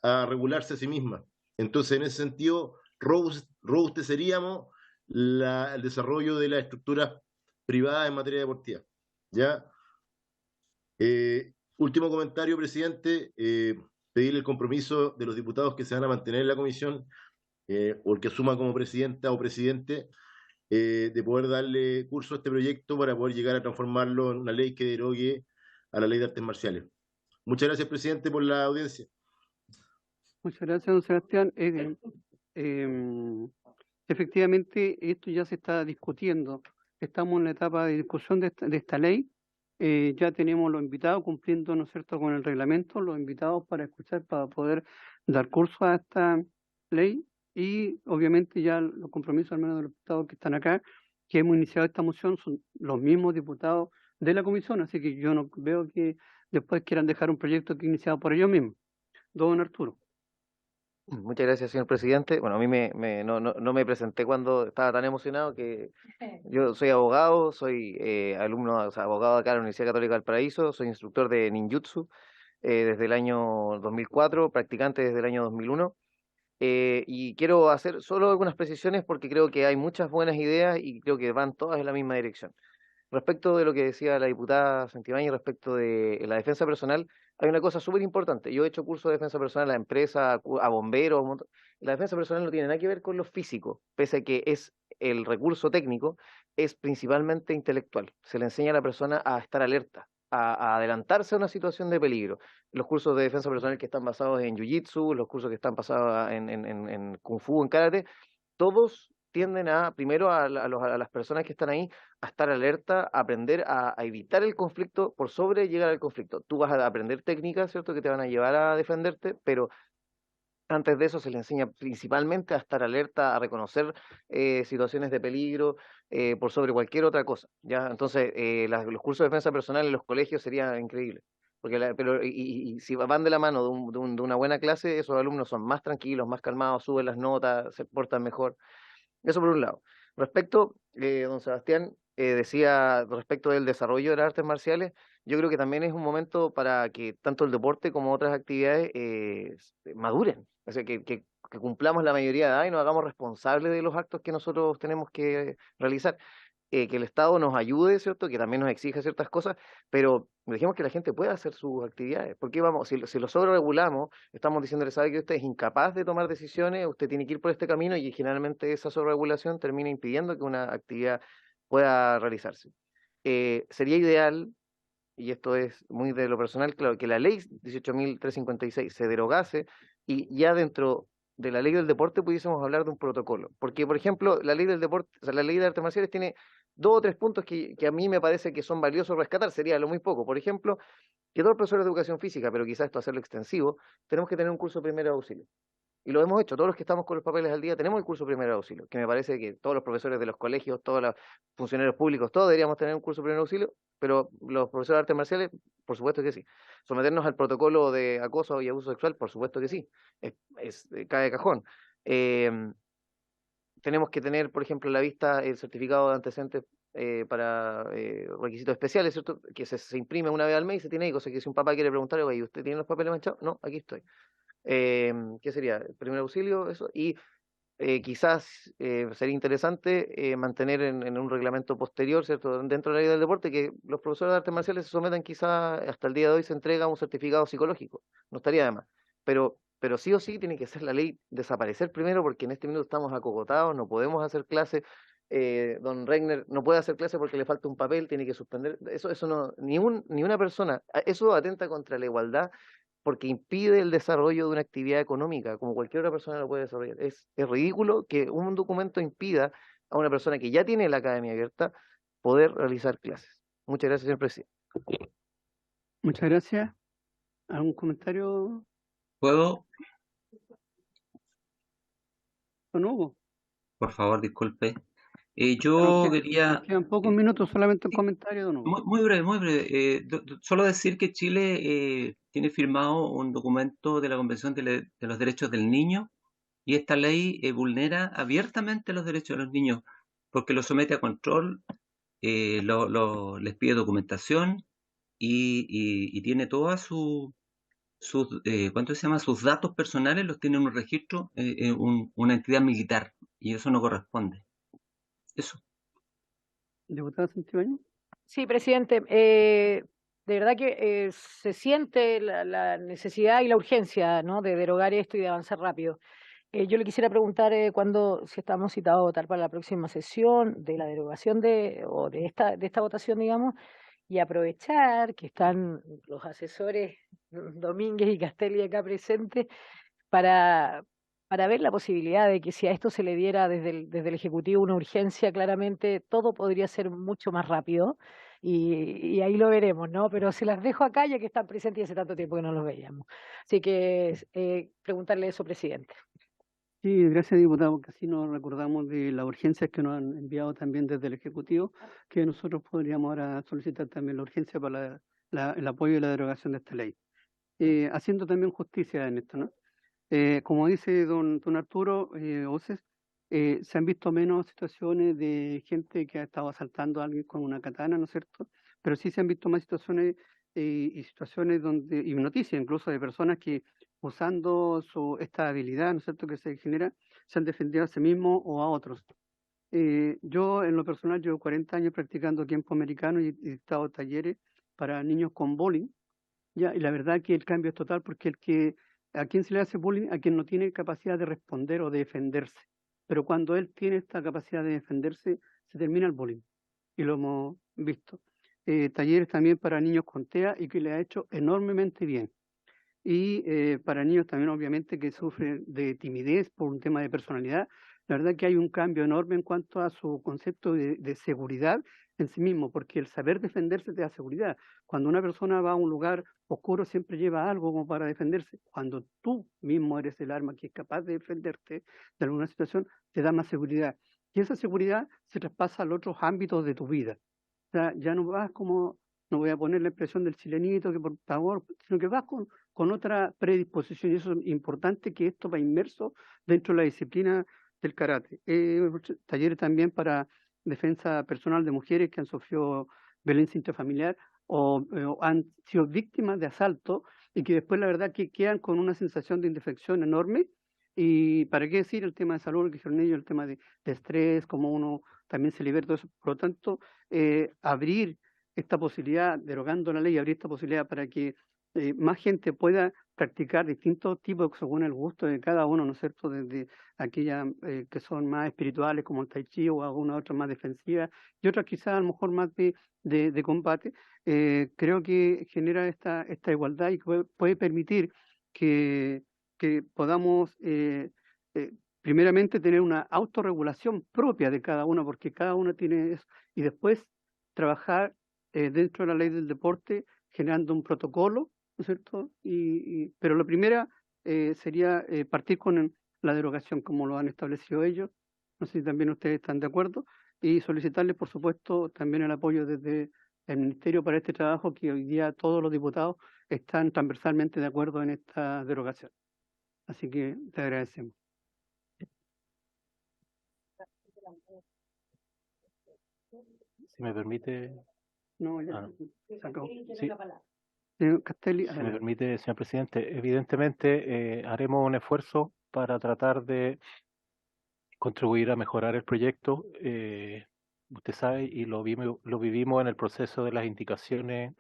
K: a regularse a sí mismas. Entonces, en ese sentido, robusteceríamos el desarrollo de las estructuras privadas en materia deportiva, ¿ya? Último comentario, presidente. Pedir el compromiso de los diputados que se van a mantener en la comisión, o el que asuma como presidenta o presidente, de poder darle curso a este proyecto para poder llegar a transformarlo en una ley que derogue a la ley de artes marciales. Muchas gracias, presidente, por la audiencia.
A: Muchas gracias, don Sebastián. Efectivamente, esto ya se está discutiendo. Estamos en la etapa de discusión de esta ley. Ya tenemos los invitados cumpliendo, ¿no es cierto?, con el reglamento, los invitados para escuchar, para poder dar curso a esta ley, y obviamente ya los compromisos, al menos de los diputados que están acá, que hemos iniciado esta moción, son los mismos diputados de la comisión, así que yo no veo que después quieran dejar un proyecto que iniciado por ellos mismos. Don Arturo.
I: Muchas gracias, señor presidente. Bueno, a mí no me presenté cuando estaba tan emocionado, que yo soy abogado, soy alumno, o sea, abogado acá en la Universidad Católica del Paraíso, soy instructor de ninjutsu desde el año 2004, practicante desde el año 2001, y quiero hacer solo algunas precisiones porque creo que hay muchas buenas ideas y creo que van todas en la misma dirección. Respecto de lo que decía la diputada Santibáñez respecto de la defensa personal, hay una cosa súper importante. Yo he hecho cursos de defensa personal a empresas, a bomberos. La defensa personal no tiene nada que ver con lo físico, pese a que es el recurso técnico, es principalmente intelectual. Se le enseña a la persona a estar alerta, a adelantarse a una situación de peligro. Los cursos de defensa personal que están basados en Jiu-Jitsu, los cursos que están basados en Kung Fu, en Karate, todos tienden primero a las personas que están ahí, a estar alerta, a aprender a evitar el conflicto por sobre llegar al conflicto. Tú vas a aprender técnicas, ¿cierto?, que te van a llevar a defenderte, pero antes de eso se le enseña principalmente a estar alerta, a reconocer situaciones de peligro por sobre cualquier otra cosa, ¿ya? Entonces, los cursos de defensa personal en los colegios serían increíbles. Porque y si van de la mano de una buena clase, esos alumnos son más tranquilos, más calmados, suben las notas, se portan mejor. Eso por un lado. Respecto, don Sebastián decía respecto del desarrollo de las artes marciales, yo creo que también es un momento para que tanto el deporte como otras actividades maduren, o sea, que cumplamos la mayoría de edad y nos hagamos responsables de los actos que nosotros tenemos que realizar. Que el Estado nos ayude, ¿cierto?, que también nos exija ciertas cosas, pero dejemos que la gente pueda hacer sus actividades. Porque si lo sobreregulamos, estamos diciéndole, sabe que usted es incapaz de tomar decisiones, usted tiene que ir por este camino, y generalmente esa sobreregulación termina impidiendo que una actividad pueda realizarse. Sería ideal, y esto es muy de lo personal, claro, que la ley 18.356 se derogase y ya dentro de la ley del deporte pudiésemos hablar de un protocolo. Porque, por ejemplo, la ley del deporte, o sea, la ley de artes marciales tiene 2 o 3 puntos que a mí me parece que son valiosos rescatar, sería lo muy poco. Por ejemplo, que todos los profesores de educación física, pero quizás esto hacerlo extensivo, tenemos que tener un curso de primer auxilio. Y lo hemos hecho, todos los que estamos con los papeles al día tenemos el curso de primer auxilio, que me parece que todos los profesores de los colegios, todos los funcionarios públicos, todos deberíamos tener un curso de primer auxilio, pero los profesores de artes marciales, por supuesto que sí. Someternos al protocolo de acoso y abuso sexual, por supuesto que sí, cae de cajón. Tenemos que tener, por ejemplo, a la vista el certificado de antecedentes para requisitos especiales, ¿cierto?, que se imprime una vez al mes y se tiene ahí, cosa que si un papá quiere preguntar, oye, ¿usted tiene los papeles manchados? No, aquí estoy. ¿Qué sería? El primer auxilio, eso, y quizás sería interesante mantener en un reglamento posterior, ¿cierto?, dentro de la ley del deporte, que los profesores de artes marciales se sometan, quizás hasta el día de hoy se entrega un certificado psicológico, no estaría de más, pero sí o sí tiene que ser la ley desaparecer primero, porque en este minuto estamos acogotados, no podemos hacer clase. Don Regner no puede hacer clase porque le falta un papel, tiene que suspender. Eso no, ni una persona, eso atenta contra la igualdad, porque impide el desarrollo de una actividad económica, como cualquier otra persona lo puede desarrollar. Es ridículo que un documento impida a una persona que ya tiene la academia abierta poder realizar clases. Muchas gracias, señor presidente.
A: Muchas gracias. ¿Algún comentario,
M: ¿Puedo?
A: don Hugo?
M: Por favor, disculpe.
A: Nos
M: Yo
A: quedan
M: quería,
A: pocos minutos, solamente un comentario, don Hugo.
M: muy breve, muy breve. Solo decir que Chile tiene firmado un documento de la Convención de los Derechos del Niño y esta ley vulnera abiertamente los derechos de los niños porque los somete a control, les pide documentación y tiene todas ¿cuánto se llama? Sus datos personales los tiene en un registro, una entidad militar y eso no corresponde. Eso.
A: Diputada Santibáñez.
E: Sí, presidente. De verdad que se siente la necesidad y la urgencia, ¿no?, de derogar esto y de avanzar rápido. Yo le quisiera preguntar si estamos citados a votar para la próxima sesión de la derogación de esta votación, digamos, y aprovechar que están los asesores Domínguez y Castelli acá presentes para ver la posibilidad de que si a esto se le diera desde el Ejecutivo una urgencia, claramente todo podría ser mucho más rápido y ahí lo veremos, ¿no? Pero se las dejo acá ya que están presentes y hace tanto tiempo que no los veíamos. Así que preguntarle eso, presidente.
A: Sí, gracias, diputado, porque así nos recordamos de las urgencias que nos han enviado también desde el Ejecutivo, que nosotros podríamos ahora solicitar también la urgencia para el apoyo y la derogación de esta ley. Haciendo también justicia en esto, ¿no? Como dice don Arturo Oces, se han visto menos situaciones de gente que ha estado asaltando a alguien con una katana, ¿no es cierto? Pero sí se han visto más situaciones y situaciones y noticias incluso de personas que usando esta habilidad, ¿no es cierto?, que se genera, se han defendido a sí mismos o a otros. Yo, en lo personal, llevo 40 años practicando tiempo americano y he dictado talleres para niños con bullying, ¿ya? Y la verdad que el cambio es total porque a quien se le hace bullying, a quien no tiene capacidad de responder o de defenderse. Pero cuando él tiene esta capacidad de defenderse, se termina el bullying. Y lo hemos visto. Talleres también para niños con TEA y que le ha hecho enormemente bien. Y para niños también, obviamente, que sufren de timidez por un tema de personalidad, la verdad que hay un cambio enorme en cuanto a su concepto de seguridad en sí mismo, porque el saber defenderse te da seguridad. Cuando una persona va a un lugar oscuro siempre lleva algo como para defenderse. Cuando tú mismo eres el arma que es capaz de defenderte de alguna situación, te da más seguridad. Y esa seguridad se traspasa a los otros ámbitos de tu vida. O sea, ya no vas como, no voy a poner la expresión del chilenito, que por favor, sino que vas con otra predisposición, y eso es importante que esto va inmerso dentro de la disciplina del karate. Talleres también para defensa personal de mujeres que han sufrido violencia intrafamiliar o han sido víctimas de asalto y que después la verdad que quedan con una sensación de indefensión enorme. Y para qué decir el tema de salud, que dijeron ellos, el tema de estrés, como uno también se libera de eso. Por lo tanto, abrir esta posibilidad, derogando la ley, abrir esta posibilidad para que más gente pueda practicar distintos tipos según el gusto de cada uno, ¿no es cierto? Desde aquellas que son más espirituales como el tai chi o algunas otras más defensivas y otras quizás a lo mejor más de combate, creo que genera esta igualdad y puede permitir que podamos primeramente tener una autorregulación propia de cada uno, porque cada uno tiene eso, y después trabajar dentro de la ley del deporte generando un protocolo, ¿no es cierto? Pero la primera sería partir con la derogación como lo han establecido ellos. No sé si también ustedes están de acuerdo y solicitarles, por supuesto, también el apoyo desde el Ministerio para este trabajo, que hoy día todos los diputados están transversalmente de acuerdo en esta derogación. Así que te agradecemos.
G: Si me permite.
A: No, ya se acabó.
G: Sí.
A: Señor Castelli,
G: Si me permite, señor presidente, evidentemente haremos un esfuerzo para tratar de contribuir a mejorar el proyecto. Usted sabe, y lo vivimos en el proceso de las indicaciones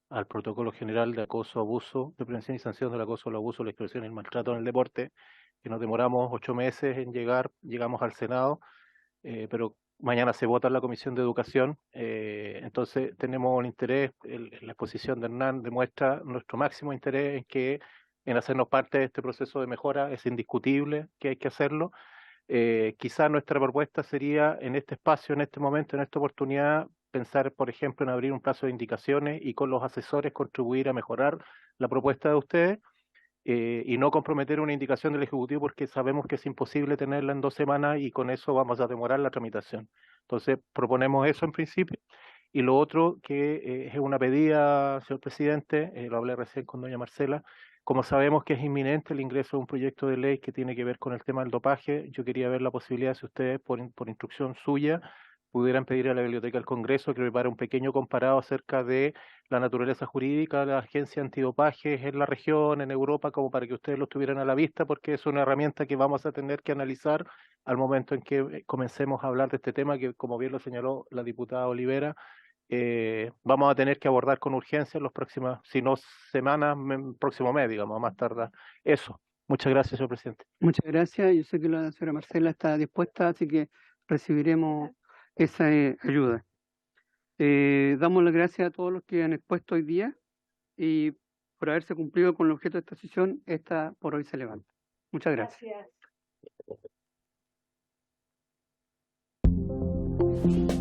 G: al protocolo general de acoso, abuso, de prevención y sanción del acoso, el abuso, la extorsión y el maltrato en el deporte, que nos demoramos 8 meses en llegamos al Senado, pero mañana se vota en la Comisión de Educación, entonces tenemos un interés, la exposición de Hernán demuestra nuestro máximo interés en hacernos parte de este proceso de mejora, es indiscutible que hay que hacerlo. Quizás nuestra propuesta sería en este espacio, en este momento, en esta oportunidad, pensar, por ejemplo, en abrir un plazo de indicaciones y con los asesores contribuir a mejorar la propuesta de ustedes. Y no comprometer una indicación del Ejecutivo porque sabemos que es imposible tenerla en 2 semanas y con eso vamos a demorar la tramitación. Entonces, proponemos eso en principio. Y lo otro que es una pedida, señor presidente, lo hablé recién con doña Marcela, como sabemos que es inminente el ingreso de un proyecto de ley que tiene que ver con el tema del dopaje, yo quería ver la posibilidad, si ustedes, por instrucción suya, pudieran pedir a la Biblioteca del Congreso que prepare un pequeño comparado acerca de la naturaleza jurídica de la agencia antidopaje en la región, en Europa, como para que ustedes lo tuvieran a la vista, porque es una herramienta que vamos a tener que analizar al momento en que comencemos a hablar de este tema, que como bien lo señaló la diputada Olivera, vamos a tener que abordar con urgencia en las próximas, si no semanas, próximo mes, digamos, a más tardar. Eso. Muchas gracias, señor presidente.
A: Muchas gracias. Yo sé que la señora Marcela está dispuesta, así que recibiremos esa ayuda. Damos las gracias a todos los que han expuesto hoy día y por haberse cumplido con el objeto de esta sesión, esta por hoy se levanta. Muchas gracias.
E: Gracias.